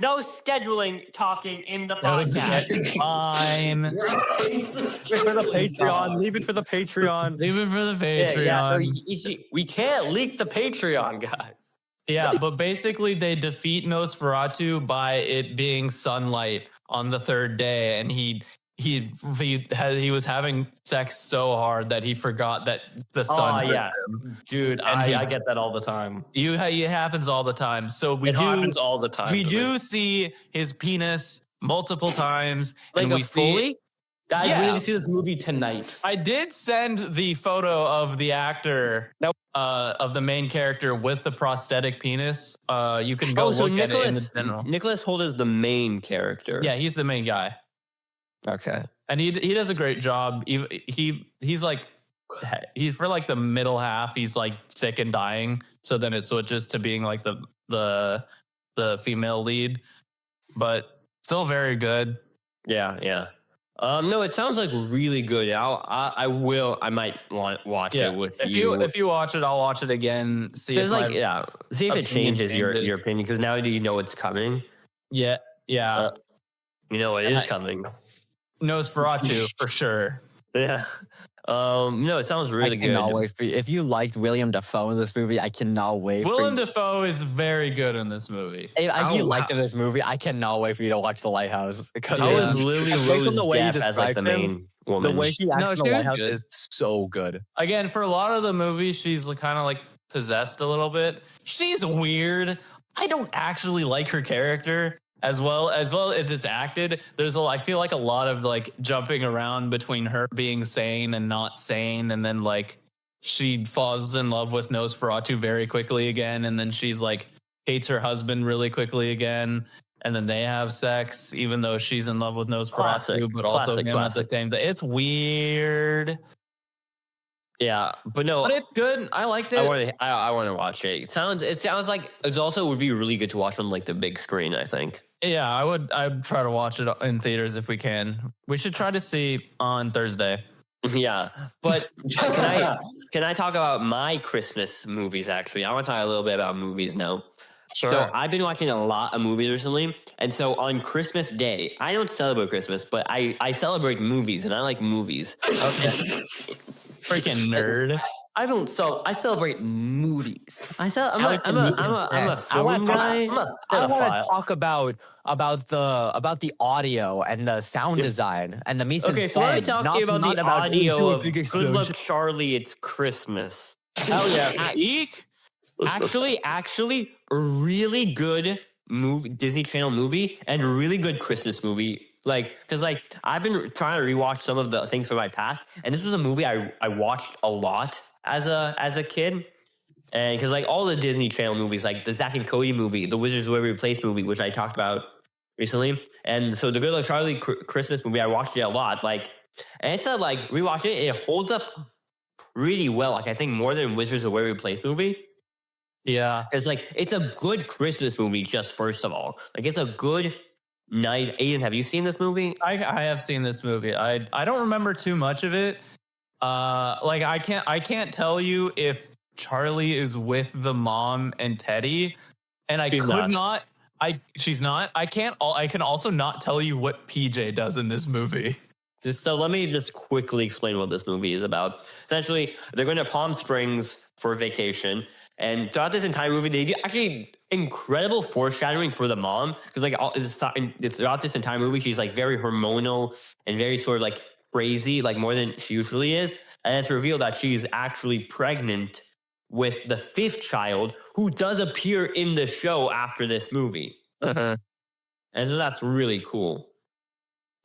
No scheduling talking in the That was podcast. fine. Leave it for the Patreon. Leave it for the Patreon. Leave it for the Yeah, Patreon. yeah, no, you see, we can't leak the Patreon, guys. Yeah, but basically they defeat Nosferatu by it being sunlight on the third day, and he was having sex so hard that he forgot that the sun. Oh, yeah. Dude, I get that all the time. It happens all the time. So It happens all the time. we to do me. see his penis multiple times, Like and a we see. Foley? Guys, Yeah. we need to see this movie tonight. I did send the photo of the actor, of the main character with the prosthetic penis. You can go look at it in the general. Nicholas Holt is the main character. Yeah, he's the main guy. Okay. And he does a great job. He's like for like the middle half, he's like sick and dying. So then it switches to being like the female lead, but still very good. Yeah, yeah. No, it sounds like really good. I might watch it with you. If you watch it, I'll watch it again. See if There's my, see if it opinion changes your changes. opinion because now you know it's coming. yeah. You know it is coming. Nosferatu for sure. Yeah. No, it sounds really I cannot good. wait for you. If you liked William Dafoe in this movie, I cannot wait. Willem for you. Dafoe is very good in this movie. If Oh, you liked this movie, I cannot wait for you to watch The Lighthouse. Because How Yeah. is Lily based on Rose the way you Depp as like the described him, main woman? the way he No, acts in she The was Lighthouse good. is so good. Again, for a lot of the movie, she's kind of like possessed a little bit. She's weird. I don't actually like her character as well as it's acted. I feel like a lot of like jumping around between her being sane and not sane, and then like she falls in love with Nosferatu very quickly again, and then she's like hates her husband really quickly again. And then they have sex, even though she's in love with Nosferatu, Classic, but also classic, him at the same time. It's weird. Yeah, but no, But it's good. I liked it. I want to watch it. It sounds like it also would be really good to watch on like the big screen. I think. Yeah, I'd try to watch it in theaters if we can. We should try to see on Thursday. Yeah, but can I talk about my Christmas movies? Actually, I want to talk a little bit about movies now. Sure. So I've been watching a lot of movies recently, and so on Christmas Day, I don't celebrate Christmas, but I celebrate movies, and I like movies. Okay. Freaking nerd. I celebrate movies. I'm a film guy. I'm a I want to cinephile. talk about the audio and the sound design and the mise en Okay, so let me scène, talk not- to you about not the audio "Ooh, of big Good explosion." Luck Charlie, It's Christmas. Hell yeah. Eek. Actually, a really good movie, Disney Channel movie, and a really good Christmas movie. Like, because like I've been trying to rewatch some of the things from my past, and this was a movie I watched a lot as a kid. And because like all the Disney Channel movies, like the Zack and Cody movie, the Wizards of Waverly Place movie, which I talked about recently, and so the Good Luck Charlie Christmas movie, I watched it a lot. Like, and it's a like rewatch it holds up really well. Like I think more than Wizards of Waverly Place movie. Yeah. It's like it's a good Christmas movie. Just first of all, like it's a good night. Aiden, have you seen this movie? I have seen this movie. I don't remember too much of it. Like I can't tell you if Charlie is with the mom and Teddy, and she's not. I can also not tell you what PJ does in this movie. So let me just quickly explain what this movie is about. Essentially, they're going to Palm Springs for vacation, and throughout this entire movie, they do actually incredible foreshadowing for the mom because throughout this entire movie, she's like very hormonal and very sort of like crazy, like more than she usually is, and it's revealed that she's actually pregnant with the 5th child who does appear in the show after this movie, and so that's really cool.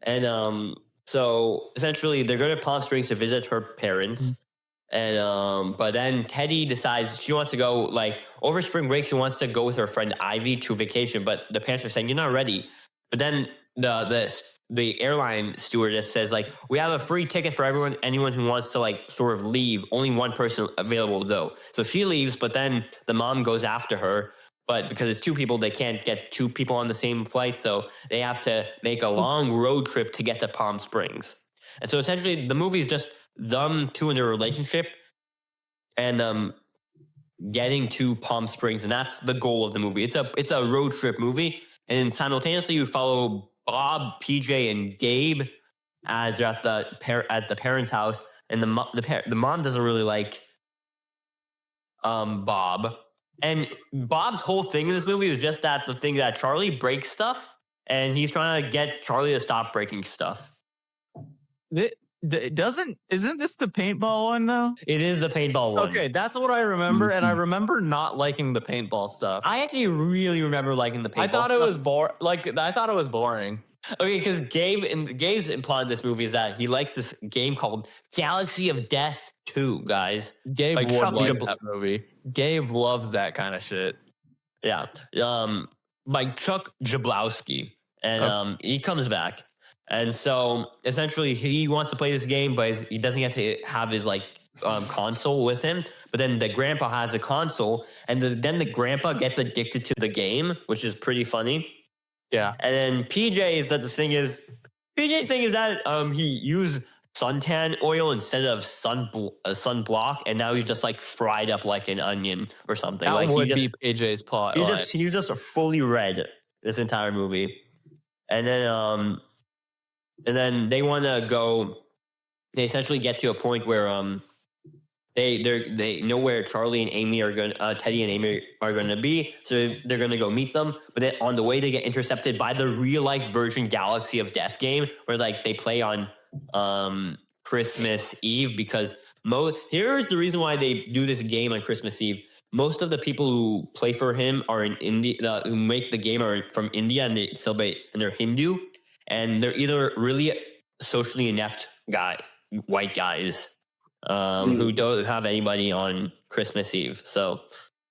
And so essentially, they're going to Palm Springs to visit her parents. And but then Teddy decides she wants to go, like, over spring break, she wants to go with her friend Ivy to vacation, but the parents are saying, you're not ready. But then the airline stewardess says, like, we have a free ticket for anyone who wants to, like, sort of leave. Only one person available though. So she leaves, but then the mom goes after her. But because it's 2 people, they can't get 2 people on the same flight. So they have to make a long road trip to get to Palm Springs. And so essentially the movie is just them 2 in their relationship and getting to Palm Springs. And that's the goal of the movie. It's a road trip movie. And simultaneously you follow Bob, PJ, and Gabe as they're at the parents' house. And the mom doesn't really like Bob. And Bob's whole thing in this movie is just the thing that Charlie breaks stuff, and he's trying to get Charlie to stop breaking stuff. Isn't this the paintball one though? It is the paintball one. Okay, that's what I remember, and I remember not liking the paintball stuff. I actually really remember liking the paintball I thought stuff. it was I thought it was boring. Okay, because Gabe's implied in this movie is that he likes this game called Galaxy of Death 2, guys. Gabe Like would Chuck like that movie. Gabe loves that kind of shit. Yeah. By Chuck Jablowski. And he comes back. And so essentially he wants to play this game, but he doesn't get to have his like console with him. But then the grandpa has a console, and then the grandpa gets addicted to the game, which is pretty funny. Yeah. And then PJ's thing is that he used suntan oil instead of sunblock, and now he's just like fried up like an onion or something. That like would be PJ's plot. He's just fully red this entire movie. And then they want to go. They essentially get to a point where they know where Charlie and Amy are going. Teddy and Amy are going to be, so they're going to go meet them. But then on the way, they get intercepted by the real life version Galaxy of Death game, where like they play on Christmas Eve. Because here's the reason why they do this game on Christmas Eve. Most of the people who play for him are in India, who make the game are from India, and they celebrate, and they're Hindu, and they're either really socially inept white guys. Who don't have anybody on Christmas Eve. So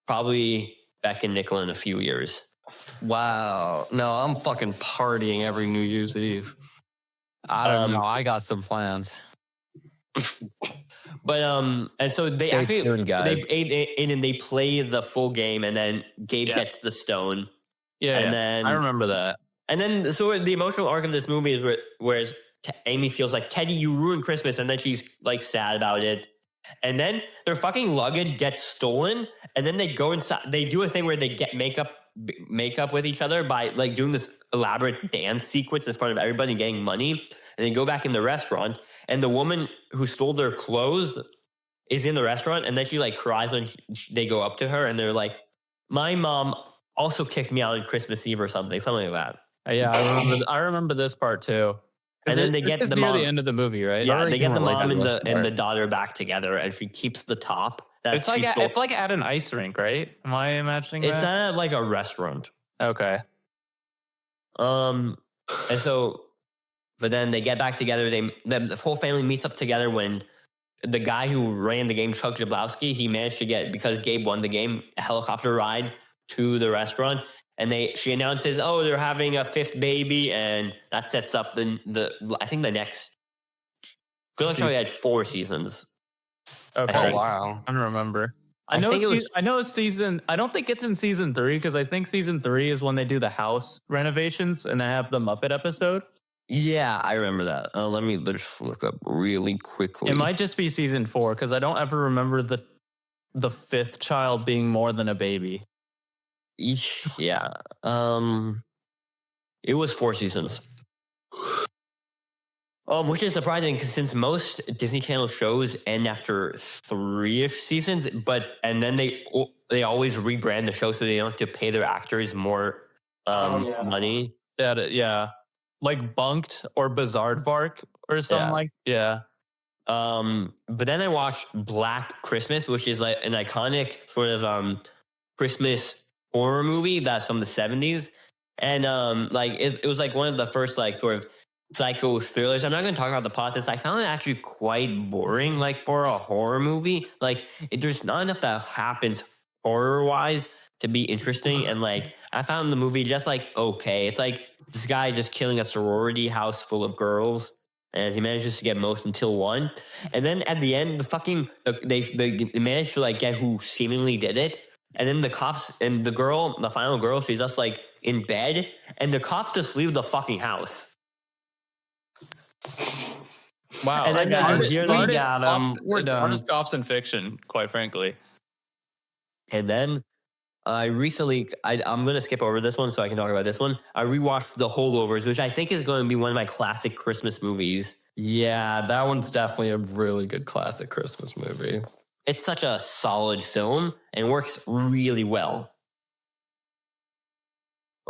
probably back in Nikola in a few years. Wow. No, I'm fucking partying every New Year's Eve. I don't know. I got some plans. But and so they Stay actually tuned, guys. they play the full game, and then Gabe gets the stone. Yeah, and then I remember that. And then so the emotional arc of this movie is whereas Amy feels like, Teddy, you ruined Christmas, and then she's like sad about it. And then their fucking luggage gets stolen, and then they go inside. They do a thing where they get makeup with each other by like doing this elaborate dance sequence in front of everybody, getting money, and they go back in the restaurant. And the woman who stole their clothes is in the restaurant, and then she like cries when they go up to her, and they're like, "My mom also kicked me out on Christmas Eve or something like that." Yeah, I remember this part too. And then they get the near mom. the end of the movie, right? Yeah, they get the mom and this part. the daughter back together, and she keeps the top. It's like at an ice rink, right? Am I imagining It's that? not like a restaurant. Okay. And so, but then they get back together. The whole family meets up together when the guy who ran the game, Chuck Jablowski, he managed to get, because Gabe won the game, a helicopter ride to the restaurant. And she announces, oh, they're having a 5th baby, and that sets up I think the next. Good Luck Charlie had 4 seasons. Okay. Oh, wow. I don't remember. I I know think season. I don't think it's in season 3 because I think season 3 is when they do the house renovations and they have the Muppet episode. Yeah, I remember that. Let me just look up really quickly. It might just be season 4 because I don't ever remember the 5th child being more than a baby. Yeah. It was 4 seasons. Which is surprising because since most Disney Channel shows end after 3-ish seasons, and then they always rebrand the show so they don't have to pay their actors more money. Yeah. Like Bunked or Bizarrevark or something But then I watched Black Christmas, which is like an iconic sort of Christmas horror movie that's from the 70s. And it was like one of the first like sort of psycho thrillers. I'm not going to talk about the plot. I found it actually quite boring, like for a horror movie. Like there's not enough that happens horror wise to be interesting. And like I found the movie just like okay. It's like this guy just killing a sorority house full of girls, and he manages to get most until one. And then at the end, they managed to like get who seemingly did it. And then the cops and the final girl, she's just like in bed, and the cops just leave the fucking house. Wow. And then smartest cops in fiction, quite frankly. And then I'm going to skip over this one so I can talk about this one. I rewatched The Holdovers, which I think is going to be one of my classic Christmas movies. Yeah, that one's definitely a really good classic Christmas movie. It's such a solid film and works really well.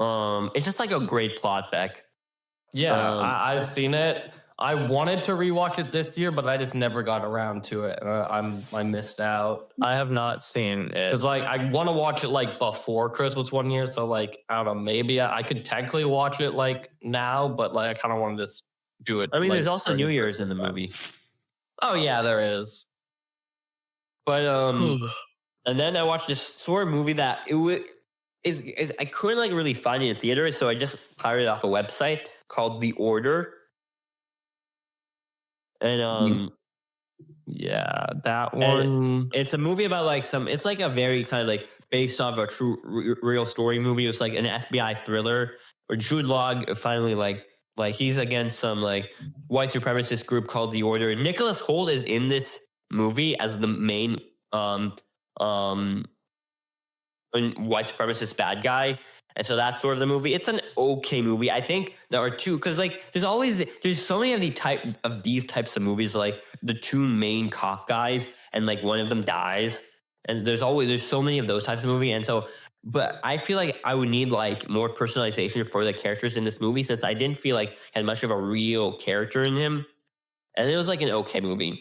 It's just like a great plot, Beck. Yeah, I've seen it. I wanted to rewatch it this year, but I just never got around to it. I missed out. I have not seen it. Because like I want to watch it like before Christmas one year, so like I don't know, maybe I could technically watch it like now, but like I kind of want to just do it. I mean, like, there's also during New Year's in Christmas the time. movie. Oh yeah, there is. But and then I watched this sort of movie that is I couldn't like really find it in theaters, so I just pirated off a website called The Order. And yeah, that one. it's a movie about like it's like a very kind of like based off a true real story movie. It's like an FBI thriller where Jude Law finally like he's against some like white supremacist group called The Order. Nicholas Hoult is in this movie as the main white supremacist bad guy. And so that's sort of the movie. It's an okay movie. I think there are two, because like there's so many of these types of movies, like the two main cop guys and like one of them dies. And there's so many of those types of movie. And so, but I feel like I would need like more personalization for the characters in this movie, since I didn't feel like had much of a real character in him. And it was like an okay movie.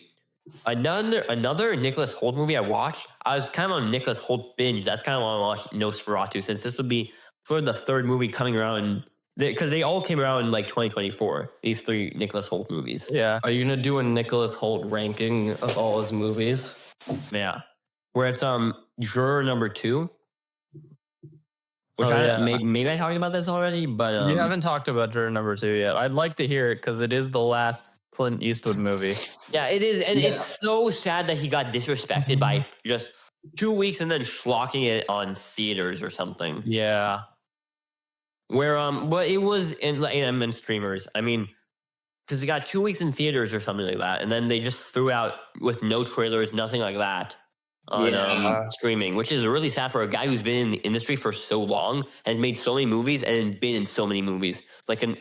Another Nicholas Hoult movie I watched, I was kind of on Nicholas Hoult binge. That's kind of why I watched Nosferatu, since this would be sort of the third movie coming around, because they all came around in like 2024, these three Nicholas Hoult movies. Yeah. Are you gonna do a Nicholas Hoult ranking of all his movies? Yeah. Where it's Juror number 2. Which maybe I talked about this already, but you haven't talked about Juror number 2 yet. I'd like to hear it because it is the last Clint Eastwood movie. Yeah, it is, and it's so sad that he got disrespected by just 2 weeks and then schlocking it on theaters or something. Yeah. Where but it was in streamers. I mean, because it got 2 weeks in theaters or something like that, and then they just threw out with no trailers, nothing like that on streaming, which is really sad for a guy who's been in the industry for so long and made so many movies and been in so many movies, like a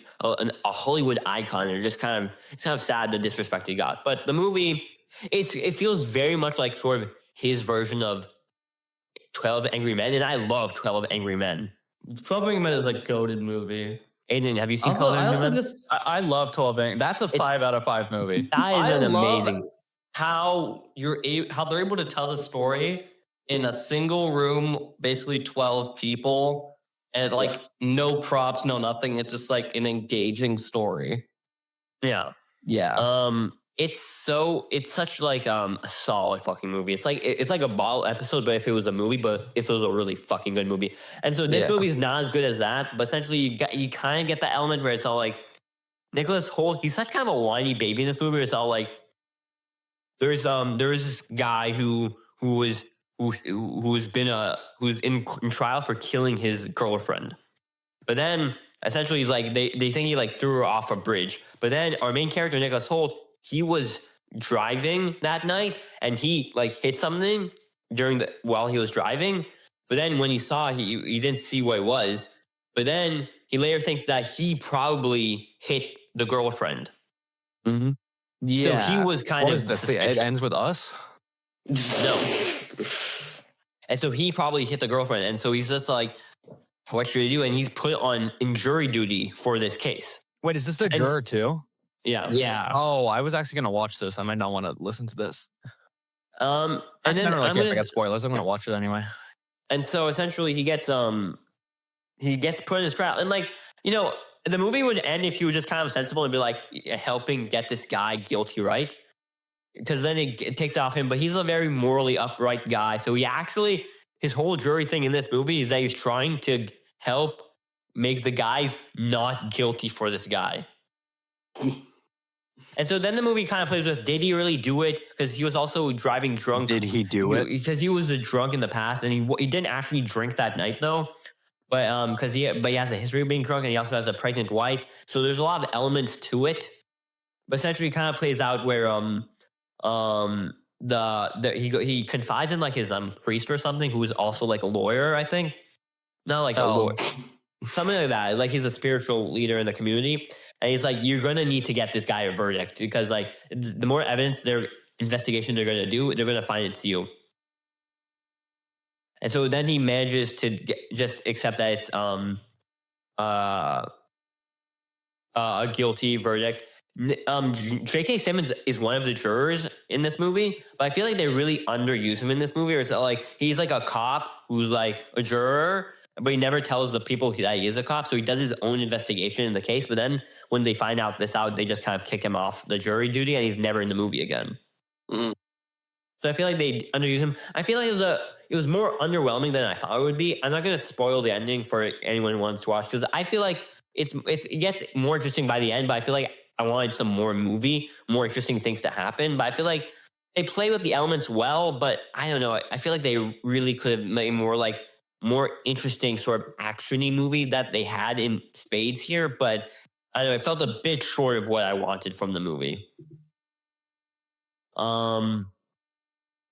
Hollywood icon. And it's kind of sad the disrespect he got. But the movie, it feels very much like sort of his version of 12 Angry Men, and I love 12 Angry Men. 12 Angry Men is a goated movie. Aiden, have you seen 12 Angry Men? I love 12 Angry Men. That's a 5 out of 5 movie. That is amazing. How they're able to tell the story in a single room, basically 12 people, and like no props, no nothing. It's just like an engaging story. Yeah. It's such like a solid fucking movie. It's like a bottle episode, but if it was a movie, but if it was a really fucking good movie. And so this movie is not as good as that, but essentially you kind of get the element where it's all like Nicholas Hoult, he's such kind of a whiny baby in this movie. It's all like there is this guy who's in trial for killing his girlfriend. But then essentially like they think he like threw her off a bridge. But then our main character, Nicholas Hoult, he was driving that night and he like hit something while he was driving. But then when he saw, he didn't see what it was. But then he later thinks that he probably hit the girlfriend. Mm-hmm. Yeah. So he was kind What of is this? It suspicious. ends with us? No. And so he probably hit the girlfriend. And so he's just like, what should I do? And he's put on in jury duty for this case. Wait, is this the Juror too? Yeah. Yeah. Oh, I was actually going to watch this. I might not want to listen to this. And I then don't really I'm care if gonna, I get spoilers. I'm going to watch it anyway. and so essentially he gets put in his trap. And like, you know, the movie would end if you were just kind of sensible and be like helping get this guy guilty, right? Because then it takes off him, but he's a very morally upright guy. So he actually, his whole jury thing in this movie is that he's trying to help make the guys not guilty for this guy. And so then the movie kind of plays with, did he really do it? Because he was also driving drunk. Did he do it? Because he was a drunk in the past, and he didn't actually drink that night though. But because he has a history of being drunk, and he also has a pregnant wife. So there's a lot of elements to it. But essentially, it kind of plays out where he confides in like his priest or something, who is also like a lawyer, I think. Not like a lawyer. Something like that. Like he's a spiritual leader in the community. And he's like, you're going to need to get this guy a verdict because like the more evidence their investigation they're going to do, they're going to find it's you. And so then he manages to just accept that it's a guilty verdict. J.K. Simmons is one of the jurors in this movie, but I feel like they really underuse him in this movie. Or it's like he's like a cop who's like a juror, but he never tells the people that he is a cop. So he does his own investigation in the case. But then when they find out this out, they just kind of kick him off the jury duty, and he's never in the movie again. So I feel like they underuse him. I feel like it was more underwhelming than I thought it would be. I'm not going to spoil the ending for anyone who wants to watch because I feel like it gets more interesting by the end. But I feel like I wanted some more interesting things to happen. But I feel like they play with the elements well. But I don't know. I feel like they really could have made more interesting sort of action-y movie that they had in spades here. But I don't know. It felt a bit short of what I wanted from the movie.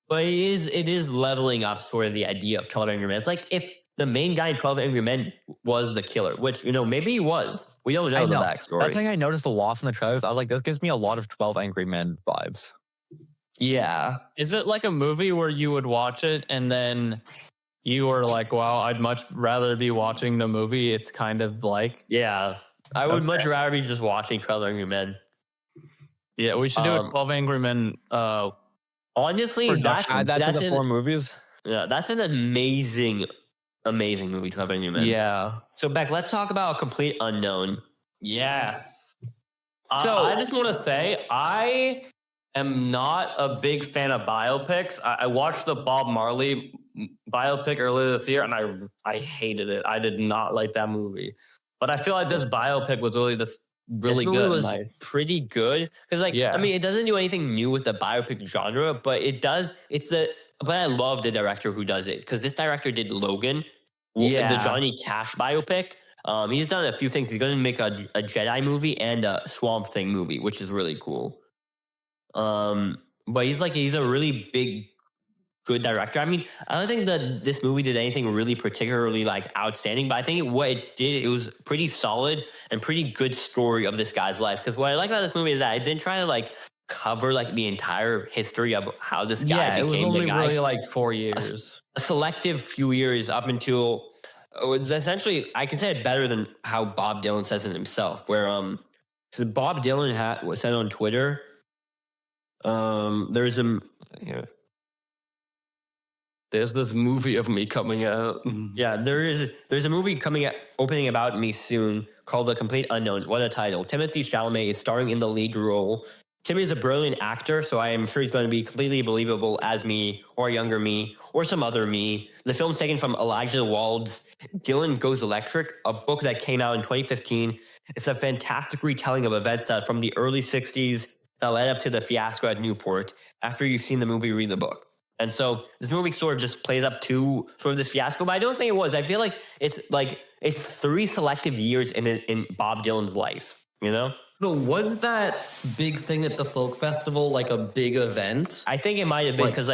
But it is leveling up sort of the idea of 12 Angry Men. It's like if the main guy in 12 Angry Men was the killer, which, you know, maybe he was. We don't know the backstory. That's something I noticed a lot from the trailers. I was like, this gives me a lot of 12 Angry Men vibes. Yeah. Is it like a movie where you would watch it and then you were like, wow, I'd much rather be watching the movie? It's kind of like... Yeah. I would much rather be just watching 12 Angry Men. Yeah, we should do a 12 Angry Men... honestly, add that to the 4 movies. Yeah, that's an amazing movie, 12 Angry Men. Yeah. So, Beck, let's talk about Complete Unknown. Yes. So I just want to say, I am not a big fan of biopics. I watched the Bob Marley biopic earlier this year, and I hated it. I did not like that movie. But I feel like this biopic was really This good. movie was pretty good because, like, Yeah. I mean, it doesn't do anything new with the biopic genre, but it does. But I love the director who does it because this director did Logan, the Johnny Cash biopic. He's done a few things. He's going to make a Jedi movie and a Swamp Thing movie, which is really cool. But he's a really big, good director. I mean, I don't think that this movie did anything really particularly like outstanding, but I think what it did, it was pretty solid and pretty good story of this guy's life. Because what I like about this movie is that it didn't try to like cover like the entire history of how this guy became it was only the guy. really like 4 years. A selective few years up until it's essentially, I can say it better than how Bob Dylan says it himself, where so Bob Dylan was said on Twitter, there's this movie of me coming out. Yeah, there's a movie opening about me soon called The Complete Unknown. What a title. Timothée Chalamet is starring in the lead role. Tim is a brilliant actor, so I am sure he's going to be completely believable as me, or a younger me, or some other me. The film's taken from Elijah Wald's Dylan Goes Electric, a book that came out in 2015. It's a fantastic retelling of events that from the early 60s that led up to the fiasco at Newport. After you've seen the movie, read the book. And so this movie sort of just plays up to sort of this fiasco, but I don't think it was. I feel like it's 3 selective years in Bob Dylan's life, you know? But was that big thing at the folk festival like a big event? I think it might have been because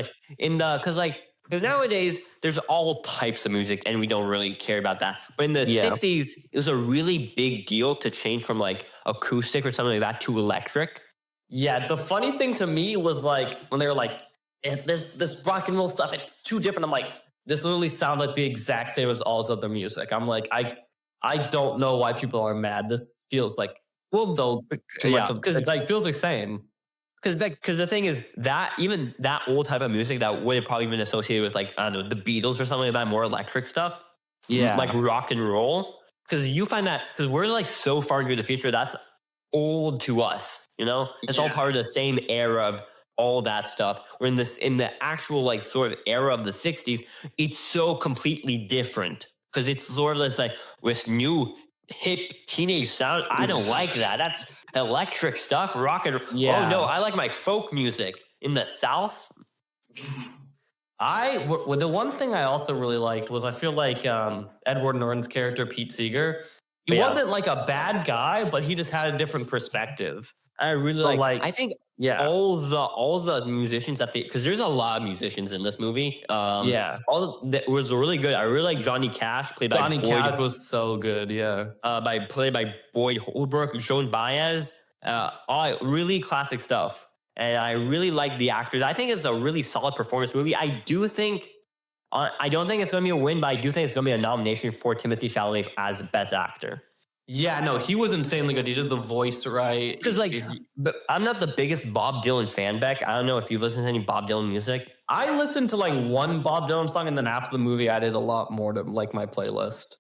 nowadays there's all types of music and we don't really care about that. But in the 60s, it was a really big deal to change from like acoustic or something like that to electric. Yeah, the funniest thing to me was like when they were like, this rock and roll stuff, it's too different. I'm like, this literally sounds like the exact same as all this other music. I'm like, I don't know why people are mad. This feels like so too much. Because it like feels the same. Because the thing is that even that old type of music that would have probably been associated with like, I don't know, the Beatles or something like that, more electric stuff. Yeah. Like rock and roll. Because you find that, because we're like so far into the future, that's old to us, you know? It's all part of the same era of all that stuff. We're in the actual like sort of era of the 60s, it's so completely different. Because it's sort of this like with new hip teenage sound. I don't like that. That's electric stuff, rock and oh no, I like my folk music in the South. The one thing I also really liked was I feel like Edward Norton's character Pete Seeger, he wasn't like a bad guy, but he just had a different perspective. I really like. I think all the musicians that because there's a lot of musicians in this movie. That was really good. I really like Johnny Cash, played by Johnny Cash was so good. Yeah, played by Boyd Holbrook, Joan Baez. All really classic stuff, and I really like the actors. I think it's a really solid performance movie. I do think. I don't think it's going to be a win, but I do think it's going to be a nomination for Timothée Chalamet as Best Actor. Yeah, no, he was insanely good. He did the voice right. Because but I'm not the biggest Bob Dylan fan, Beck. I don't know if you've listened to any Bob Dylan music. I listened to like one Bob Dylan song, and then after the movie, I did a lot more to like my playlist.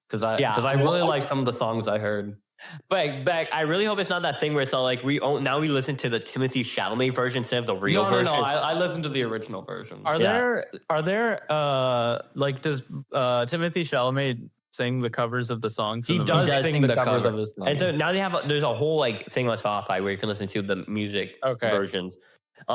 Because I really like some of the songs I heard. But Beck, I really hope it's not that thing where it's all like we listen to the Timothée Chalamet version instead of the real version. No, I listened to the original version. Are there like does Timothée Chalamet sing the covers of the songs? He does sing the covers of his songs. And so now there's a whole like thing on Spotify where you can listen to the music versions. They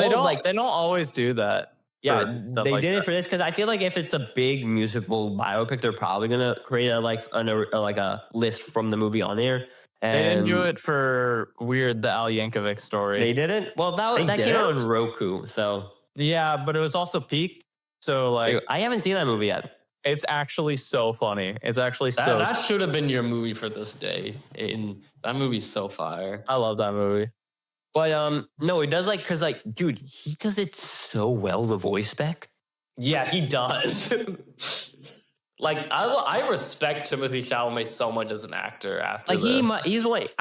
don't always do that. Yeah, they did it for this because I feel like if it's a big musical biopic, they're probably gonna create a list from the movie on there. And they didn't do it for the Al Yankovic story. They didn't. Well, that came out on Roku, so yeah, but it was also Peak. So like, I haven't seen that movie yet. It's actually so funny. It's actually that should have been your movie for this day. Aiden. That movie's so fire. I love that movie. But no, it does because dude, he does it so well. The voice Beck. Yeah, he does. Like I respect Timothée Chalamet so much as an actor. After this. He's like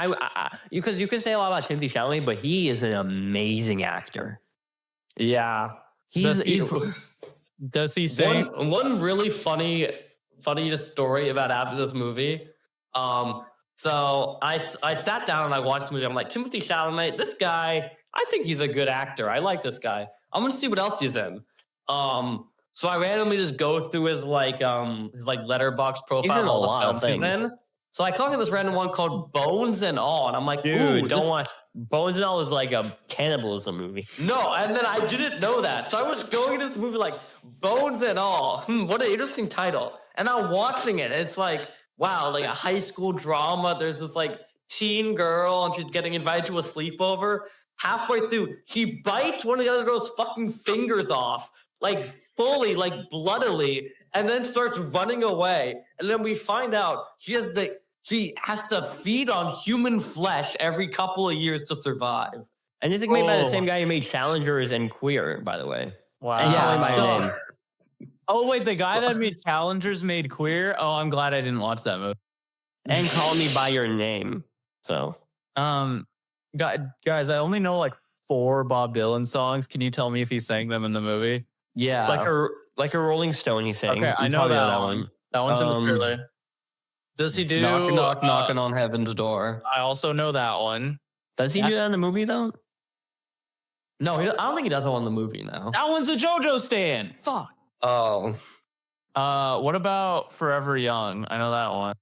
because you can say a lot about Timothée Chalamet, but he is an amazing actor. Yeah, does he say one really funny story about after this movie? So I sat down and I watched the movie. I'm like, Timothée Chalamet, this guy, I think he's a good actor. I like this guy. I'm gonna see what else he's in. So I randomly just go through his Letterboxd profile. He's in a lot of things. He's in. So I clicked on this random one called Bones and All, and I'm like, dude, don't watch. Bones and All is like a cannibalism movie. No, and then I didn't know that. So I was going into this movie like, Bones and All. What an interesting title. And I'm watching it, and it's like, wow, like a high school drama. There's this like teen girl, and she's getting invited to a sleepover. Halfway through, he bites one of the other girl's fucking fingers off, like fully, like bloodily, and then starts running away. And then we find out she has to feed on human flesh every couple of years to survive. And it's made by the same guy who made Challengers and Queer, by the way. Wow. And Yeah, by name. Oh wait, the guy that made Challengers made Queer? Oh, I'm glad I didn't watch that movie. And Call Me By Your Name. So guys, I only know like 4 Bob Dylan songs. Can you tell me if he sang them in the movie? Yeah. Like a Rolling Stone, he sang. Okay, I know that one. That one's in the trailer. Does he do knocking on heaven's door? I also know that one. Does he do that in the movie though? No, I don't think he does one in the movie now. That one's a JoJo stand. Fuck. Oh. What about Forever Young? I know that one.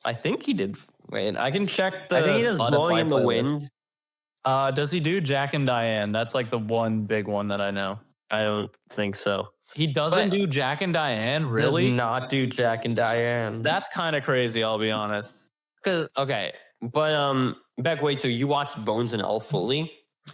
I think he did. Wait, I can check the. I think he does Spotify Blowing in the playlist. Wind. Does he do Jack and Diane? That's like the one big one that I know. I don't think so. He doesn't do Jack and Diane, really? Does not do Jack and Diane. That's kind of crazy, I'll be honest. Okay, but Beck, wait. So you watched Bones and All fully?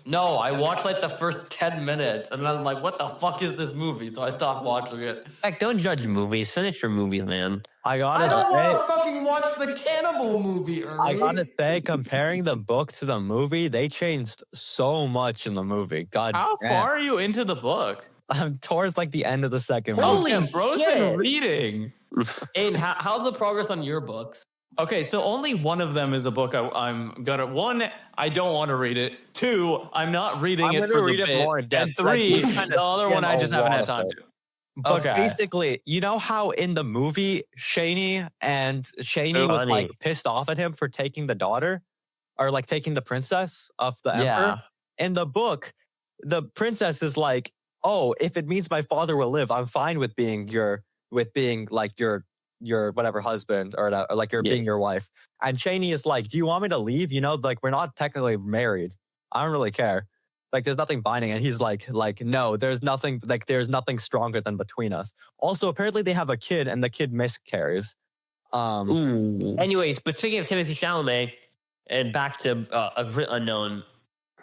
No, I watched like the first 10 minutes and then I'm like, what the fuck is this movie? So I stopped watching it. Like, don't judge movies. Finish your movies, man. I I gotta don't want say, to fucking watch the cannibal movie, Ernie. I gotta say, comparing the book to the movie, they changed so much in the movie. God, How damn. far are you into the book? I'm towards like the end of the second Holy movie. Damn, bro's shit. been reading. Aiden, how's the progress on your books? Okay, so only one of them is a book I'm gonna. One, I don't want to read it. Two, I'm not reading I'm it gonna for read the it bit. more in depth. And three, Like, kinda the other one I skim just a haven't lot had of time it. to. But Okay. basically, you know how in the movie, Shaney was Funny. like pissed off at him for taking the daughter or like taking the princess of the emperor? In the book, the princess is like, oh, if it means my father will live, I'm fine with being like your whatever husband or like you're being your wife. And Shaney is like, do you want me to leave? You know, like we're not technically married. I don't really care. Like there's nothing binding. And he's like, no, there's nothing stronger than between us. Also, apparently they have a kid and the kid miscarries. Anyways, but speaking of Timothy Chalamet, and back to A Complete Unknown.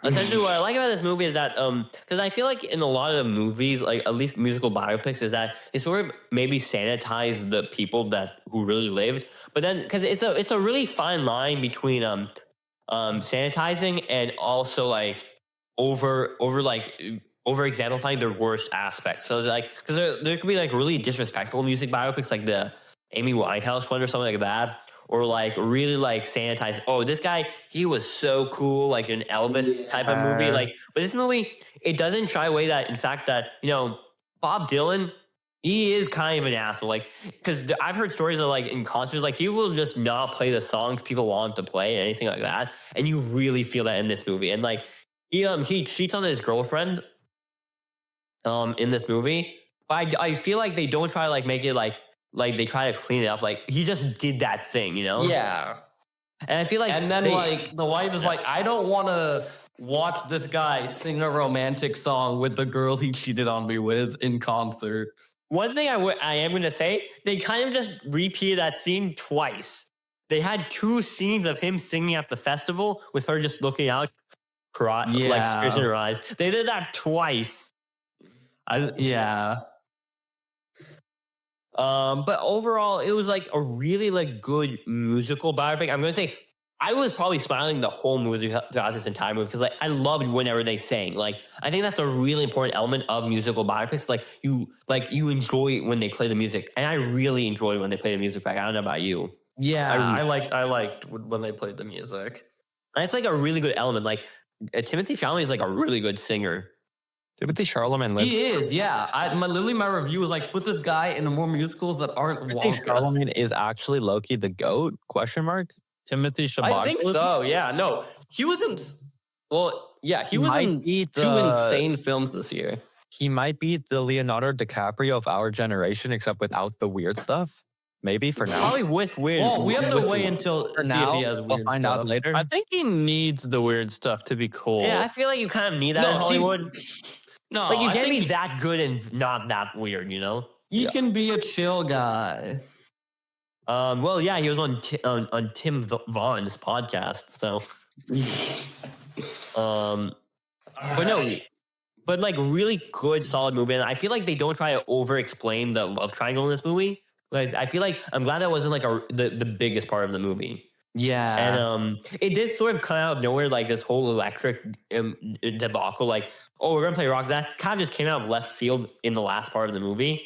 Essentially, what I like about this movie is that, because I feel like in a lot of movies, like at least musical biopics, is that it sort of maybe sanitize the people who really lived, but then because it's a really fine line between sanitizing and also like over exemplifying their worst aspects. So it's like because there could be like really disrespectful music biopics, like the Amy Winehouse one or something like that. Or like really like sanitize. Oh, this guy, he was so cool, like an Elvis type of movie. Like, but this movie, it doesn't shy away that. In fact, that Bob Dylan, he is kind of an asshole. Like, because I've heard stories of like in concerts, like he will just not play the songs people want him to play, anything like that. And you really feel that in this movie. And like he cheats on his girlfriend, in this movie. But I feel like they don't try to like make it like they try to clean it up. Like he just did that thing, Yeah. And I feel like And then like the wife is like, I don't want to watch this guy sing a romantic song with the girl he cheated on me with in concert. one thing I am going to say, they kind of just repeated that scene twice. They had two scenes of him singing at the festival with her just looking out, like tears in her eyes. They did that twice. Yeah. But overall, it was like a really like good musical biopic. I'm gonna say I was probably smiling the whole movie throughout this entire movie because like I loved whenever they sang. Like I think that's a really important element of musical biopics. Like you enjoy when they play the music, and I really enjoy when they play the music. Back, I don't know about you. Yeah, I liked when they played the music. And it's like a really good element. Like Timothy Chalamet is like a really good singer. Timothy Chalamet lived. He is, yeah. My review was like, put this guy in more musicals that aren't Timothy Wonka. Chalamet is actually Loki the goat? Question mark. Timothy Chalamet. I think so. Yeah, no, he wasn't. Well, yeah, he was might in be two the- insane films this year. He might be the Leonardo DiCaprio of our generation, except without the weird stuff. Maybe for now. Probably with weird. Well, we have to wait until For see now, if he has we'll weird find stuff. out later. I think he needs the weird stuff to be cool. Yeah, I feel like you kind of need that No, in he's- Hollywood. No, Like you I can't think be that good and not that weird, he can be a chill guy. Well, yeah, he was on Tim Vaughn's podcast, so. But no, but like really good, solid movie, and I feel like they don't try to over-explain the love triangle in this movie. Like, I feel like I'm glad that wasn't like the biggest part of the movie. Yeah. And it did sort of come out of nowhere, like this whole electric debacle. Like, oh, we're gonna play rock. That kind of just came out of left field in the last part of the movie.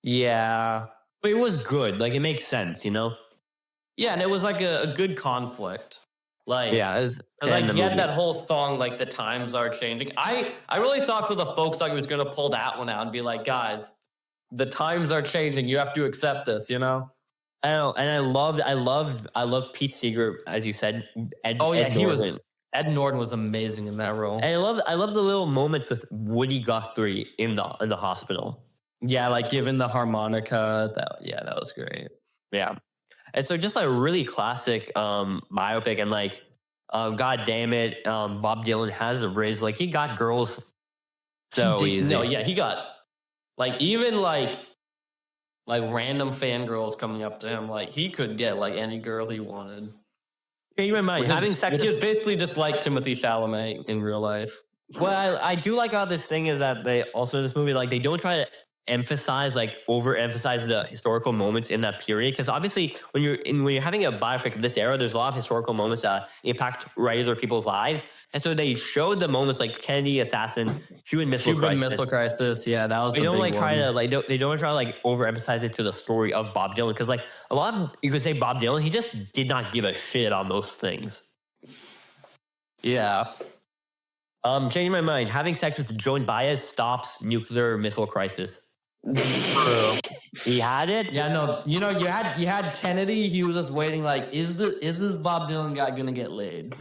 Yeah. But it was good. Like, it makes sense, Yeah, and it was like a good conflict. Like, Yeah, it was like the he had movie. that whole song, like the times are changing. I really thought for the folks like he was gonna pull that one out and be like, guys, the times are changing. You have to accept this, you know? I know, and I loved Pete Seeger, as you said. Ed Ed Norton. Norton was amazing in that role. And I love the little moments with Woody Guthrie in the hospital. Yeah, like given the harmonica, that was great. Yeah, and so just like really classic biopic, and like, God damn it, Bob Dylan has a riz. Like he got girls so easy. No, yeah, he got like even like random fangirls coming up to him. Like he could get like any girl he wanted. Keep in mind, having sex which is is basically just like Timothy Chalamet in real life. well. I do like how this thing is that they also in this movie like they don't try to emphasize like overemphasize the historical moments in that period because obviously when you're having a biopic of this era, there's a lot of historical moments that impact regular people's lives, and so they showed the moments like Kennedy assassin, Cuban Missile Crisis. Yeah, that was. They the don't big like try one. to like they don't try to like overemphasize it to the story of Bob Dylan because like a lot of you could say Bob Dylan, he just did not give a shit on those things. Yeah. Changing my mind. Having sex with Joan Baez stops nuclear missile crisis. He had it. Yeah, no, you had Kennedy. He was just waiting. Like, is this Bob Dylan guy gonna get laid?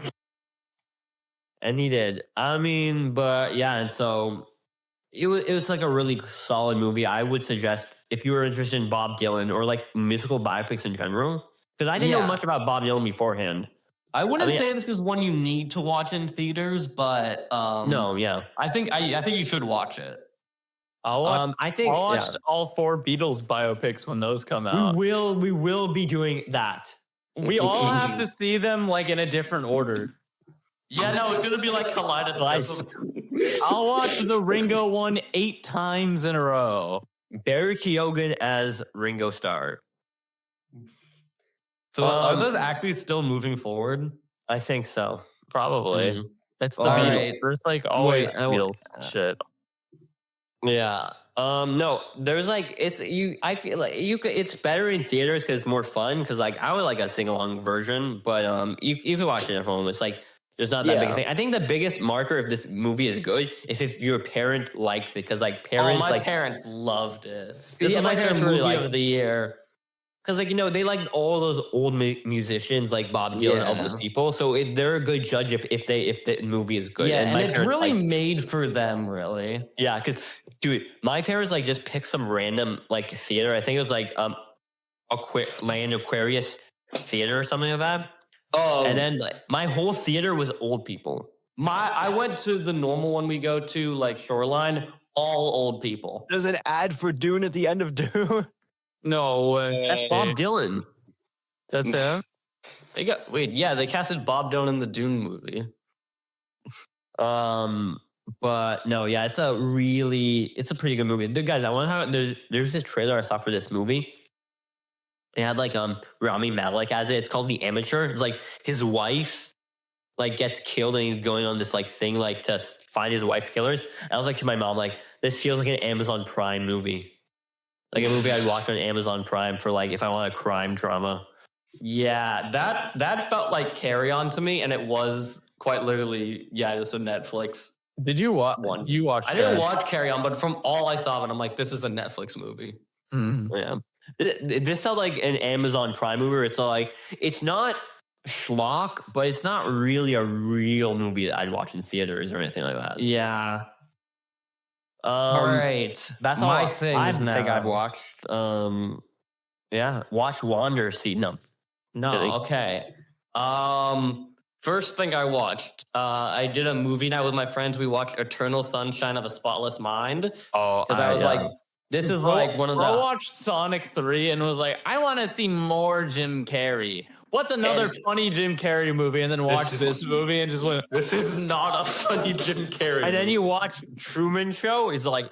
And he did. I mean, but yeah, and so it was like a really solid movie. I would suggest if you were interested in Bob Dylan or like musical biopics in general, because I didn't know much about Bob Dylan beforehand. I wouldn't say this is one you need to watch in theaters, but no, yeah, I think you should watch it. I'll watch, I watch all 4 Beatles biopics when those come out. we will be doing that. We all have to see them like in a different order. Yeah, no, it's gonna be like Kaleidoscope. I'll watch the Ringo one 8 times in a row. Barry Keoghan as Ringo Starr. So are those actually still moving forward? I think so. Probably. Mhm. It's the All Beatles. right. There's like always Wait, Beatles shit. Yeah. No, there's like I feel like it's better in theaters because it's more fun. Because like I would like a sing along version, but you can watch it at home. It's like there's not that big a thing. I think the biggest marker if this movie is good is if your parent likes it. Because like parents, my like parents loved it. Yeah, This is my like their parents movie really liked of the year. because like they like all those old musicians like Bob Dylan and all those people. So they're a good judge if the movie is good. Yeah, and my it's parents, really like, made for them, really. yeah, because dude, my parents like just picked some random like theater. I think it was like Land Aquarius Theater or something like that. Oh, And then like my whole theater was old people. I went to the normal one we go to, like Shoreline, all old people. There's an ad for Dune at the end of Dune. No way. That's Bob Dylan. That's him? They casted Bob Dylan in the Dune movie. But no, yeah, it's a pretty good movie. Dude, guys, I want to there's this trailer I saw for this movie. It had like Rami Malek as it. It's called The Amateur. It's like his wife like gets killed and he's going on this like thing like to find his wife's killers. And I was like to my mom, like, this feels like an Amazon Prime movie. Like a movie I'd watch on Amazon Prime for like if I want a crime drama. Yeah, that felt like Carry On to me, and it was quite literally, just a Netflix. Did you watch one? You watched I didn't watch Carry On, but from all I saw of it, I'm like, this is a Netflix movie. Yeah. This felt like an Amazon Prime movie. Where it's like it's not schlock, but it's not really a real movie that I'd watch in theaters or anything like that. Yeah. All right. That's my all thing. I is now. think I've watched. Yeah, watch Wander. See, no. Okay. First thing I watched, I did a movie night with my friends. We watched Eternal Sunshine of a Spotless Mind. Oh, Because I was like, this is like one of the. I watched Sonic 3 and was like, I want to see more Jim Carrey. What's another funny Jim Carrey movie? And then watched this movie and just went, This is not a funny Jim Carrey. and then you watch Truman Show. Is like,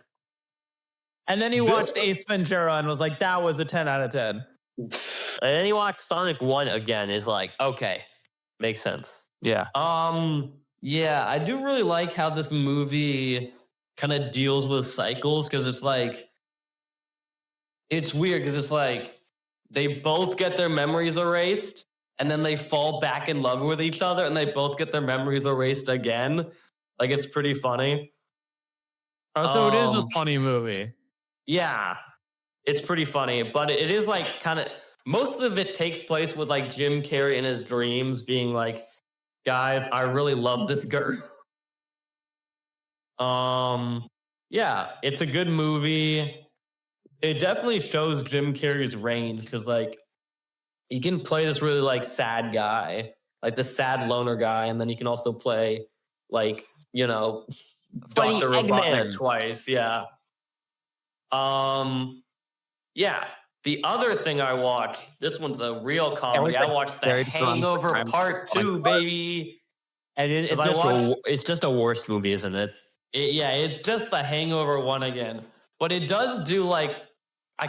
and then he watched Ace Ventura and was like, that was a 10 out of 10. and then you watch Sonic 1 again. Is like, okay, makes sense. Yeah. Yeah, I do really like how this movie kind of deals with cycles because it's like, it's weird because it's like they both get their memories erased and then they fall back in love with each other and they both get their memories erased again. Like, it's pretty funny. Oh, so it is a funny movie. Yeah, it's pretty funny, but it is like kind of, most of it takes place with like Jim Carrey in his dreams being like, guys, I really love this girl. Yeah, it's a good movie. It definitely shows Jim Carrey's range because like he can play this really like sad guy, like the sad loner guy, and then he can also play like, you know, Funny Dr. Eggman. Robotnik twice. Yeah. Yeah. the other thing I watched, this one's a real comedy. like I watched The very drunk Hangover time. Part 2, baby. And it's I just watched- it's just a worse movie, isn't it? It's just The Hangover 1 again. But it does do like, I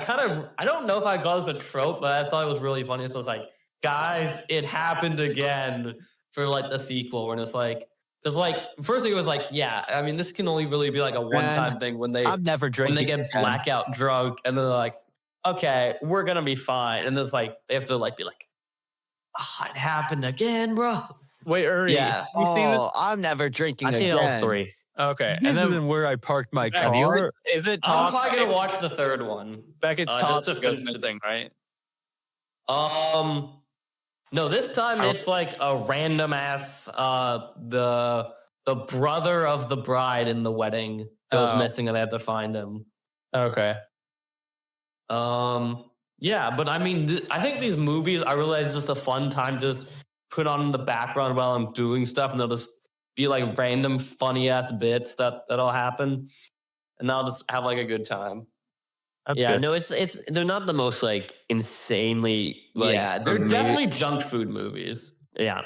don't know if I got this a trope, but I thought it was really funny. So it's like, guys, it happened again for like the sequel. And it's like, because like, first thing it was like, yeah, I mean, this can only really be like a one-time thing when they I'm never when drinking. they get blackout drunk and then they're like, okay, we're gonna be fine. And then it's like they have to like be like, oh, it happened again, bro. Wait, Uri, Yeah. you seen this? I'm never drinking I've seen again. all three. Okay, This and then isn't where I parked my have you- car. is it I'm top? probably gonna watch the third one. Beckett's just top to finish good it. thing, right? No, this time it's like a random ass the brother of the bride in the wedding goes Oh. missing and they have to find him. Okay. Yeah, but I mean, I think these movies, I realize it's just a fun time to just put on in the background while I'm doing stuff, and they'll just be like random funny ass bits that'll happen, and I'll just have like a good time. That's Yeah, good. no, it's they're not the most like insanely like yeah, they're amazing- definitely junk food movies. Yeah.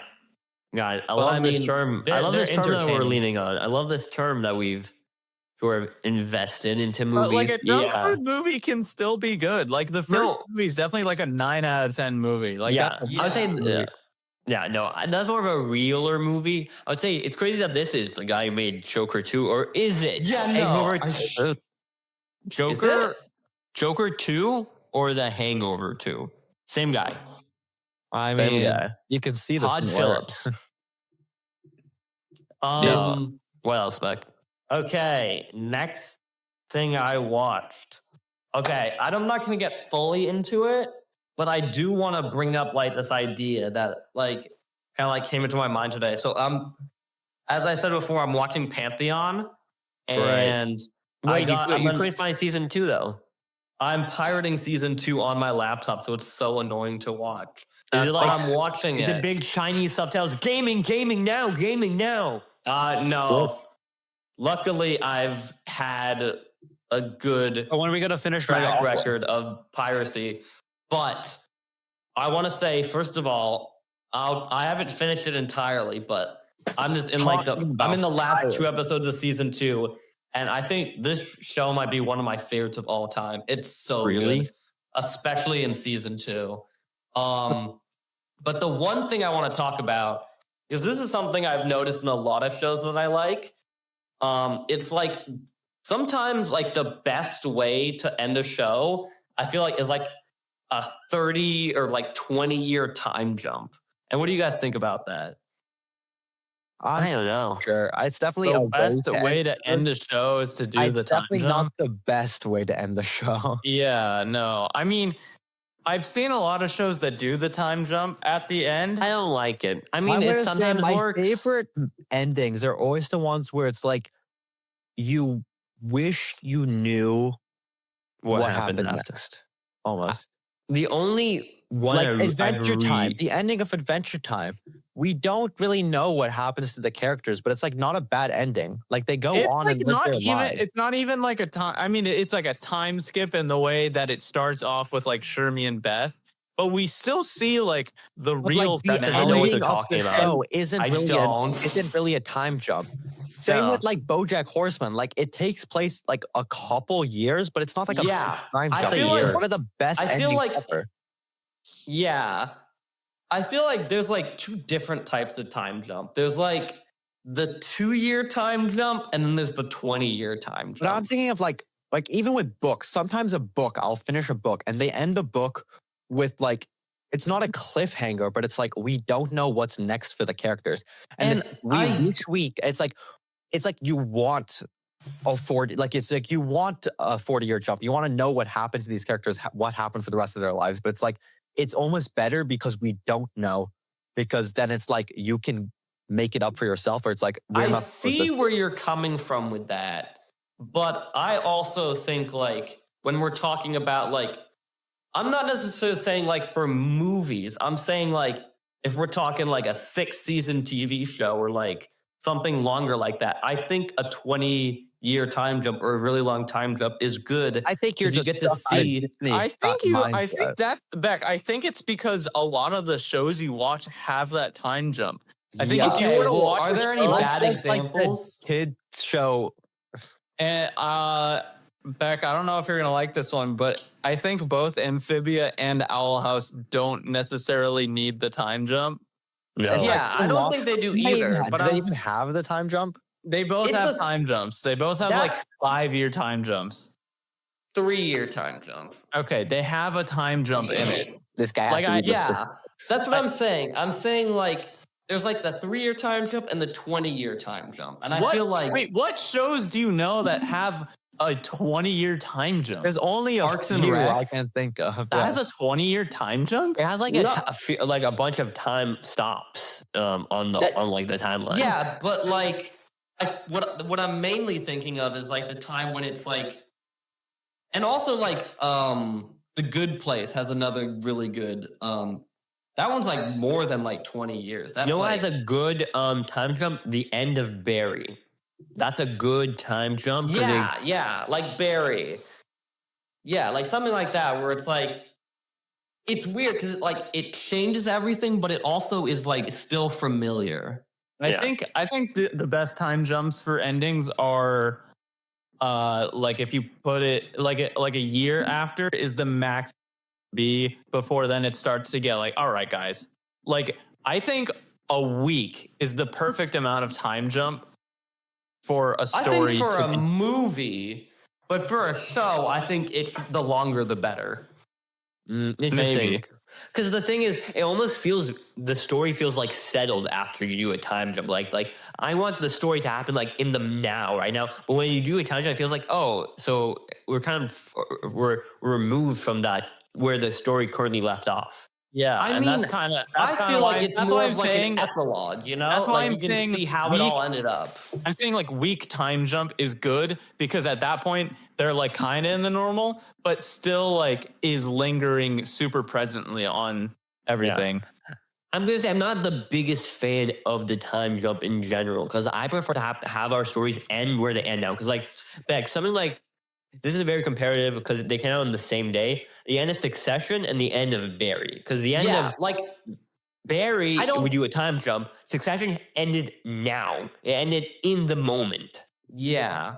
God, I Well, love I this mean, term. I they're- love this they're term that we're entertaining. leaning on. I love this term that we've sort of invested into But movies. like a junk yeah. food movie can still be good. Like the first No. movie is definitely like a 9 out of 10 movie. Like yeah, that, I would say, no, that's more of a realer movie. I would say it's crazy that this is the guy who made Joker 2, or is it? Yeah, no, Hangover I- 2? Joker, Joker 2 or The Hangover 2? Same guy. I Same mean, guy. you can see the Todd similarities. Phillips. Um, What else, Beck? Okay, next thing I watched. Okay, I'm not going to get fully into it, but I do want to bring up like this idea that like kind of like came into my mind today. So as I said before, I'm watching Pantheon, and Wait, you I'm couldn't find season 2 though. pirating season 2 on my laptop, so it's so annoying to watch. Is it But like- I'm watching Is it? it big Chinese subtitles? Gaming now, gaming now. No. Luckily, I've had a good But when are we gonna finish track Megalopolis? record of piracy. But I want to say, first of all, I haven't finished it entirely, but I'm just in like I'm in the last 2 episodes of season 2, and I think this show might be one of my favorites of all time. It's so Really? good, especially in season 2. But the one thing I want to talk about, because this is something I've noticed in a lot of shows that I like. It's like sometimes like the best way to end a show, I feel like, is like a 30 or like 20-year time jump. And what do you guys think about that? I don't know. Sure, it's definitely the a best way to end the a show is to do It's the time definitely jump. not the best way to end the show. Yeah, no. I mean, I've seen a lot of shows that do the time jump at the end. I don't like it. I I'm mean, it gonna say sometimes my works. favorite endings are always the ones where it's like you wish you knew what happens happened after? next. Almost The only one like I Adventure Time. read- The ending of Adventure Time. We don't really know what happens to the characters, but it's like not a bad ending. Like they go It's on like and live not their even. lives. It's not even like a time. I mean, it's like a time skip in the way that it starts off with like Shermie and Beth, but we still see like the But, real like, the finale. I know what ending they're of talking the about. show isn't I really don't. isn't really a time jump. Same Yeah. with like BoJack Horseman. Like it takes place like a couple years, but it's not like a Yeah, time I jump. feel It's like- one of the best I feel endings like- ever. Yeah. I feel like there's like 2 different types of time jump. There's like the 2-year time jump, and then there's the 20-year time But I'm jump. thinking of like even with books, sometimes a book, I'll finish a book and they end the book with like, it's not a cliffhanger, but it's like, we don't know what's next for the characters. And, And it's like you want a 40, like it's like you want a 40-year jump. You want to know what happened to these characters, what happened for the rest of their lives. But it's like, it's almost better because we don't know, because then it's like you can make it up for yourself, or it's like, we're I not supposed see to. where you're coming from with that. But I also think like when we're talking about like, I'm not necessarily saying like for movies. I'm saying like if we're talking like a 6-season TV show or like something longer like that, I think a 20 year time jump or a really long time jump is good. I think you're 'cause you just get to stuck in see. Disney's I think mindset. that, Beck, I think it's because a lot of the shows you watch have that time jump. I think if you Okay, were to well, watch are a there any show- bad Just like the examples? kids show. And Beck, I don't know if you're gonna like this one, but I think both Amphibia and Owl House don't necessarily need the time jump. No. Yeah, I don't think they do either. But do I'm they even have the time jump? They both It's have a- time jumps. They both have like That's- 5-year time jumps. 3-year time jump. Okay, they have a time jump in it. This guy has Like, to be Yeah, that's what I'm saying. I'm saying like there's like the 3-year time jump and the 20-year time jump, and I feel like Wait, what shows do you know that have a 20-year time jump? There's only a Parks and few Rec. I can think of. That has a 20-year time jump? It has like like a bunch of time stops on like the timeline. yeah, but like what I'm mainly thinking of is like the time when it's like, and also like The Good Place has another really good that one's like more than like 20 years. That's You know what like, has a good time jump? The end of Barry. That's a good time jump. 'cause yeah, like Barry. Yeah, like something like that where it's like it's weird because like it changes everything, but it also is like still familiar. Yeah. I think the best time jumps for endings are like if you put it like a year after is the max be before then it starts to get like, all right, guys. Like I think a week is the perfect amount of time jump for a story. I think for a movie, but for a show, I think it's the longer the better. Interesting. Because the thing is, it almost feels the story feels like settled after you do a time jump. Like I want the story to happen like in the now, right now. But when you do a time jump, it feels like, oh, so we're kind of we're removed from that where the story currently left off. Yeah, I and mean, that's kind of. I feel like it's that's more why of I'm like saying. an epilogue, you know? That's why like I'm you can saying see how it all ended up. I'm saying like week time jump is good because at that point they're like kind of in the normal, but still like is lingering super presently on everything. I'm gonna say I'm not the biggest fan of the time jump in general because I prefer to have our stories end where they end now. Because like Beck, something like this is very comparative because they came out on the same day. The end of Succession and the end of Barry. Because the end of like Barry would do a time jump. Succession ended now. It ended in the moment. yeah.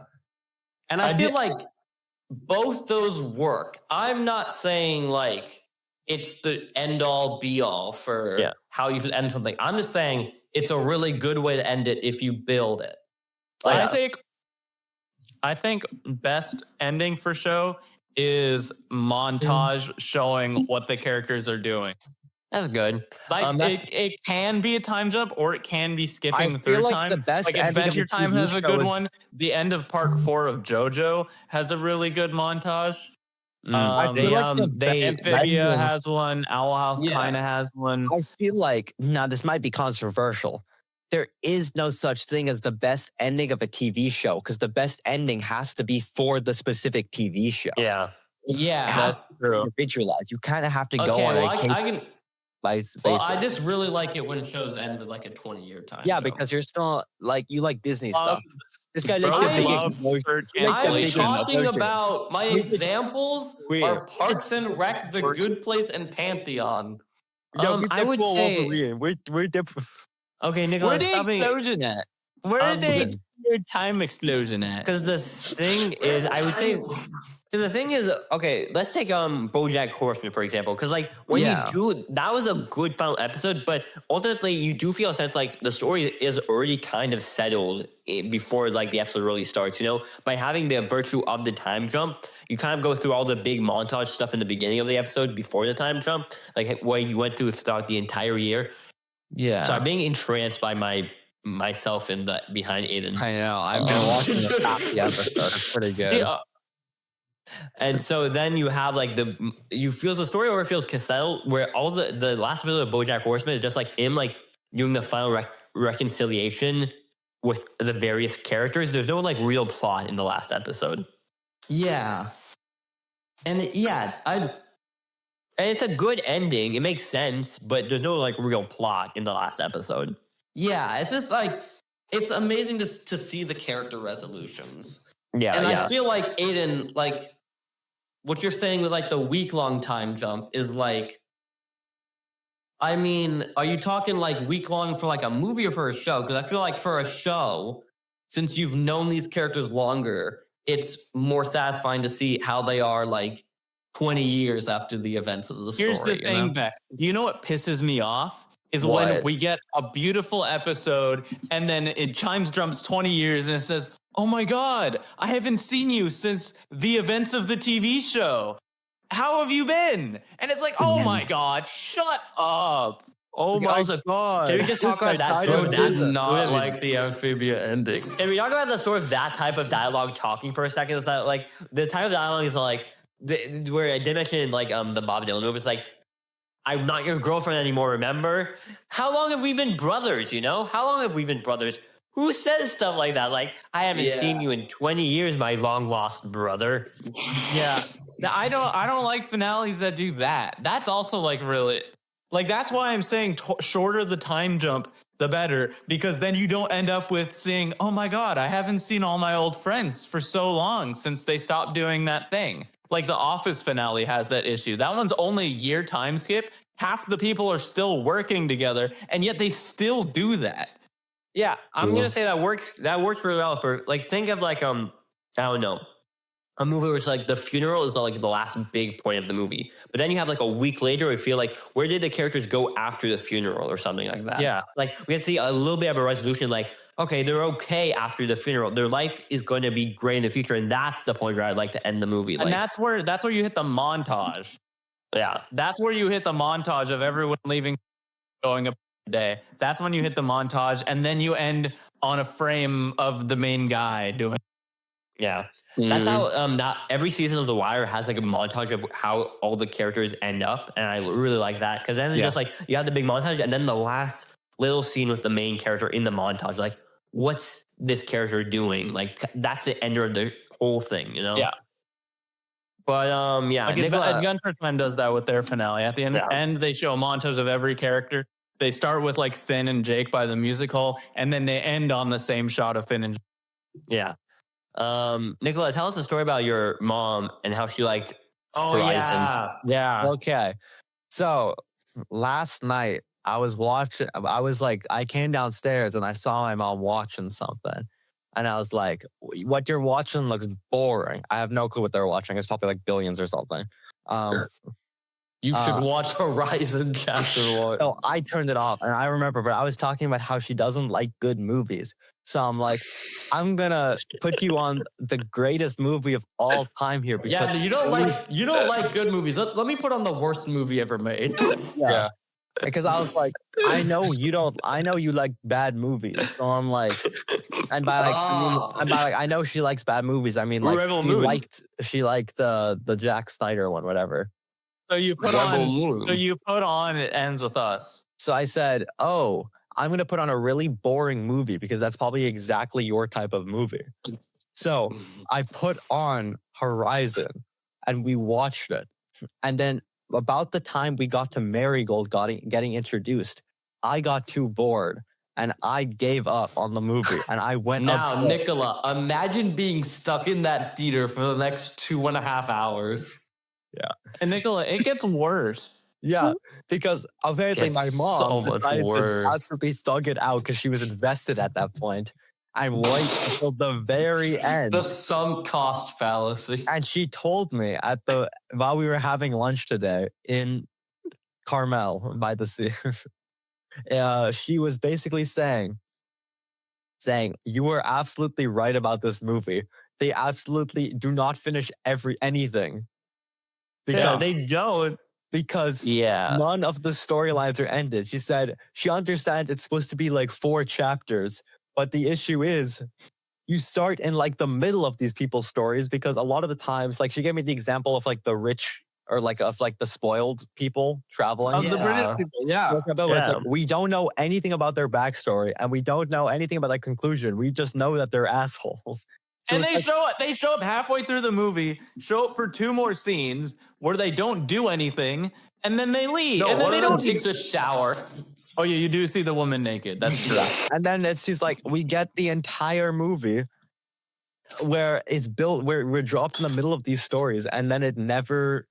And I feel like both those work. I'm not saying like it's the end all be all for how you should end something. I'm just saying it's a really good way to end it if you build it. I think best ending for show is montage showing what the characters are doing. That's good. Like it can be a time jump or it can be skipping the feel third like time. the best like ending of Adventure a Time TV has a show good is- one. The end of part 4 of JoJo has a really good montage. I feel like the Amphibia ending- has one. Owl House kind of has one. I feel like, now this might be controversial. There is no such thing as the best ending of a TV show because the best ending has to be for the specific TV show. Yeah. Yeah. Has That's true. individualized. You kind of have to go Okay, on well, a I case can. basis. Well, I just really like it when shows end with like a 20-year time. Yeah, jump. because you're still like you like Disney Love- stuff. This guy Bro, likes the I big love explosion. for He likes the I'm big cancellation. talking explosion. about my examples Weird. are Parks and Rec, The Good Place, and Pantheon. Yo, I would say- we're different. Okay, Where Nicholas, the stop me. explosion at? Where the time explosion at? Because the thing is, I would say, because the thing is, okay, let's take BoJack Horseman for example. Because like when you do, that was a good final episode, but ultimately you do feel a sense like the story is already kind of settled before like the episode really starts. You know, by having the virtue of the time jump, you kind of go through all the big montage stuff in the beginning of the episode before the time jump, like what you went through throughout the entire year. Yeah. So I'm being entranced by myself in the behind Aiden. I know. I've been watching the past episode. It's pretty good. And so then you have like you feel the story or it feels settled where all the last episode of BoJack Horseman is just like him like doing the final reconciliation with the various characters. There's no like real plot in the last episode. Yeah. And And it's a good ending. It makes sense, but there's no like real plot in the last episode. yeah, it's just like it's amazing to see the character resolutions. Yeah, And yeah. I feel like Aiden, like what you're saying with like the week-long time jump is like, I mean, are you talking like week-long for like a movie or for a show? Because I feel like for a show, since you've known these characters longer, it's more satisfying to see how they are like 20 years after the events of the story. Here's the thing, Beck. Do you know what pisses me off? Is when What? we get a beautiful episode and then it jumps 20 years and it says, oh my God, I haven't seen you since the events of the TV show. How have you been? And it's like, oh my God, shut up. Oh my god! Can we just talk about that I sort of Did that? not like the amphibia ending. Can we talk about the sort of that type of dialogue talking for a second? Is that like the type of dialogue is like where I did mention like the Bob Dylan movie. It's like, I'm not your girlfriend anymore. Remember? How long have we been brothers? You know? How long have we been brothers? Who says stuff like that? Like, I haven't seen you in 20 years, my long lost brother. Yeah. I don't like finales that do that. That's also like really, like that's why I'm saying shorter the time jump, the better, because then you don't end up with seeing, oh my God, I haven't seen all my old friends for so long since they stopped doing that thing. Like the Office finale has that issue. That one's only a year time skip. Half the people are still working together, and yet they still do that. Yeah, I'm gonna say that works. That works really well for like think of like I don't know, a movie where it's like the funeral is like the last big point of the movie, but then you have like a week later, we feel like where did the characters go after the funeral or something like that? Yeah, like we can see a little bit of a resolution. Like okay, they're okay after the funeral. Their life is going to be great in the future, and that's the point where I'd like to end the movie. Like, and that's where you hit the montage. Yeah, that's where you hit the montage of everyone leaving, going up the day. That's when you hit the montage, and then you end on a frame of the main guy doing. Yeah, that's how not every season of The Wire has like a montage of how all the characters end up, and I really like that because then it's just like you have the big montage, and then the last little scene with the main character in the montage, like what's this character doing? Like that's the end of the whole thing, you know? Yeah. But like Nikola, Gunpertman does that with their finale. At the end, they show a montage of every character. They start with like Finn and Jake by the music hall, and then they end on the same shot of Finn and Jake. Yeah. Nikola, tell us a story about your mom and how she liked. Oh yeah. Okay, so last night I came downstairs and I saw my mom watching something. And I was like, what you're watching looks boring. I have no clue what they're watching. It's probably like Billions or something. You should watch Horizon Chapter 1. No, I turned it off. And I remember, but I was talking about how she doesn't like good movies. So I'm like, I'm going to put you on the greatest movie of all time here. Yeah, you don't like good movies. Let me put on the worst movie ever made. Yeah. Because I was like, I know you like bad movies. So I'm like, and by like, I know she likes bad movies. I mean, like, she liked the Jack Snyder one, whatever. So you put on It Ends With Us. So I said, oh, I'm going to put on a really boring movie because that's probably exactly your type of movie. So I put on Horizon and we watched it. And then about the time we got to Marigold getting introduced, I got too bored and I gave up on the movie and I went now, Nikola, imagine being stuck in that theater for the next 2.5 hours. Yeah. And Nikola, it gets worse. Yeah, because apparently my mom decided to absolutely thug it out because she was invested at that point and wait until the very end. The sunk cost fallacy. And she told me while we were having lunch today in Carmel by the sea, she was basically saying, you were absolutely right about this movie. They absolutely do not finish anything. Because they don't. Because none of the storylines are ended. She said she understands it's supposed to be like 4 chapters, but the issue is you start in like the middle of these people's stories because a lot of the times, like she gave me the example of like the rich or like of like the spoiled people traveling. Of the British people, It's like, we don't know anything about their backstory and we don't know anything about their conclusion. We just know that they're assholes. So and they show up halfway through the movie, show up for 2 more scenes where they don't do anything, and then they leave. No, and then one they of them don't takes a shower. Oh yeah, you do see the woman naked. That's true. And then she's like, we get the entire movie, where it's built, where we're dropped in the middle of these stories, and then it never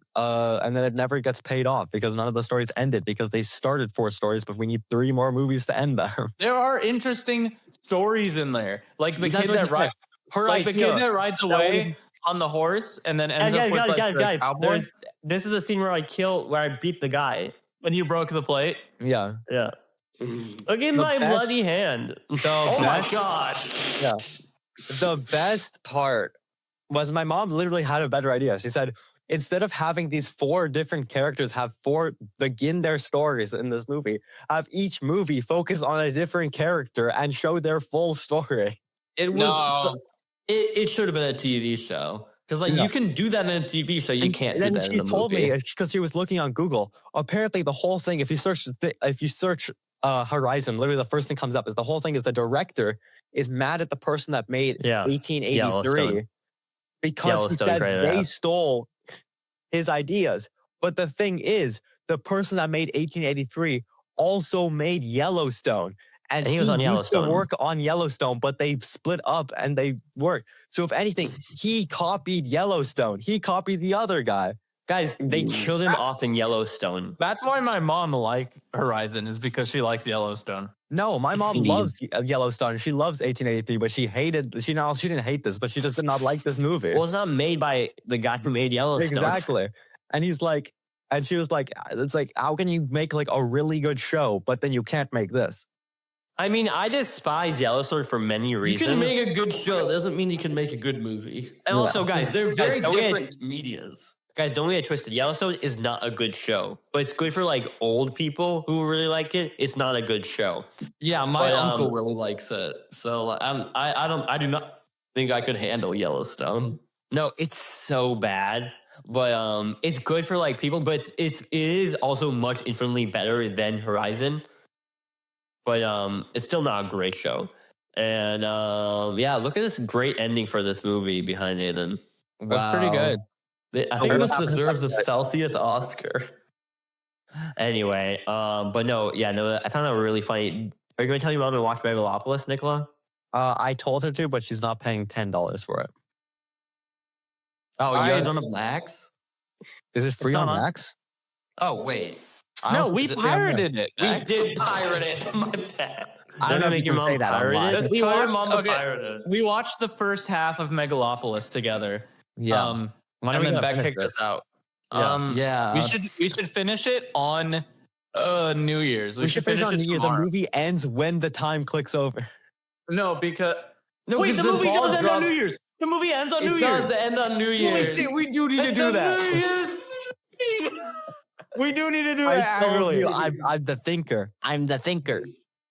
gets paid off because none of the stories ended because they started 4 stories, but we need 3 more movies to end them. There are interesting stories in there, like the That's kid what that she rides, said. like the kid that rides away on the horse and then ends up with like the cowboy. This is the scene where I beat the guy. When you broke the plate. Yeah. Yeah. Look at my bloody hand. Oh my god. Yeah. The best part was my mom literally had a better idea. She said, instead of having these 4 different characters have 4 begin their stories in this movie, have each movie focus on a different character and show their full story. It was it should have been a TV show. Because like you can do that in a TV show, you can't do that in the movie. Then she told me, because she was looking on Google, apparently the whole thing, if you search Horizon, literally the first thing comes up is the whole thing is the director is mad at the person that made 1883 because he says they stole his ideas. But the thing is, the person that made 1883 also made Yellowstone. And he was on Yellowstone. Used to work on Yellowstone, but they split up and they worked. So if anything, he copied Yellowstone. He copied the other guy. Guys, they killed him off in Yellowstone. That's why my mom liked Horizon, is because she likes Yellowstone. No, my mom loves Yellowstone. She loves 1883, but she didn't hate this, but she just did not like this movie. Well, it's not made by the guy who made Yellowstone. Exactly. And he's like, and she was like, it's like, how can you make like a really good show, but then you can't make this? I mean, I despise Yellowstone for many reasons. You can make a good show. That doesn't mean you can make a good movie. And also, guys, they're very different medias. Guys, don't get it twisted. Yellowstone is not a good show, but it's good for like old people who really like it. It's not a good show. Yeah, my uncle really likes it. So I do not think I could handle Yellowstone. No, it's so bad. But it's good for like people, but it is also much infinitely better than Horizon. But it's still not a great show. And yeah, look at this great ending for this movie behind Aiden. That's pretty good. I think this deserves a Celsius Oscar. Anyway, but no, I found that really funny. Are you going to tell your mom to watch Megalopolis, Nikola? I told her to, but she's not paying $10 for it. Oh, yours on the Max? Is it free on Max? Oh, wait. No, we pirated it. We did pirate it. My bad. I don't know if you can say that online. We watched the first half of Megalopolis together. Yeah. When are we going to pick this out? Yeah. We should finish it on New Year's. We should finish on New Year's. The movie ends when the time clicks over. No, because the movie does end on New Year's. The movie ends on New Year's. It does end on New Year's. Holy shit, we do need to do that. We do need to do it. I told you, I'm the thinker. I'm the thinker.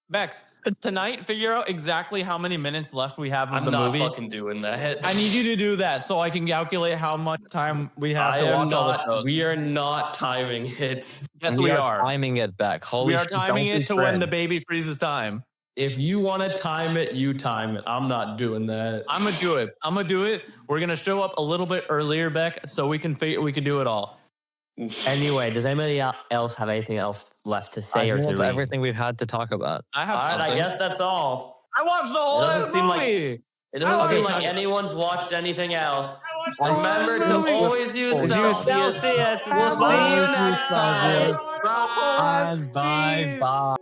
Beck, tonight, figure out exactly how many minutes left we have of the movie. I'm not fucking doing that. I need you to do that so I can calculate how much time we have to watch all the shows. We are not timing it. Yes, we are. Timing it back. Holy we are shit, timing it to when the baby freezes time. If you want to time it, you time it. I'm not doing that. I'm gonna do it. We're gonna show up a little bit earlier, Beck, so we can do it all. Anyway, does anybody else have anything else left to say? I think that's everything we've had to talk about. I have all right, I guess that's all. I watched the whole movie. It doesn't seem like anyone's watched anything else. Remember to always use Celsius. We'll see you next time. And bye-bye.